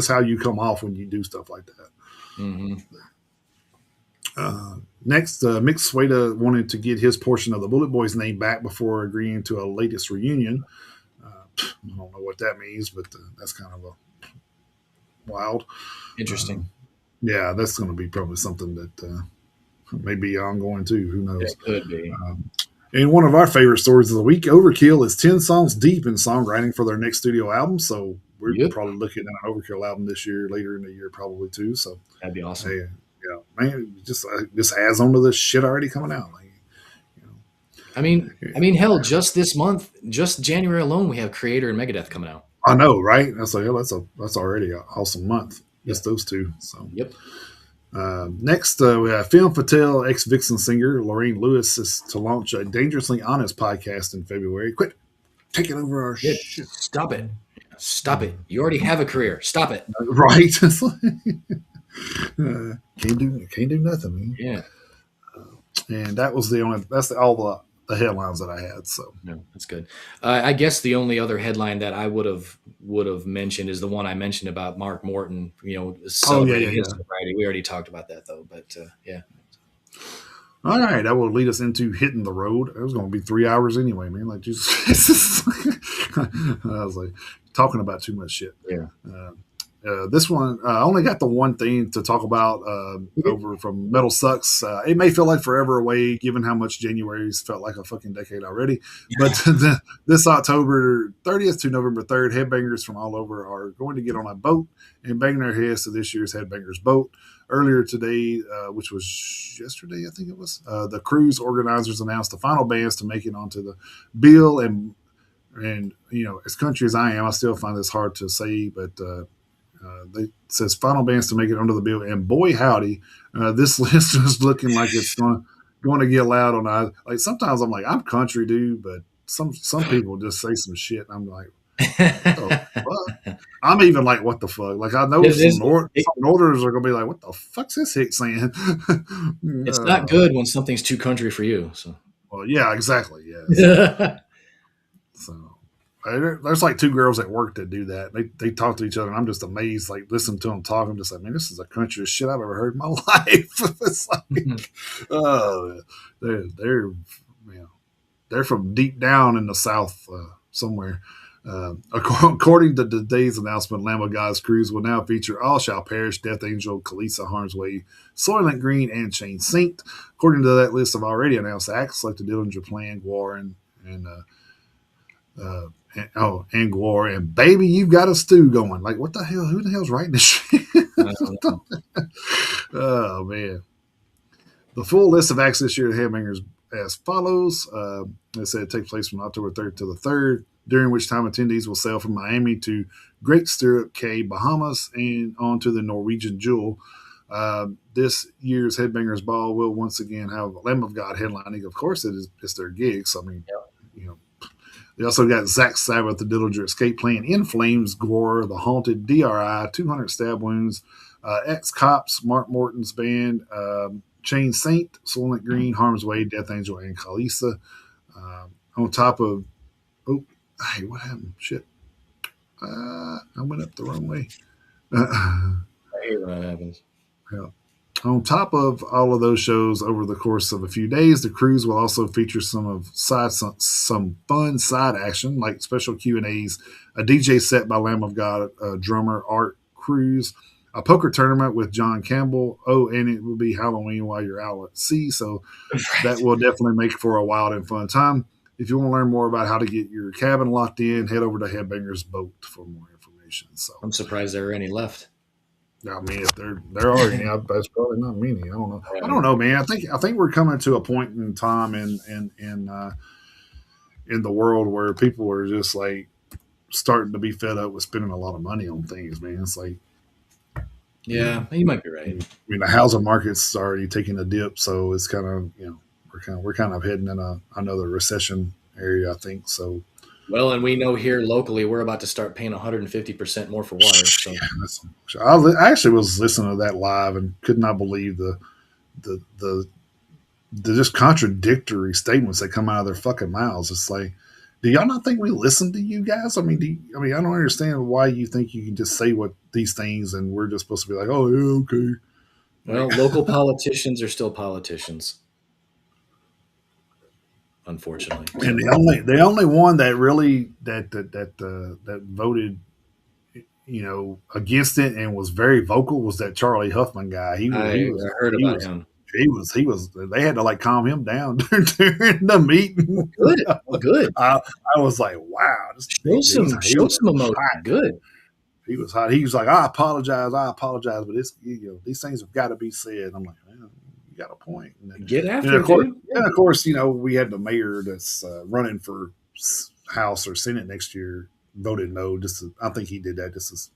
how you come off when you do stuff like that. hmm Next, Mick Sueda wanted to get his portion of the Bullet Boys name back before agreeing to a latest reunion. I don't know what that means, but that's kind of a wild. Uh, Interesting. yeah, that's going to be probably something that may be ongoing too. Who knows? It could be. And one of our favorite stories of the week, Overkill is 10 songs deep in songwriting for their next studio album. So we're Yep. probably looking at an Overkill album this year, later in the year, probably too. So, That'd be awesome. hey, yeah, man, just adds on to the shit already coming out. Like, Hell, just this month, just January alone, we have Creator and Megadeth coming out. I know, right? That's like, that's already an awesome month. Yeah. Just those two. So, Yep. next, we have Film Fatale ex Vixen singer Lorraine Lewis is to launch a Dangerously Honest podcast in February. Quit taking over our Good. shit. Stop it. Stop it. You already have a career. Stop it. Right? Can't do nothing, man. Yeah. And that's all the headlines that I had. So, No, that's good. I guess the only other headline that I would have mentioned is the one I mentioned about Mark Morton. oh yeah, Celebrating yeah, his yeah. sobriety. We already talked about that though. But yeah. All right, that will lead us into hitting the road. It was going to be 3 hours anyway, man. Like Jesus, I was like talking about too much shit. Yeah. This one, I only got the one thing to talk about over from Metal Sucks. It may feel like forever away, given how much January's felt like a fucking decade already. But this October 30th to November 3rd, headbangers from all over are going to get on a boat and bang their heads to this year's Headbangers Boat. Earlier today, which was yesterday, I think it was, the cruise organizers announced the final bands to make it onto the bill. And as country as I am, I still find this hard to say, but they says final bands to make it under the bill, and boy howdy, this list is looking like it's going to get loud on. Like sometimes I'm like, I'm country dude, but some people just say some shit. And I'm like, what the fuck? I'm even like, what the fuck? Like I know It is. some Northerners are gonna be like, what the fuck's this hick saying? It's not good when something's too country for you. So. Well, yeah, exactly. Yeah. Yeah. So there's like two girls at work that do that. They talk to each other, and I'm just amazed. Like listen to them talk, I'm just like, man, this is the countryest shit I've ever heard in my life. It's like, oh, they're from deep down in the South somewhere. According to today's announcement, Lamb of God's cruise will now feature All Shall Perish, Death Angel, Kalisa, Harm's Way, Soylent Green, and Shane Saint. According to that list of already announced acts like the Dillinger Plan, Guar, and Guar, and Baby, You've Got a Stew going. Like, what the hell? Who the hell's writing this shit? Oh, man. The full list of acts this year at Headbangers as follows. They said it takes place from October 3rd to the 3rd, during which time attendees will sail from Miami to Great Stirrup Cay, Bahamas, and on to the Norwegian Jewel. This year's Headbangers Ball will once again have Lamb of God headlining. Of course, it's their gig. So I mean, you know, they also got Zack Sabbath, the Dillinger Escape Plan, In Flames, Gore, The Haunted, DRI, 200 Stab Wounds, Ex Cops, Mark Morton's band, Chain Saint, Soylent Green, Harm's Way, Death Angel, and Kalisa. On top of, oh, hey, what happened? Shit. I went up the wrong way. I hate when that happens. Yeah. On top of all of those shows over the course of a few days, the cruise will also feature some fun side action like special Q&As, a DJ set by Lamb of God drummer Art Cruz, a poker tournament with John Campbell. Oh, and it will be Halloween while you're out at sea, so that Right. will definitely make for a wild and fun time. If you want to learn more about how to get your cabin locked in, head over to Headbangers Boat for more information. So I'm surprised there are any left. I mean, if there are any, that's probably not many. I don't know. I Right. don't know, man. I think we're coming to a point in time in the world where people are just like starting to be fed up with spending a lot of money on things, man. It's like, you Yeah, know, you might be I right. mean, the housing market's already taking a dip, so it's kind of we're kind of heading in another recession area, I think. So Well, and we know here locally we're about to start paying 150% more for water. So yeah, I actually was listening to that live and could not believe the the the just contradictory statements that come out of their fucking mouths. It's like, do y'all not think we listen to you guys? I mean, I don't understand why you think you can just say what these things and we're just supposed to be like, oh yeah, okay. Like, well, local politicians are still politicians, unfortunately. and So the only one that really that voted, against it and was very vocal was that Charlie Huffman guy. He was he I was heard he about was him. he was they had to like calm him down during the Well, meeting. good. Well, good. I, I was like, wow, he Show was some emotion. hot. Good. He was hot. He was like, I apologize, but these things have got to be said. I'm like, man, you got a point. And then, Get then after of it, course, dude. Yeah. then of course, we had the mayor that's running for House or Senate next year voted no. I think he did that just to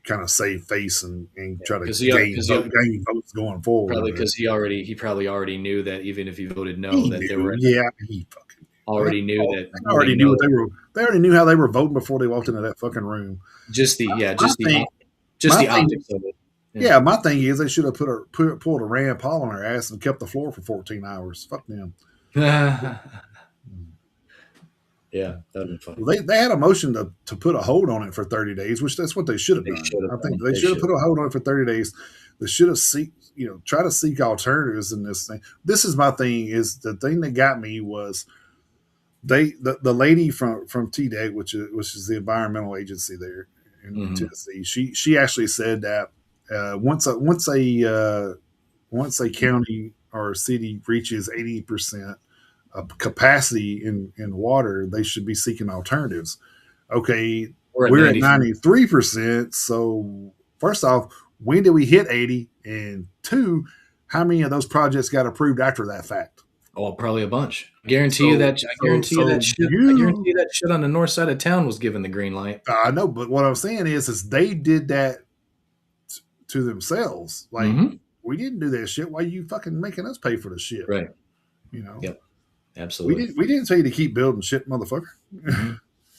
kind of save face and try to Because gain votes going forward. probably But because he probably already knew that even if he voted no, he that there knew, were yeah, he fucking knew. already knew that They already voting knew no, what they were. They already knew how they were voting before they walked into that fucking room. My just thing, just my the thing, optics of it. Yeah. yeah, my thing is they should have pulled a Rand Paul on their ass and kept the floor for 14 hours. Fuck them. Yeah, that'd be fun. Well, they had a motion to put a hold on it for 30 days, which that's what they should have They done. should have I done. think they They should have should. put a hold on it for 30 days. They should have try to seek alternatives in this thing. This is my thing. Is the thing that got me was the lady from TDEC, which is the environmental agency there in Hmm. Tennessee. She actually said that once a county or city reaches 80% of capacity in water, they should be seeking alternatives. Okay, We're at we're at 93. 93%. So first off, when did we hit 80? And two, how many of those projects got approved after that fact? Oh, probably a bunch. So I so guarantee you so that shit. I guarantee you you that shit on the north side of town was given the green light. I know, but what I'm saying is they did that to themselves. Like, Hmm. we didn't do that shit. Why are you fucking making us pay for the shit? Right. You know, Yep. we Absolutely. didn't we didn't tell you to keep building shit, motherfucker. Hmm.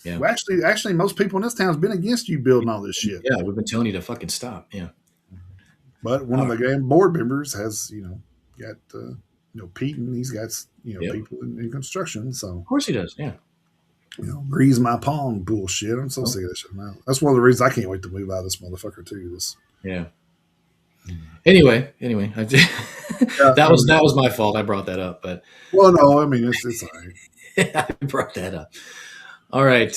Yeah. Well, actually, most people in this town's been against you building all this shit. Yeah. We've been telling you to fucking stop. Yeah. But one All of the right. damn board members has, got Pete, and he's got Yep. people in construction. Of So course he does. Yeah. grease my palm bullshit. I'm so Well, sick of that shit now. That's one of the reasons I can't wait to move out of this motherfucker too. This. yeah. Anyway, that I was mean, my fault. I brought that up, but well, no, I mean it's all right. I brought that up. All right.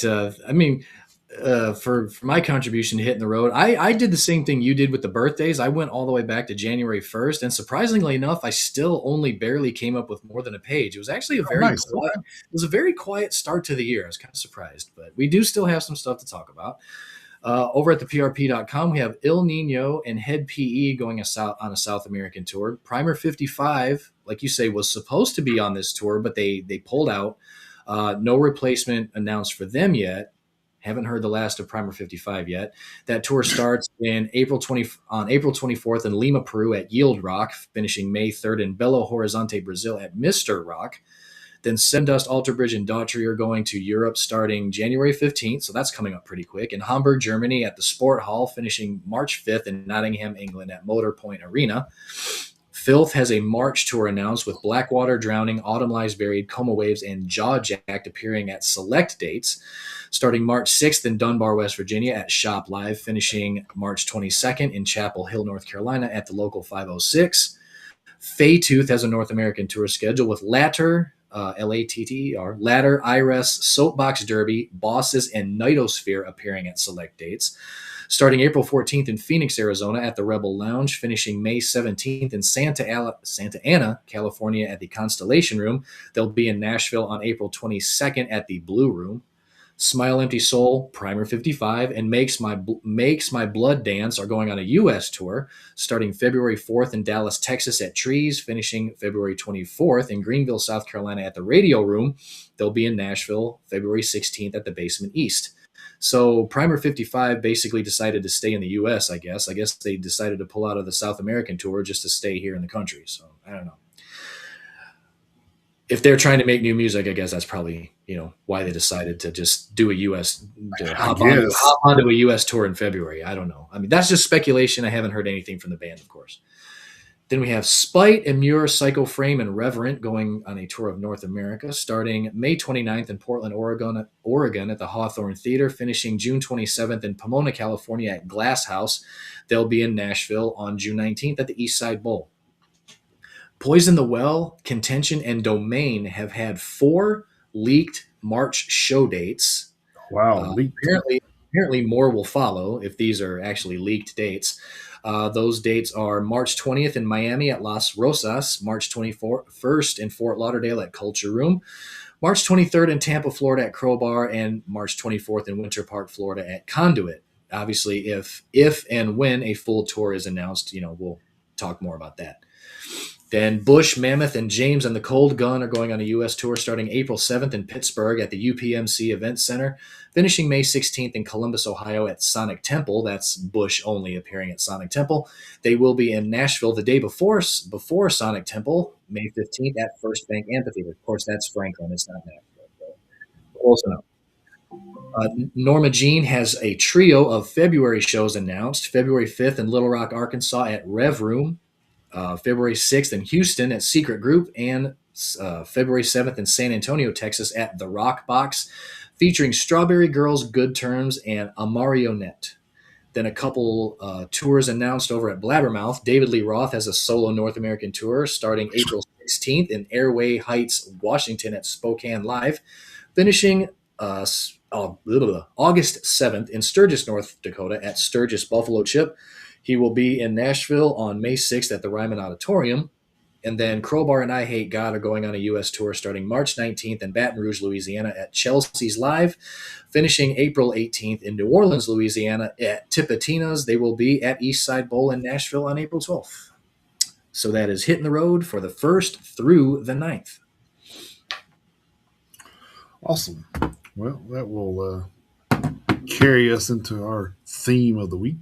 For my contribution to hitting the road, I did the same thing you did with the birthdays. I went all the way back to January 1st, and surprisingly enough, I still only barely came up with more than a page. It was actually Oh, nice. Okay. a very quiet start to the year. I was kind of surprised, but we do still have some stuff to talk about. Over at the PRP.com, we have Il Nino and Head PE going on a South American tour. Primer 55, like you say, was supposed to be on this tour, but they pulled out. No replacement announced for them yet. Haven't heard the last of Primer 55 yet. That tour starts in April 24th in Lima, Peru at Yield Rock, finishing May 3rd in Belo Horizonte, Brazil at Mr. Rock. Then Sendust, Alter Bridge, and Daughtry are going to Europe starting January 15th, so that's coming up pretty quick. In Hamburg, Germany at the Sport Hall, finishing March 5th in Nottingham, England at Motor Point Arena. Filth has a March tour announced with Blackwater, Drowning, Autumn Lies Buried, Coma Waves, and Jaw Jacked appearing at select dates, starting March 6th in Dunbar, West Virginia at Shop Live, finishing March 22nd in Chapel Hill, North Carolina at the local 506. Faytooth has a North American tour schedule with Latter, Latter, Ladder, IRES, Soapbox Derby, Bosses, and Nightosphere appearing at select dates. Starting April 14th in Phoenix, Arizona at the Rebel Lounge, finishing May 17th in Santa Ana, California at the Constellation Room. They'll be in Nashville on April 22nd at the Blue Room. Smile Empty Soul, Primer 55, and Makes My Blood Dance are going on a U.S. tour, starting February 4th in Dallas, Texas at Trees, finishing February 24th in Greenville, South Carolina at the Radio Room. They'll be in Nashville February 16th at the Basement East. So Primer 55 basically decided to stay in the U.S., I guess. I guess they decided to pull out of the South American tour just to stay here in the country. So I don't know. If they're trying to make new music, I guess that's probably, why they decided to just do a U.S. to hop onto a U.S. tour in February. I don't know. I mean, that's just speculation. I haven't heard anything from the band, of course. Then we have Spite, Immure, Psycho Frame, and Reverent going on a tour of North America, starting May 29th in Portland, Oregon at the Hawthorne Theater, finishing June 27th in Pomona, California at Glass House. They'll be in Nashville on June 19th at the East Side Bowl. Poison the Well, Contention, and Domain have had 4 leaked March show dates. Wow, leaked. Apparently more will follow if these are actually leaked dates. Those dates are March 20th in Miami at Las Rosas, March 21st in Fort Lauderdale at Culture Room, March 23rd in Tampa, Florida at Crowbar, and March 24th in Winter Park, Florida at Conduit. Obviously, if and when a full tour is announced, we'll talk more about that. Then Bush, Mammoth, and James and the Cold Gun are going on a U.S. tour starting April 7th in Pittsburgh at the UPMC Event Center, finishing May 16th in Columbus, Ohio at Sonic Temple. That's Bush only appearing at Sonic Temple. They will be in Nashville the day before Sonic Temple, May 15th at First Bank Amphitheater. Of course, that's Franklin. It's not Nashville. Close enough. Norma Jean has a trio of February shows announced. February 5th in Little Rock, Arkansas at Rev Room. February 6th in Houston at Secret Group, and February 7th in San Antonio, Texas at The Rock Box, featuring Strawberry Girls, Good Terms, and a Marionette. Then a couple tours announced over at Blabbermouth. David Lee Roth has a solo North American tour starting April 16th in Airway Heights, Washington at Spokane Live, finishing August 7th in Sturgis, North Dakota at Sturgis Buffalo Chip. He will be in Nashville on May 6th at the Ryman Auditorium. And then Crowbar and I Hate God are going on a U.S. tour starting March 19th in Baton Rouge, Louisiana at Chelsea's Live, finishing April 18th in New Orleans, Louisiana at Tipitina's. They will be at East Side Bowl in Nashville on April 12th. So that is hitting the road for the 1st through the 9th. Awesome. Well, that will carry us into our theme of the week,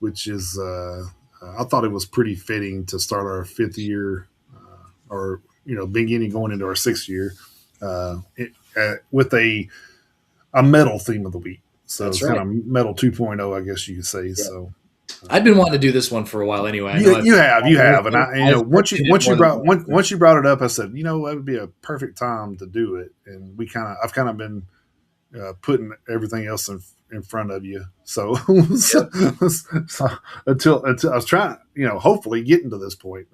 which is I thought it was pretty fitting to start our 5th year, or beginning going into our 6th year, with a metal theme of the week. So That's it's right. kind of metal 2.0, I guess you could say. Yeah. So I've been wanting to do this one for a while anyway. You have, and once you brought it up, I said, that would be a perfect time to do it. And I've kind of been putting everything else in front of you. So, so until I was trying, hopefully getting to this point,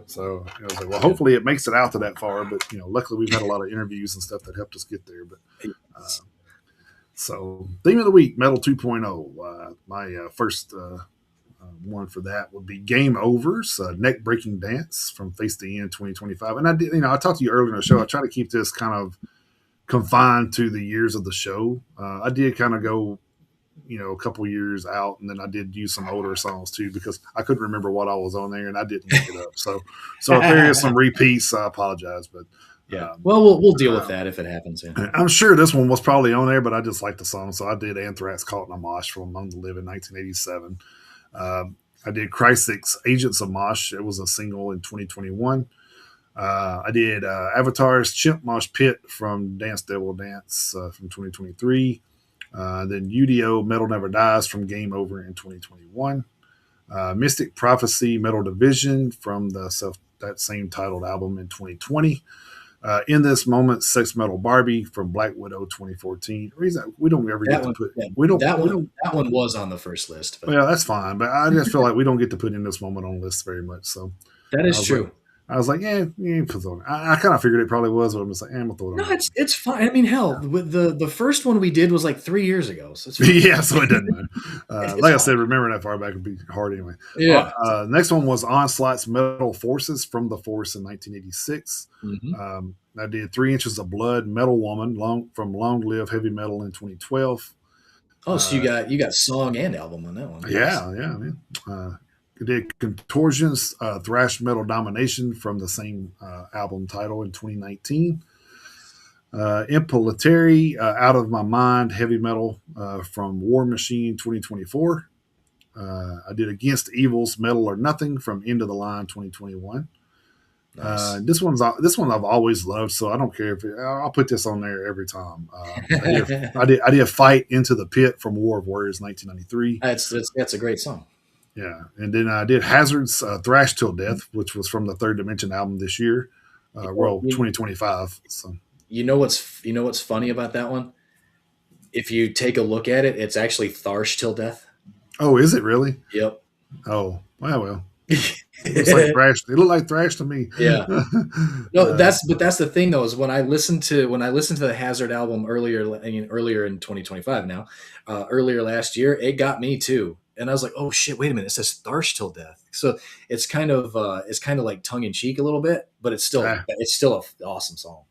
So I was like, well, hopefully it makes it out to that far. But luckily we've had a lot of interviews and stuff that helped us get there. But so theme of the week, Metal 2.0. My first one for that would be Game Over's Neck Breaking Dance from Face the End 2025. And I did, I talked to you earlier in the show. I try to keep this kind of confined to the years of the show. I did kind of go, a couple years out, and then I did use some older songs too because I couldn't remember what I was on there and I didn't look it up. So if there is some repeats, I apologize. But Yeah. Well, we'll deal with Uh, that if it happens. Yeah. I'm sure this one was probably on there, but I just like the song, so I did Anthrax "Caught in a Mosh" from Among the Living, 1987. I did Chrysalis "Agents of Mosh." It was a single in 2021. I did Avatar's "Chimp Mosh Pit" from Dance Devil Dance from 2023. Then UDO "Metal Never Dies" from Game Over in 2021. Mystic Prophecy "Metal Division" from that same titled album in 2020. In This Moment, Sex Metal Barbie from Black Widow 2014. Reason we don't ever get That to one, put yeah, we don't. that one was on the first list, but Well, that's fine, but I just feel like we don't get to put In This Moment on lists very much. So that I is was like, true. yeah, put it on. I kind of figured it probably was, but I'm just like, I'm gonna throw it No, on there. it's fine. I mean, hell, with the first one we did was like 3 years ago, so it's fine. Yeah, so it doesn't matter. It's Like I fine. said, remembering that far back would be hard anyway. Yeah. Next one was Onslaught's Metal Forces from the Force in 1986. Mhm. I did 3 Inches of Blood, Metal Woman, from Long Live Heavy Metal in 2012. Oh, so Uh, you got song and album on that one. Nice. yeah, man. I did Contortions, Thrash Metal Domination from the same album title in 2019. Impellitteri, Out of My Mind, Heavy Metal from War Machine 2024. I did Against Evil's Metal or Nothing from End of the Line 2021. Nice. This one I've always loved, so I don't care if I'll put this on there every time. I did Fight Into the Pit from War of Warriors 1993. That's a great song. Yeah, and then I did Hazards Thrash Till Death, which was from the Third Dimension album this year, Well, 2025. So you know what's funny about that one? If you take a look at it, it's actually Tharsh Till Death. oh, is it really? Yep. Oh, well. It looks like thrash. It looked like thrash to me. Yeah. No, that's the thing though, is when I listened to the Hazard album earlier, I mean, earlier in 2025 now, earlier last year, it got me too. And I was like, oh shit, wait a minute, it says Thirst Till Death. So it's kind of like tongue in cheek a little bit, but Ah, it's still an awesome song.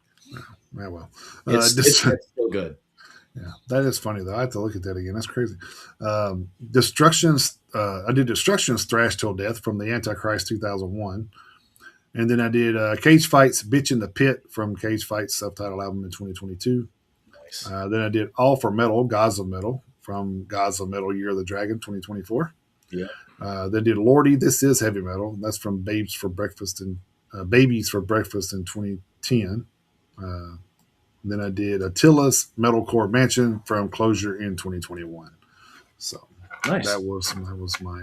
well. It's still good. Yeah, that is funny though. I have to look at that again. That's crazy. Destruction's. I did Destruction's Thrash Till Death from the Antichrist 2001, and then I did Cage Fights Bitch in the Pit from Cage Fights subtitle album in 2022. Nice. Then I did All for Metal, Gods of Metal from Gods of Metal Year of the Dragon 2024. Yeah. Then did Lordy, This Is Heavy Metal. That's from Babies for Breakfast in 2010. Then I did Attila's Metalcore Mansion from Closure in 2021. So Nice. that was my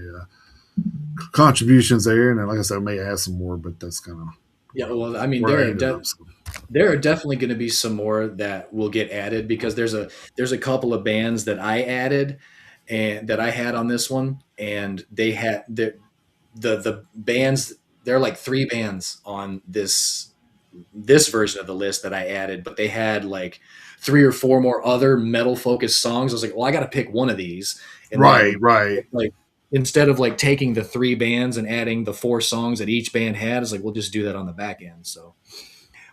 contributions there, and then, like I said, I may add some more, but that's kind of Yeah, well, I mean, where I ended up. So. there are definitely going to be some more that will get added because there's a couple of bands that I added and that I had on this one, and they had the bands. There are like three bands on this version of the list that I added, but they had like three or four more other metal focused songs. I was like, well, I got to pick one of these, and Right, then right. like instead of like taking the three bands and adding the four songs that each band had, it's like we'll just do that on the back end. So,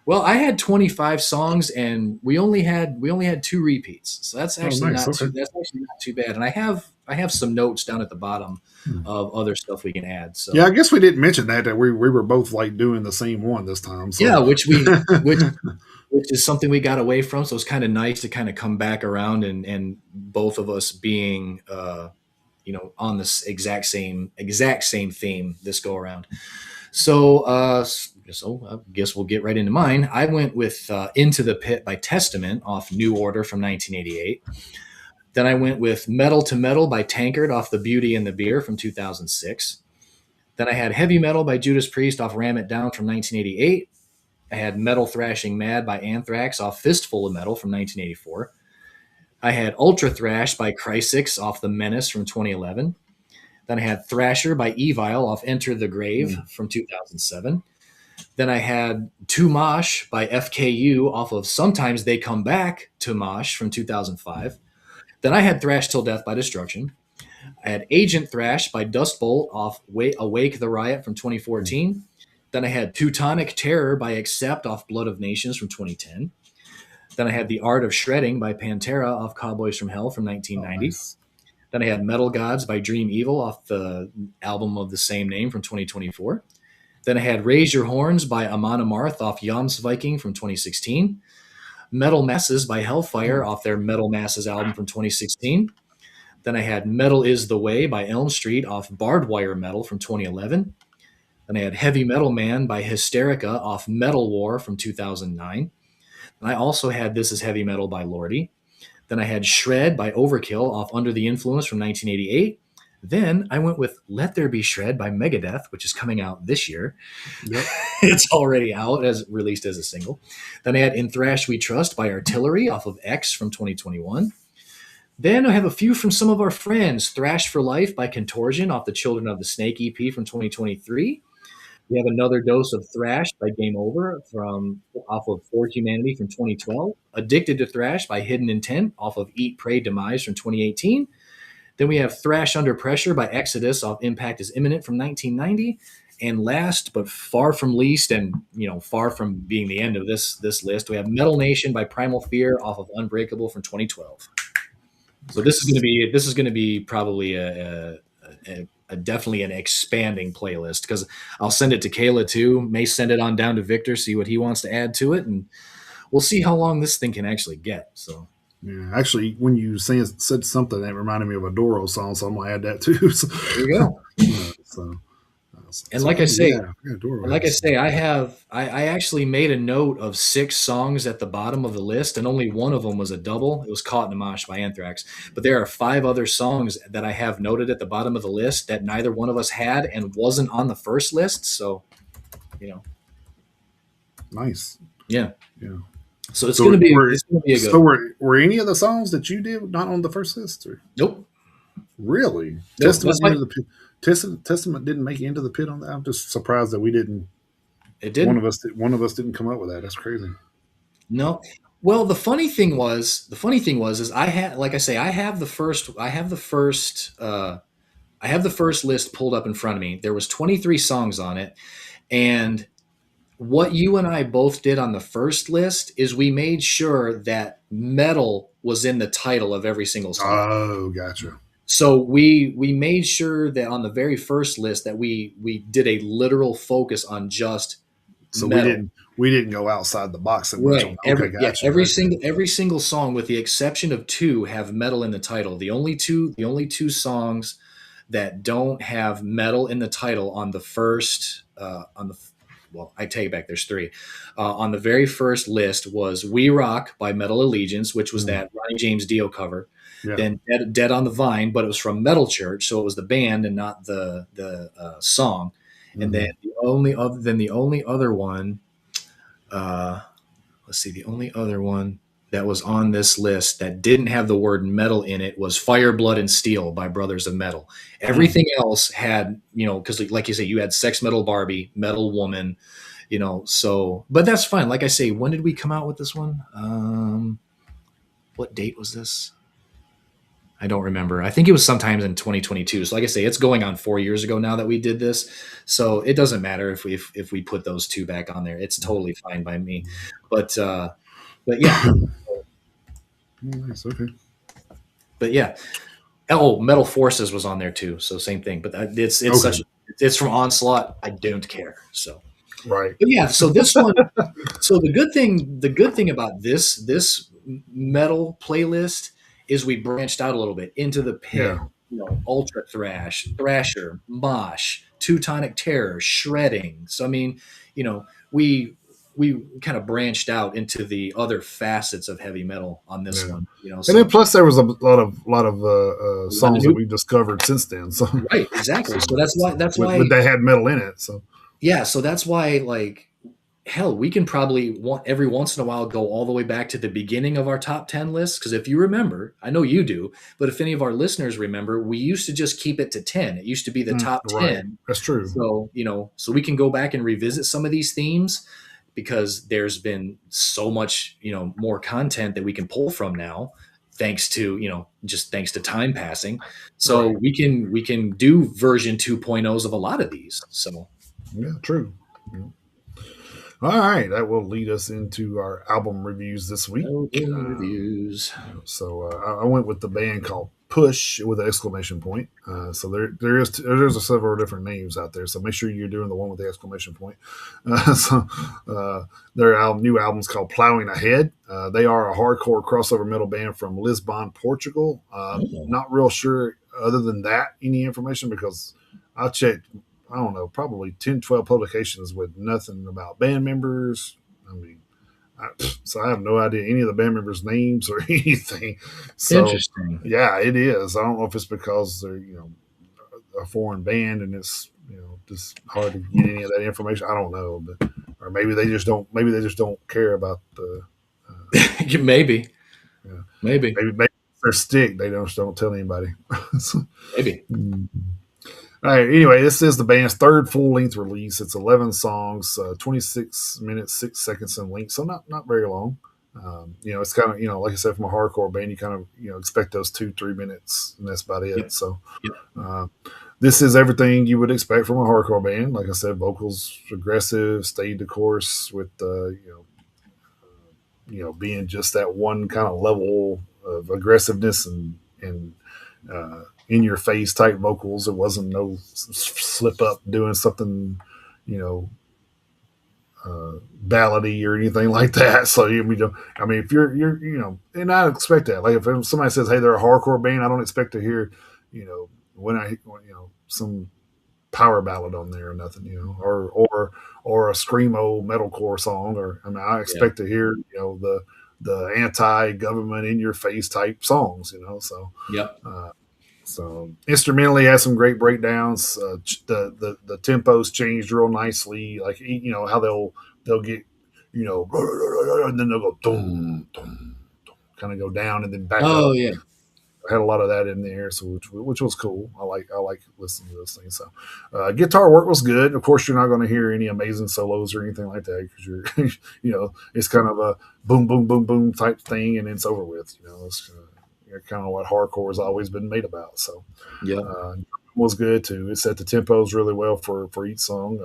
well, I had 25 songs, and we only had two repeats, so Oh, nice. Okay. that's actually not too bad. And I have some notes down at the bottom Hmm. of other stuff we can add. Yeah, So I guess we didn't mention that we were both like doing the same one this time. So yeah, which is something we got away from. So it's kind of nice to kind of come back around and both of us being, on this exact same theme this go around. So I guess we'll get right into mine. I went with Into the Pit by Testament off New Order from 1988. Then I went with Metal to Metal by Tankard off The Beauty and the Beer from 2006. Then I had Heavy Metal by Judas Priest off Ram It Down from 1988. I had Metal Thrashing Mad by Anthrax off Fistful of Metal from 1984. I had Ultra Thrash by Crysis off The Menace from 2011. Then I had Thrasher by Evil off Enter the Grave from 2007. Then I had Tumash by FKU off of Sometimes They Come Back, Tumash from 2005. Then I had Thrash Till Death by Destruction. I had Agent Thrash by Dustbolt off Awake the Riot from 2014. Then I had Teutonic Terror by Accept off Blood of Nations from 2010. Then I had The Art of Shredding by Pantera off Cowboys from Hell from Oh, 1990. nice. Then I had Metal Gods by Dream Evil off the album of the same name from 2024. Then I had Raise Your Horns by Amon Amarth off Jomsviking from 2016. Metal Masses by Hellfire off their Metal Masses album from 2016. Then I had Metal Is the Way by Elm Street off Barbed Wire Metal from 2011. Then I had Heavy Metal Man by Hysterica off Metal War from 2009. And I also had This Is Heavy Metal by Lordi. Then I had Shred by Overkill off Under the Influence from 1988. Then I went with Let There Be Shred by Megadeth, which is coming out this year. Yep. It's already out, as released as a single. Then I had In Thrash We Trust by Artillery off of X from 2021. Then I have a few from some of our friends. Thrash for Life by Contortion off the Children of the Snake EP from 2023. We have Another Dose of Thrash by Game Over from off of For Humanity from 2012. Addicted to Thrash by Hidden Intent off of Eat, Pray, Demise from 2018. Then we have Thrash Under Pressure by Exodus off Impact is Imminent from 1990. And last but far from least, and far from being the end of this list, we have Metal Nation by Primal Fear off of Unbreakable from 2012. So this is going to be probably a definitely an expanding playlist, because I'll send it to Kayla too. May send it on down to Victor, see what he wants to add to it, and we'll see how long this thing can actually get. So Yeah, actually, when you said something that reminded me of a Doro song, so I'm gonna add that too. So, there you go. so, And like I say, yeah, Doro And like I has say, I actually made a note of 6 songs at the bottom of the list, and only one of them was a double. It was "Caught in a Mosh" by Anthrax. But there are 5 other songs that I have noted at the bottom of the list that neither one of us had and wasn't on the first list. So, nice. yeah. Yeah. So it's gonna be a So good. were any of the songs that you did not on the first list? Or? Nope. Really? Nope. That's Testament why into the pit. Testament didn't make it into the pit on that. I'm just surprised that we didn't. it One didn't. of us. One of us didn't come up with that. That's crazy. No. Well, the funny thing was, is I had, like I say, I have the first list pulled up in front of me. There was 23 songs on it, and what you and I both did on the first list is we made sure that metal was in the title of every single song. Oh, gotcha. So we made sure that on the very first list that we did a literal focus on just So metal. we didn't go outside the box so much on. Right. Okay, gotcha. Okay. Every single song, with the exception of 2, have metal in the title. The only two songs that don't have metal in the title on the first on the well, I take it back. There's 3. On the very first list was "We Rock" by Metal Allegiance, which was Mm, that Ronnie James Dio cover. yeah. Then Dead on the Vine, but it was from Metal Church, so it was the band and not the song. And then Hmm. the only other one, uh, let's see, the only other one that was on this list that didn't have the word metal in it was "Fire, Blood, and Steel" by Brothers of Metal. Mm. Everything else had, because like you say, you had Sex Metal Barbie, Metal Woman, so, but that's fine. Like I say, when did we come out with this one? What date was this? I don't remember. I think it was sometimes in 2022. So like I say, it's going on 4 years ago now that we did this. So it doesn't matter if we put those 2 back on there. It's totally fine by me. But yeah. Nice. Okay. But yeah. Oh, Metal Forces was on there too. So same thing. But Okay. it's from Onslaught. I don't care. So, Right. but yeah. So this one. So the good thing about this metal playlist is we branched out a little bit into the pit. Yeah. Ultra thrash, thrasher, mosh, Teutonic terror, shredding. So I mean, we kind of branched out into the other facets of heavy metal on this Yeah. one. And then So plus there was a lot of a lot of songs that new, we discovered since then. So right, exactly. So that's why that's with why they had metal in it. So yeah. So that's why, like, hell, we can probably every once in a while go all the way back to the beginning of our top 10 lists. Because if you remember, I know you do, but if any of our listeners remember, we used to just keep it to 10. It used to be the top right. 10. That's true. So, so we can go back and revisit some of these themes, because there's been so much, more content that we can pull from now, thanks to, just thanks to time passing. So Right. we can do version 2.0s of a lot of these. So, Yeah. True. Yeah. All right, that will lead us into our album reviews this week. album reviews. So I went with the band called push with an exclamation point. So there's several different names out there. So make sure you're doing the one with the exclamation point. So their new album's called Plowing Ahead. They are a hardcore crossover metal band from Lisbon, Portugal. Oh, Not real sure other than that any information because I checked. I don't know, probably 10, 12 publications with nothing about band members. I mean, so I have no idea any of the band members' names or anything. So interesting. yeah, it is. I don't know if it's because they're a foreign band and it's just hard to get any of that information. I don't know, but or maybe they just don't. Maybe they just don't care about the. Maybe, Yeah, maybe, maybe it's their stick. They don't tell anybody. So, maybe. all right. Anyway, this is the band's third full length release. It's 11 songs, 26 minutes 6 seconds in length, so not very long. It's kind of like I said, from a hardcore band, you kind of expect those 2-3 minutes, and that's about it. Yep. So Yep. uh, this is everything you would expect from a hardcore band. Like I said, vocals aggressive, stayed the course with being just that one kind of level of aggressiveness and in your face type vocals. It wasn't no slip up doing something, you know, ballady or anything like that. So I mean, if you're, and I expect that. Like if somebody says, "Hey, they're a hardcore band," I don't expect to hear, some power ballad on there or nothing, or a screamo metalcore song. Or I mean, I Yeah. expect to hear, the anti-government in your face type songs. Yep. Uh, so instrumentally, has some great breakdowns. The tempos changed real nicely. Like how they'll get and then they'll go boom, boom, kind of go down and then back Oh up. yeah. I had a lot of that in there, so which was cool. I like listening to those things. So guitar work was good. Of course, you're not going to hear any amazing solos or anything like that because you're it's kind of a boom boom boom boom type thing and it's over with. It's kind of what hardcore has always been made about. So Yep. uh, was good too. It set the tempos really well for each song.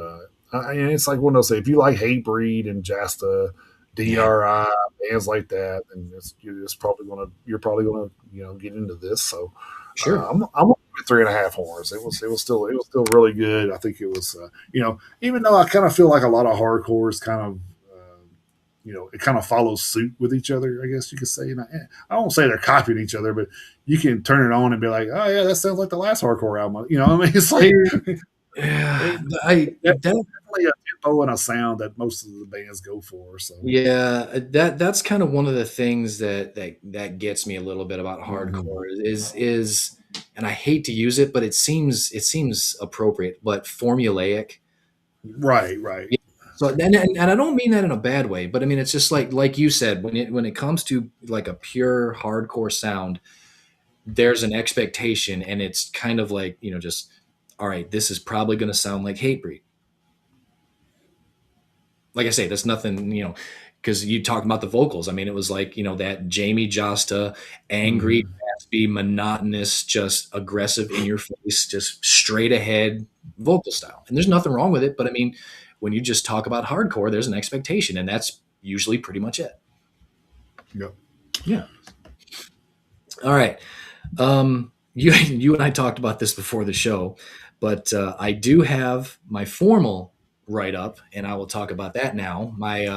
And it's like one of those. If you like Hatebreed and Jasta, Yeah. DRI, bands like that, and you're probably gonna get into this. So Sure. I'm 3.5 horns. It was still really good. I think it was even though I kind of feel like a lot of hardcore is kind of it kind of follows suit with each other, I guess you could say. And I won't say they're copying each other, but you can turn it on and be like, oh yeah, that sounds like the last hardcore album. I mean, it's like Yeah. it, I that's that definitely a tempo and a sound that most of the bands go for. So, Yeah, that's kind of one of the things that gets me a little bit about mhm. hardcore is and I hate to use it, but it seems appropriate, but formulaic. Right, right. Yeah. So and I don't mean that in a bad way, but I mean it's just like you said, when it comes to like a pure hardcore sound, there's an expectation, and it's kind of like just all right, this is probably going to sound like Hatebreed. Like I say, that's nothing, because you talked about the vocals. I mean, it was like, that Jamie Josta, angry, Hmm. raspy, monotonous, just aggressive in your face, just straight ahead vocal style. And there's nothing wrong with it. But I mean, when you just talk about hardcore, there's an expectation, and that's usually pretty much it. Yep. Yeah. All right. You and I talked about this before the show, but I do have my formal write up, and I will talk about that now. My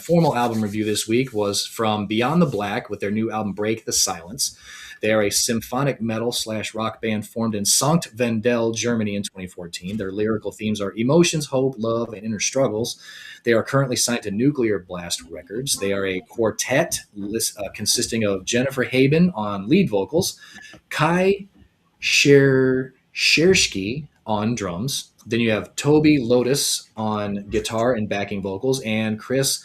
formal album review this week was from Beyond the Black with their new album Break the Silence. They are a symphonic metal slash rock band formed in Sankt Wendel, Germany in 2014. Their lyrical themes are emotions, hope, love, and inner struggles. They are currently signed to Nuclear Blast Records. They are a quartet consisting of Jennifer Haben on lead vocals, Kai Shersky on drums. Then you have Toby Lotus on guitar and backing vocals, and Chris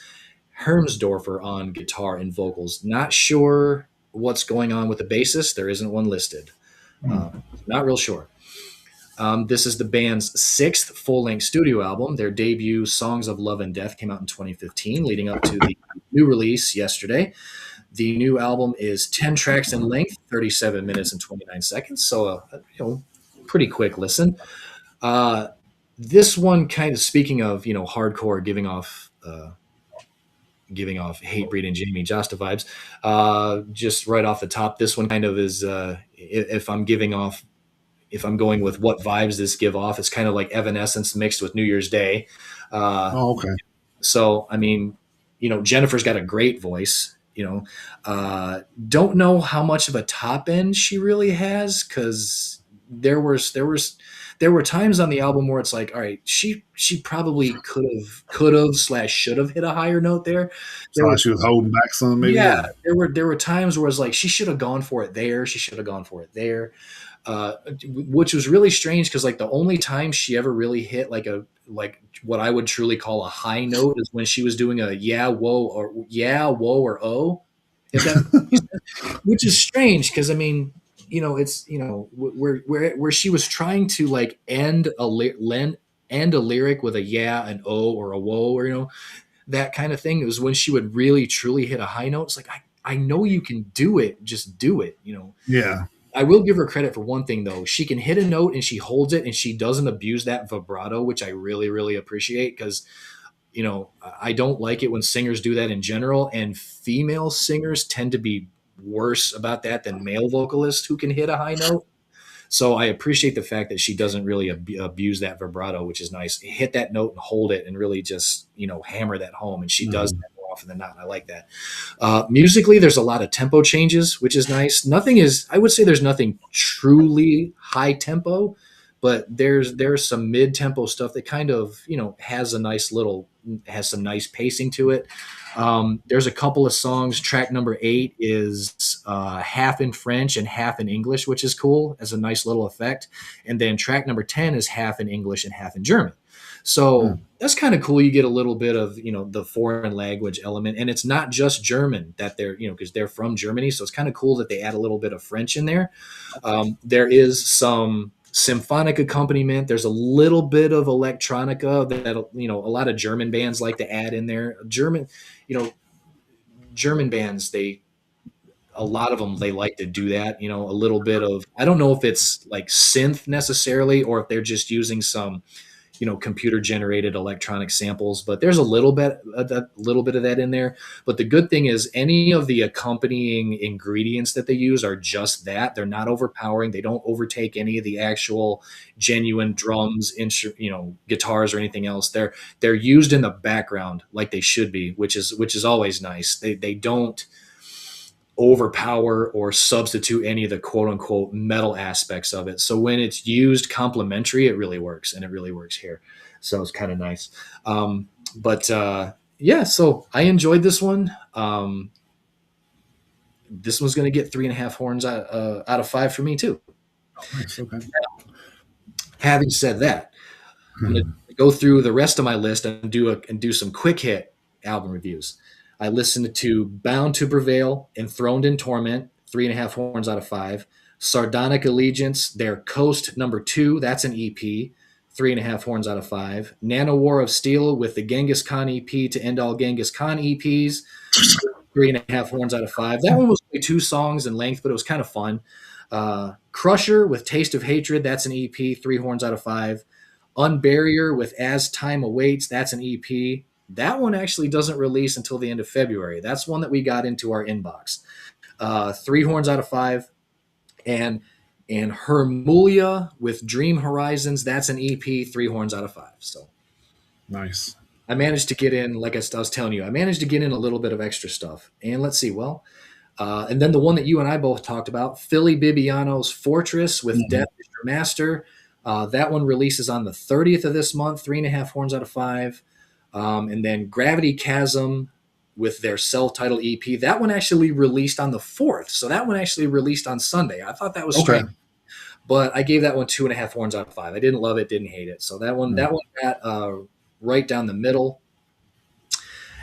Hermsdorfer on guitar and vocals. Not sure what's going on with the bassist. There isn't one listed. Uh, Mm. not real sure. This is the band's sixth full length studio album. Their debut, Songs of Love and Death, came out in 2015, leading up to the new release yesterday. The new album is 10 tracks in length, 37 minutes and 29 seconds. So, pretty quick listen. Uh, this one, kind of speaking of, hardcore giving off hate breed and Jamie Josta vibes. Just right off the top, this one kind of is if I'm giving off if I'm going with what vibes this give off, it's kind of like Evanescence mixed with New Year's Day. Uh, Oh, okay. so I mean, Jennifer's got a great voice. Don't know how much of a top end she really has because there were times on the album where it's like, all right, she probably could have slash should have hit a higher note there. There So were she was holding back some, maybe. Yeah, Or there were times where it's like she should have gone for it there. She should have gone for it there, which was really strange because like the only time she ever really hit like what I would truly call a high note is when she was doing a yeah whoa or oh, if that makes sense. Which is strange because I mean it's where she was trying to like end a lyric with a yeah an oh or a whoa or that kind of thing. It was when she would really truly hit a high note. It's like I know you can do it, just do it. yeah, I will give her credit for one thing though. She can hit a note and she holds it and she doesn't abuse that vibrato, which I really, really appreciate because I don't like it when singers do that in general, and female singers tend to be worse about that than male vocalists who can hit a high note. So I appreciate the fact that she doesn't really abuse that vibrato, which is nice. Hit that note and hold it and really just, hammer that home. And she does mm, that more often than not. I like that. Musically, there's a lot of tempo changes, which is nice. I would say there's nothing truly high tempo, but there's some mid tempo stuff that kind of, has some nice pacing to it. There's a couple of songs. Track number 8 is half in French and half in English, which is cool as a nice little effect. And then track number 10 is half in English and half in German. So mm, that's kind of cool. You get a little bit of the foreign language element, and it's not just German that they're because they're from Germany. So it's kind of cool that they add a little bit of French in there. There is some symphonic accompaniment. There's a little bit of electronica that a lot of German bands like to add in there. You know, German bands a lot of them they like to do that. A little bit of I don't know if it's like synth necessarily or if they're just using some computer generated electronic samples, but there's a little bit of that in there. But the good thing is any of the accompanying ingredients that they use are just that. They're not overpowering. They don't overtake any of the actual genuine drums, guitars or anything else. They're used in the background like they should be, which is always nice. They don't overpower or substitute any of the quote unquote metal aspects of it. So when it's used complementary, it really works, and it really works here. So it's kind of nice. But yeah, so I enjoyed this one. This one's going to get 3.5 horns out of 5 for me too. nice. Okay. Having said that, I'm going Hmm. to go through the rest of my list and do some quick hit album reviews. I listened to Bound to Prevail, Enthroned in Torment, 3.5 horns out of 5. Sardonic Allegiance, their Coast number 2, that's an EP, 3.5 horns out of 5. Nano War of Steel with the Genghis Khan EP to end all Genghis Khan EPs, 3.5 horns out of 5. That one was only 2 songs in length, but it was kind of fun. Crusher with Taste of Hatred, that's an EP, 3 horns out of 5. Unbarrier with As Time Awaits, that's an EP. That one actually doesn't release until the end of February. That's one that we got into our inbox. 3 horns out of 5. And Hermulia with Dream Horizons, that's an EP, 3 horns out of 5. So Nice. I managed to get in, like I was telling you, I managed to get in a little bit of extra stuff. And let's see, and then the one that you and I both talked about, Philly Bibiano's Fortress with Mhm. Death is Your Master. That one releases on the 30th of this month, 3.5 horns out of 5. And then Gravity Chasm with their self-titled EP. That one actually released on the 4th. So that one actually released on Sunday. I thought that was Okay. strange, but I gave that one 2.5 horns out of 5. I didn't love it, didn't hate it. So that one, Mm. got right down the middle.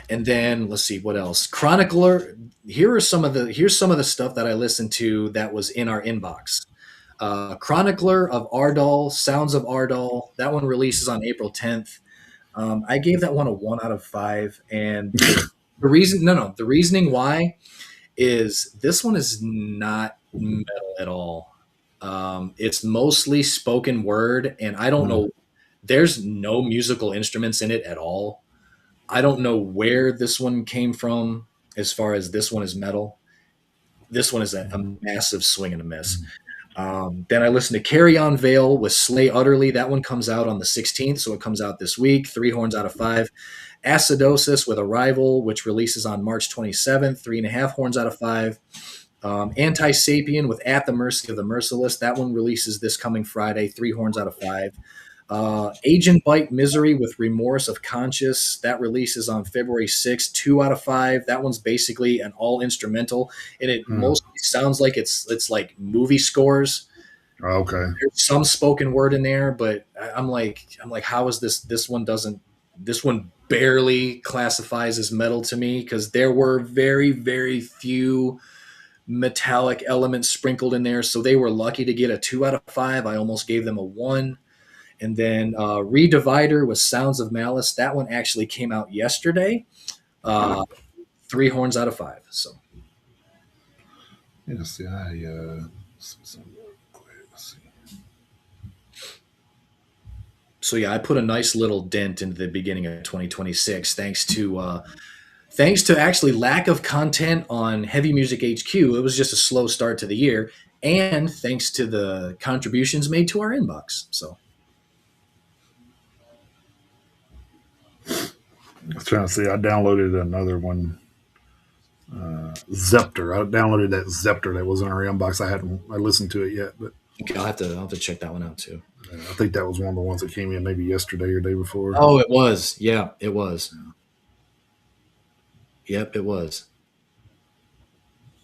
And then let's see what else. Chronicler. Here's some of the stuff that I listened to that was in our inbox. Chronicler of Ardal, Sounds of Ardal. That one releases on April 10th. I gave that one a 1 out of 5, and the reason, no, the reasoning why is this one is not metal at all. It's mostly spoken word, and I don't Mm. know. There's no musical instruments in it at all. I don't know where this one came from as far as this one is metal. This one is a massive swing and a miss. Then I listened to Carry On Veil with Slay Utterly. That one comes out on the 16th, so it comes out this week. 3 horns out of 5. Acidosis with Arrival, which releases on March 27th. 3.5 horns out of 5. Anti Sapien with At the Mercy of the Merciless. That one releases this coming Friday. 3 horns out of 5. Agent Bite Misery with Remorse of Conscious. That releases on February 6th. 2 out of 5. That one's basically an all instrumental, and it Mm. mostly sounds like it's like movie scores. Okay. There's some spoken word in there, but I'm like, how is this one doesn't this one barely classifies as metal to me because there were very, very few metallic elements sprinkled in there. So they were lucky to get a 2 out of 5. I almost gave them a 1. And then Redivider with Sounds of Malice. That one actually came out yesterday. 3 horns out of 5. So Yeah, see, see something real quick. Let's see. yeah, I put a nice little dent into the beginning of 2026 thanks to actually lack of content on Heavy Music HQ. It was just a slow start to the year, and thanks to the contributions made to our inbox. So I was trying to see. I downloaded another one, Zepter. I downloaded that Zepter that was in our inbox. I listened to it yet, but okay, I'll have to check that one out too. I think that was one of the ones that came in maybe yesterday or day before. Oh, it was. Yeah, it was. Yep, it was.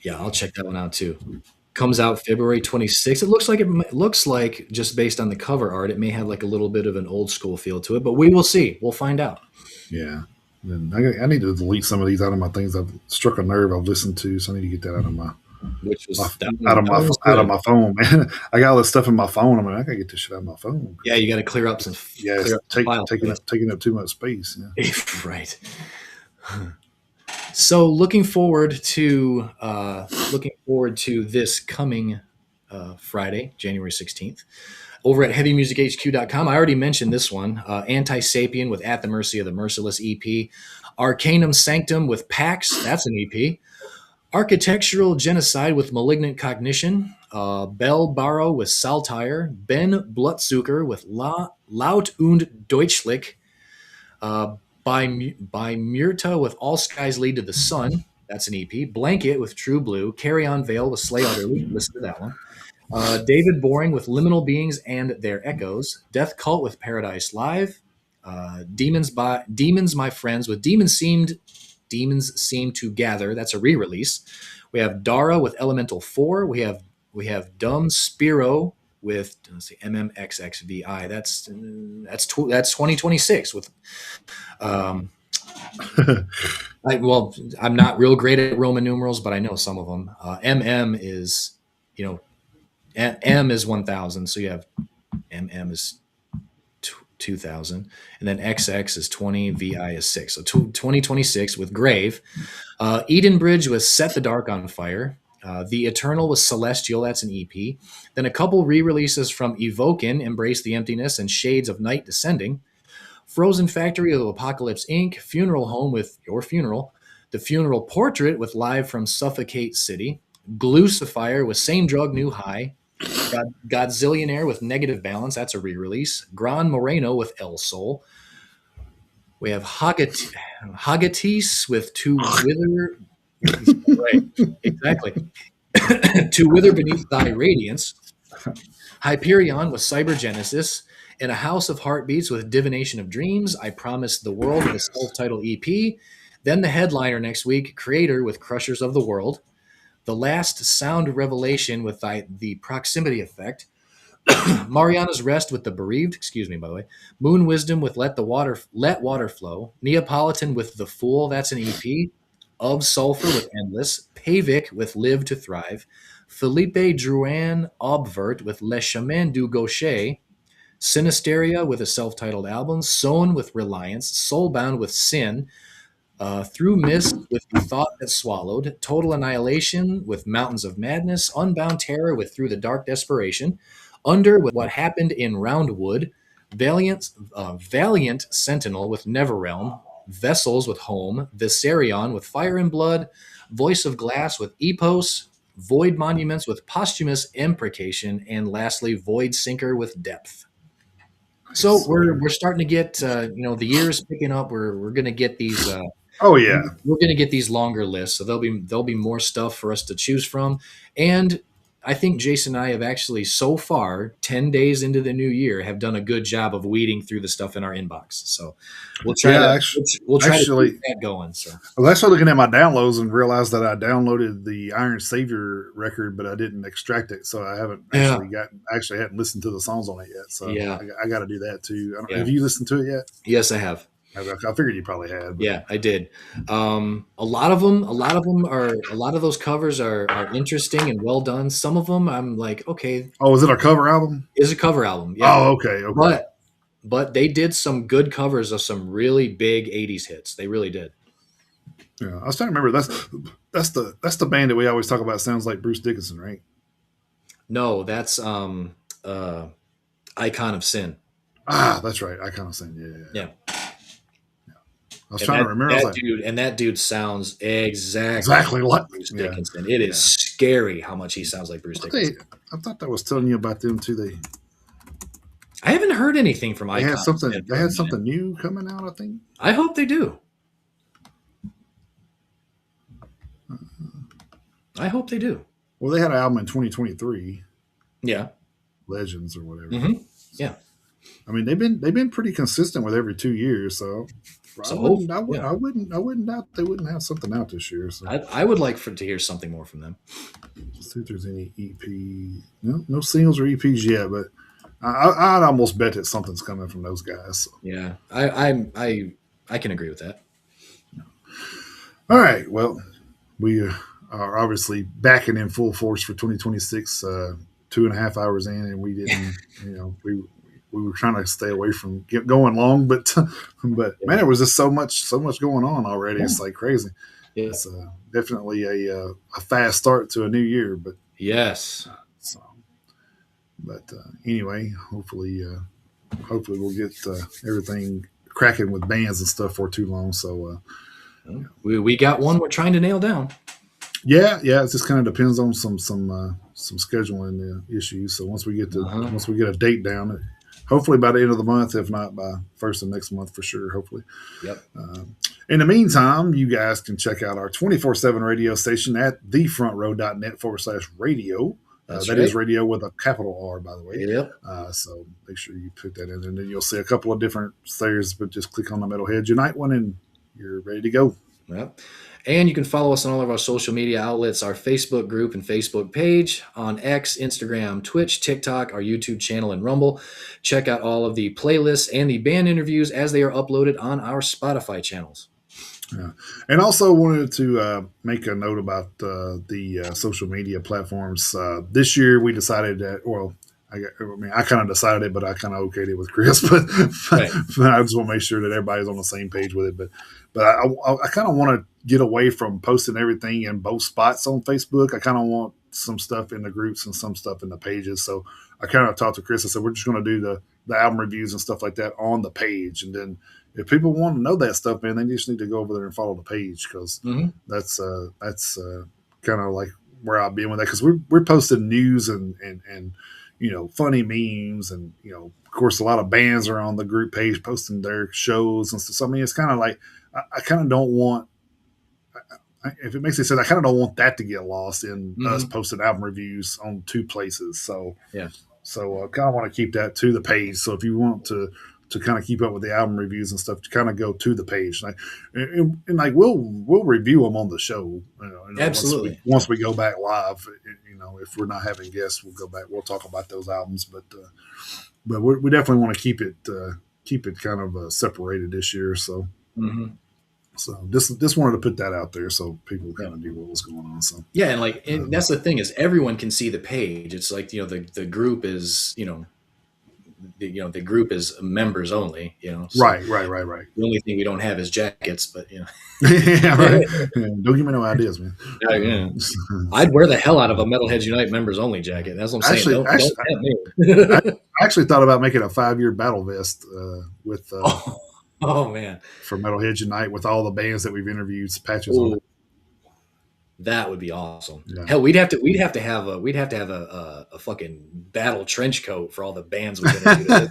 Yeah, I'll check that one out too. Comes out February 26th. It looks like just based on the cover art, it may have like a little bit of an old school feel to it, but we will see. We'll find out. Yeah. And I need to delete some of these out of my things. I've struck a nerve I've listened to, so I need to get that out of Which my was that one was out of good. my phone, man. I got all this stuff in my phone. I'm like, I gotta get this shit out of my phone Yeah, because you got to clear up some yeah, clear it's up some files. taking up too much space. Yeah. Right. So looking forward to this coming Friday, January 16th, over at heavymusichq.com. I already mentioned this one, Anti Sapien with At the Mercy of the Merciless EP, Arcanum Sanctum with Pax, that's an EP, Architectural Genocide with Malignant Cognition, Bell Barrow with Saltire, Ben Blutzucker with Laut und Deutschlich, uh, by Myrta with All Skies Lead to the Sun. That's an EP. Blanket with True Blue. Carry On Veil with Slay Utterly. Listen to that one. David Boring with Liminal Beings and Their Echoes. Death Cult with Paradise Live. Demons My Friends with Demons Seem to Gather. That's a re-release. We have Dara with Elemental 4. We have Dumb Spiro with, let's see, MMXXVI. That's 2026 with I'm not real great at Roman numerals, but I know some of them. MM is, you know, M is 1,000, so you have MM is 2,000, and then XX is 20, VI is 6. So 2026 with Grave. Eden Bridge with Set the Dark on Fire. The Eternal with Celestial, that's an EP. Then a couple re-releases from Evokin, Embrace the Emptiness, and Shades of Night Descending. Frozen Factory of Apocalypse Inc., Funeral Home with Your Funeral, The Funeral Portrait with Live from Suffocate City, Glucifier with Same Drug, New High, Godzillionaire with Negative Balance, that's a re-release, Gran Moreno with El Sol. We have Hagatis with To Wither. Right, exactly. To Wither Beneath Thy Radiance. Hyperion with Cybergenesis, and A House of Heartbeats with Divination of Dreams, I Promised the World with a self-titled EP. Then the headliner next week, Creator with Crushers of the World. The Last Sound Revelation with the Proximity Effect. Mariana's Rest with The Bereaved, excuse me, by the way. Moon Wisdom with Let Water Flow. Neapolitan with The Fool, that's an EP. Of Sulfur with Endless. Pavik with Live to Thrive. Felipe Drouin Obvert with Le Chemin du Gaucher. Sinisteria with a self-titled album. Sown with Reliance. Soulbound with Sin. Through Mist with The Thought That Swallowed. Total Annihilation with Mountains of Madness. Unbound Terror with Through the Dark Desperation. Under with What Happened in Roundwood. Valiant Sentinel with Neverrealm. Vessels with Home, Viserion with Fire and Blood, Voice of Glass with Epos, Void Monuments with Posthumous Imprecation, and lastly, Void Sinker with Depth. So we're starting to get the year's picking up. We're going to get these. Oh yeah, We're going to get these longer lists, so there'll be more stuff for us to choose from. And I think Jason and I have actually so far 10 days into the new year have done a good job of weeding through the stuff in our inbox. So we'll try yeah. to Actually, we'll try to actually, keep that going. So I was actually looking at my downloads and realized that I downloaded the Iron Savior record, but I didn't extract it, so I haven't yeah, actually hadn't listened to the songs on it yet. So yeah, I got to do that too. yeah. Have you listened to it yet? Yes, I have. I figured you probably had, but Yeah, I did. A lot of them, a lot of those covers are interesting and well done. Some of them, I'm like, okay, oh, is it a cover album? is a cover album, yeah. Oh, okay, okay. But they did some good covers of some really big '80s hits. They really did. Yeah, I was trying to remember. That's the band that we always talk about. Sounds like Bruce Dickinson, right? No, that's Icon of Sin. Ah, that's right. I kind of saying, yeah, yeah. Yeah. I was And trying to remember. I was like, that dude sounds exactly exactly like, like Bruce yeah, Dickinson. It is yeah. scary how much he sounds like Bruce Dickinson. I thought that was telling you about them too. I haven't heard anything from They Icon had of something. Sin They for a had minute. something new coming out. I think. I hope they do. I hope they do. Well, they had an album in 2023, Yeah. Legends or whatever. Mm-hmm. Yeah. I mean, they've been pretty consistent with every 2 years. So I So wouldn't yeah. I wouldn't doubt they wouldn't have something out this year. So I would like to hear something more from them. let's see if there's any EP. No singles or EPs yet, but I'd almost bet that something's coming from those guys. So. Yeah. I can agree with that. All right. Well, we are obviously backing in full force for 2026. 2.5 hours in, and we didn't. We were trying to stay away from going long, but Yeah. man, there was just so much going on already. Yeah. It's like crazy. Yeah. It's definitely a fast start to a new year, but Yes. so, but anyway, hopefully we'll get everything cracking with bands and stuff for too long. So We got one we're trying to nail down. yeah, it just kind of depends on some scheduling issues. So once we get a date down, hopefully by the end of the month, if not by first of next month for sure. Hopefully. Yep. In the meantime, you guys can check out our 24/7 radio station at thefrontrow.net/radio. That right. is radio with a capital R, by the way. Yep. So make sure you put that in, and then you'll see a couple of different stairs. But just click on the Metalheads Unite one, and you're ready to go. Yep. And you can follow us on all of our social media outlets, our Facebook group and Facebook page, on X, Instagram, Twitch, TikTok, our YouTube channel, and Rumble. Check out all of the playlists and the band interviews as they are uploaded on our Spotify channels. Yeah. And also wanted to make a note about the social media platforms. This year we decided that, well, I kind of decided it, but I kind of okayed it with Chris. But, Right. but I just want to make sure that everybody's on the same page with it. But I kind of want to get away from posting everything in both spots on Facebook. I kind of want some stuff in the groups and some stuff in the pages. So I kind of talked to Chris. I said we're just going to do the album reviews and stuff like that on the page, and then if people want to know that stuff, man, they just need to go over there and follow the page, because that's kind of like where I've been with that, because we're posting news and funny memes, and of course a lot of bands are on the group page posting their shows and stuff. So I mean, it's kind of like I kind of don't want, if it makes any sense, I kind of don't want that to get lost in us posting album reviews on two places. So yeah. So I kind of want to keep that to the page. So if you want to kind of keep up with the album reviews and stuff, to kind of go to the page, and like we'll review them on the show. Absolutely. Once we go back live, if we're not having guests, we'll go back. We'll talk about those albums, but we definitely want to keep it kind of separated this year. So. So just wanted to put that out there so people kind of knew what was going on. So yeah, and that's the thing, is everyone can see the page. It's like the group is the group is members only. So right. The only thing we don't have is jackets, but yeah, right. Don't give me no ideas, man. Yeah. I'd wear the hell out of a Metalheads Unite members only jacket. That's what I'm saying. Don't have me. I actually thought about making a 5-year battle vest with. Oh man. for Metalheads Unite with all the bands that we've interviewed, patches on Oh, it. that would be awesome. Yeah. Hell, we'd have to have a fucking battle trench coat for all the bands we've interviewed,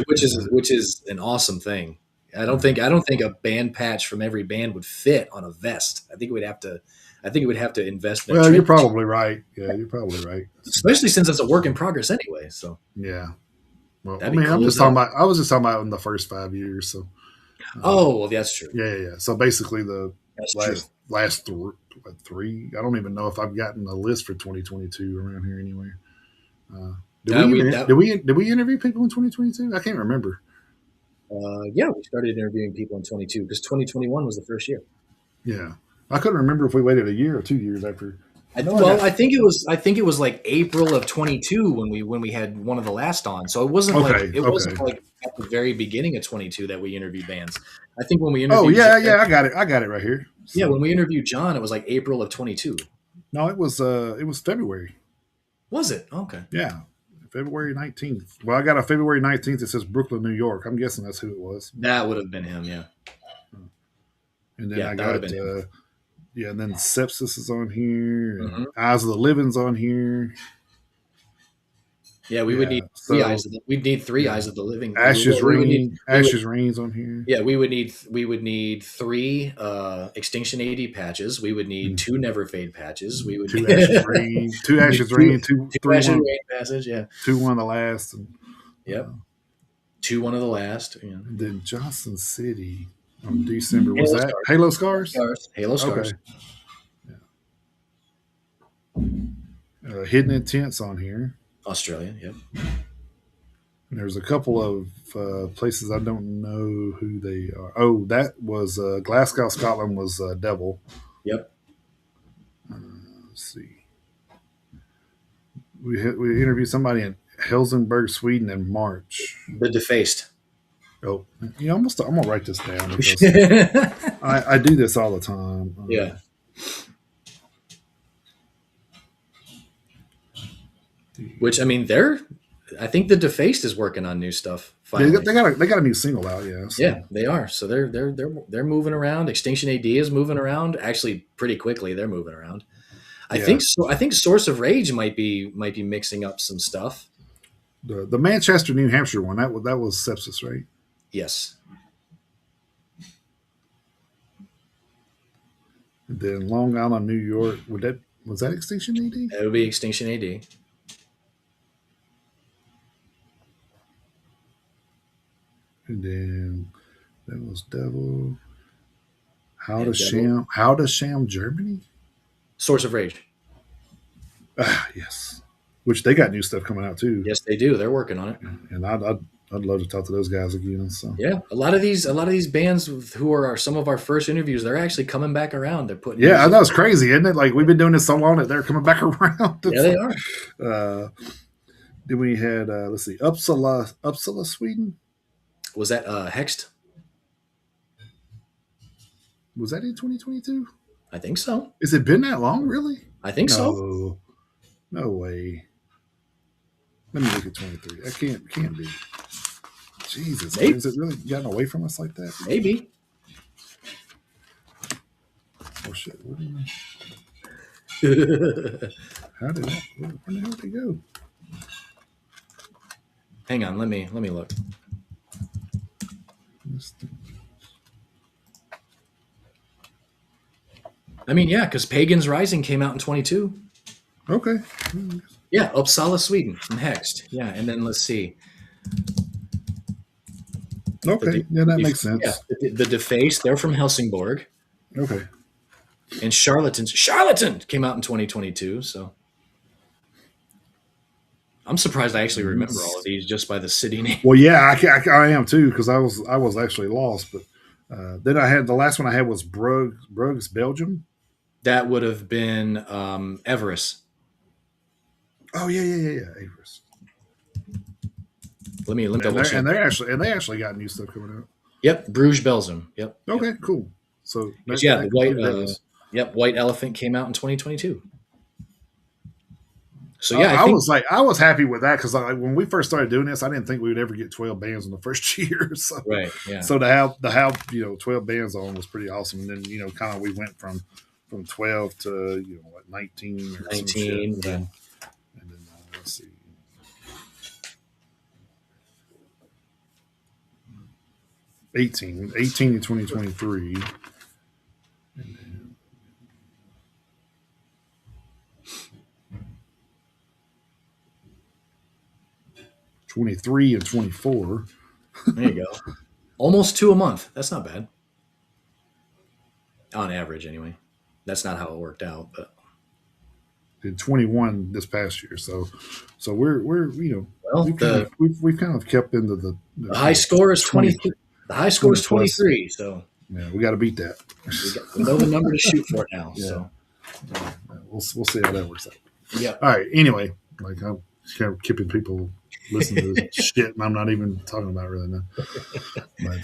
which is an awesome thing. I don't think a band patch from every band would fit on a vest. I think we'd have to invest in a Well, you're trench, probably right. Yeah, you're probably right. especially since it's a work in progress anyway. So Yeah. Well, I that'd be mean, I'm cool just as talking hell. about. I was just talking about in the first 5 years. So, Oh well, that's true. yeah, yeah, yeah. So basically, the That's true. last three. I don't even know if I've gotten a list for 2022 around here anywhere. Uh, did we That we even that did we interview people in 2022? I can't remember. Yeah, we started interviewing people in 22 because 2021 was the first year. Yeah, I couldn't remember if we waited a year or 2 years after. I know I Well, got. I think it was like April of 22 when we had one of the last on. So it wasn't like Okay, it wasn't okay. like at the very beginning of 22 that we interviewed bands. I think when we Oh interviewed yeah, John, yeah. I got it. I got it right here. yeah, So when we interviewed John, it was like April of 22. no, it was February. Was it? Okay. Yeah, February 19th. Well, I got a February 19th. It says Brooklyn, New York. I'm guessing that's who it was. That would have been him, yeah. And then Yeah, I that would have got been him. yeah, and then Sepsis is on here, and Hmm. Eyes of the Living's on here. Yeah, we would need Yeah, three so eyes we'd need three yeah, eyes of the living. Ashes We would need Rain, we would Ashes Rain's on here. Yeah, we would need three Extinction AD patches. We would need Mm. two Never Fade patches. We would Two need Ashes Rain, two two, Ashes two Rain, two two three Ashes one Rain passes. Yeah. two one of the last, Yep. Two one of the last. Yeah. and then Johnson City on December. Was Halo that Scars. Halo Halo Scars? Scars. Halo Okay, Scars. Hidden Intents on here. Australia. Yep. And there's a couple of places I don't know who they are. Oh, that was Glasgow, Scotland was Devil. Yep. Let's see. We interviewed somebody in Helsingborg, Sweden in March. The Defaced. Oh, I'm gonna write this down because I do this all the time. Yeah. Which I mean, I think the Defaced is working on new stuff finally. they got a new single out, yeah. So. Yeah, they are. So they're moving around. Extinction AD is moving around. Actually, pretty quickly they're moving around. I Yeah. think so. I think Source of Rage might be mixing up some stuff. The Manchester, New Hampshire one that was Sepsis, right? Yes. And then Long Island, New York. Was that Extinction AD? It would be Extinction AD. And then that was Devil. And Devil. How does Sham Germany? Source of Rage. Ah, yes. Which they got new stuff coming out too. Yes, they do. They're working on it. And I'd love to talk to those guys again. So Yeah, a lot of these bands who are some of our first interviews, they're actually coming back around. They're putting yeah, I music. know it's crazy, isn't it? Like we've been doing this so long that they're coming back around. Yeah, It's they like, are. uh, then we had let's see, Uppsala, Sweden. Was that Hexed? Was that in 2022? I think so. Has it been that long? Really? I think so. No, no way. Let me look at 23. That can't be. Jesus, man, Maybe. has it really gotten away from us like that? Maybe. Oh shit! Hang How did that? Where the hell did they go? on. Let me look. I mean, yeah, because Pagans Rising came out in 22. Okay. Yeah, Uppsala, Sweden, from Hexed. Yeah, and then let's see. Okay. Yeah, that makes Yeah, sense. the Defaced, they're from Helsingborg. Okay. And Charlatan came out in 2022. So I'm surprised I actually remember all of these just by the city name. Well, yeah, I am too because I was actually lost. But then I had the last one I had was Bruges, Belgium. That would have been Everest. Oh yeah. Avers. Let me And double check. they actually got new stuff coming out. Yep, Bruges, Belgium. Yep. Okay, cool. So Yeah, that the white. completed that list. Yep, White Elephant came out in 2022. So yeah, I I think was like, I was happy with that because when we first started doing this, I didn't think we would ever get 12 bands in the first year. So, right, yeah, so to have 12 bands on was pretty awesome. And then kind of we went from 12 to what 19 or some shit. 19, yeah. And then let's see, 18 in 2023. And then 23 and 24. There you go. Almost 2 a month. That's not bad. On average, anyway. That's not how it worked out, but Did 21 this past year. So we're well, we've kind of kept into the the high score is 20 20. The high score 20 is plus. 23. So Yeah, we got to beat that. we know the number to shoot for now. Yeah. So We'll see how that works out. yeah, All right. Anyway, like I'm kind of keeping people listening to this shit, and I'm not even talking about it really now. But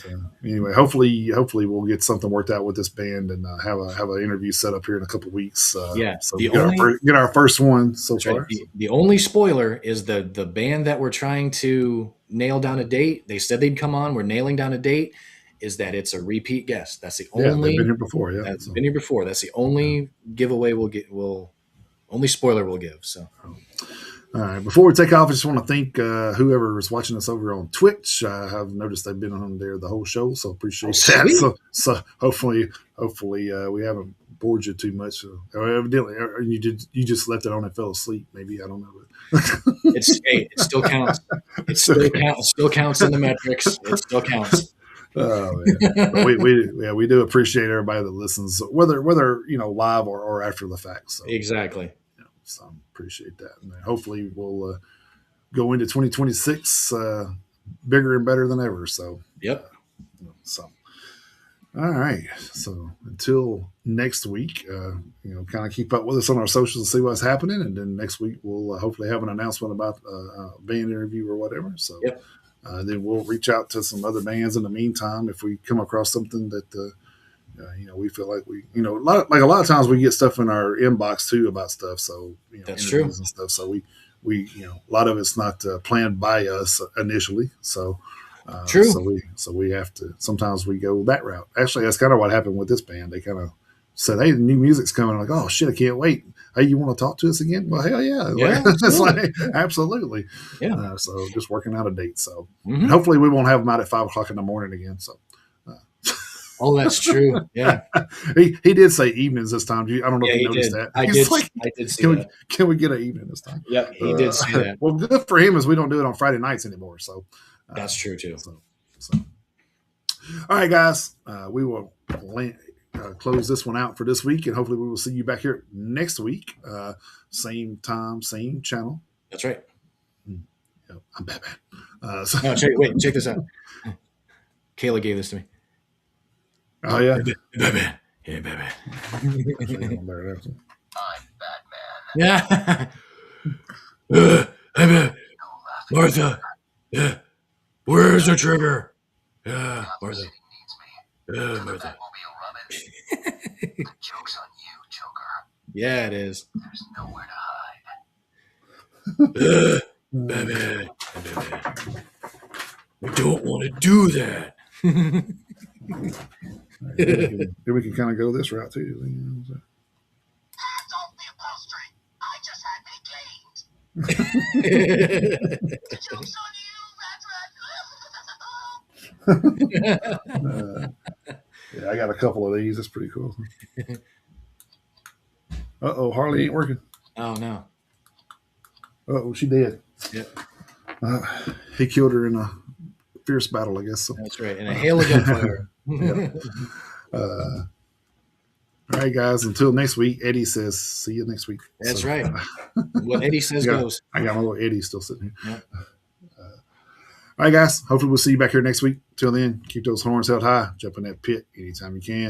anyway, hopefully we'll get something worked out with this band and have an interview set up here in a couple of weeks. yeah. So we get our first one so far. Right. The only spoiler is the band that we're trying to nail down a date. They said they'd come on. We're nailing down a date. Is that it's a repeat guest? That's the only. They've been here before. Yeah, that's been here before. That's the only giveaway we'll get. Only spoiler we'll give. So. All right. Before we take off, I just want to thank whoever is watching us over on Twitch. I've noticed they've been on there the whole show, so appreciate that. So hopefully we haven't bored you too much. Evidently, you just left it on and fell asleep. Maybe I don't know. It still counts. It still counts in the metrics. It still counts. Oh man. we do appreciate everybody that listens, whether live or after the fact. So exactly. So appreciate that, and hopefully we'll go into 2026 bigger and better than ever. So yep. So all right. So until next week, kind of keep up with us on our socials and see what's happening, and then next week we'll hopefully have an announcement about a band interview or whatever. So yep. Then we'll reach out to some other bands in the meantime if we come across something that. We feel like a lot of times we get stuff in our inbox too about stuff. So that's true and stuff. So we a lot of it's not planned by us initially. So true. So we have to sometimes we go that route. Actually, that's kind of what happened with this band. They kind of said, "Hey, the new music's coming." I'm like, "Oh shit, I can't wait." Hey, you want to talk to us again? Well, hell yeah, it's like absolutely. Yeah. So just working out a date. So and hopefully we won't have them out at 5 o'clock in the morning again. So. Oh, that's true. Yeah, he did say evenings this time. I don't know if you noticed that. I did see that. Can we get an evening this time? Yeah, he did say that. Well, good for him is we don't do it on Friday nights anymore. So that's true too. So. All right, guys, we will close this one out for this week, and hopefully we will see you back here next week. Same time, same channel. That's right. I'm Batman. No, check this out. Kayla gave this to me. Oh yeah, Batman. Hey, Batman. I'm Batman. Yeah. Hey, man. Martha. Yeah. Where's the trigger? Yeah, Martha. Yeah, Martha. The joke's on you, Joker. Yeah, it is. There's nowhere to hide. Batman. We don't want to do that. Maybe we can kind of go this route too. Hands off the upholstery. I just had me cleaned. The joke's on you, rat. Yeah, I got a couple of these. That's pretty cool. Uh-oh, Harley ain't working. Oh no. Uh-oh, she dead. Yep. He killed her in a fierce battle, I guess. So. That's right. In a hail of gunfire. Yeah. All right, guys. Until next week, Eddie says, see you next week. That's right. What Eddie says goes. I got my little Eddie still sitting here. Yep. All right, guys. Hopefully we'll see you back here next week. Till then, keep those horns held high. Jump in that pit anytime you can.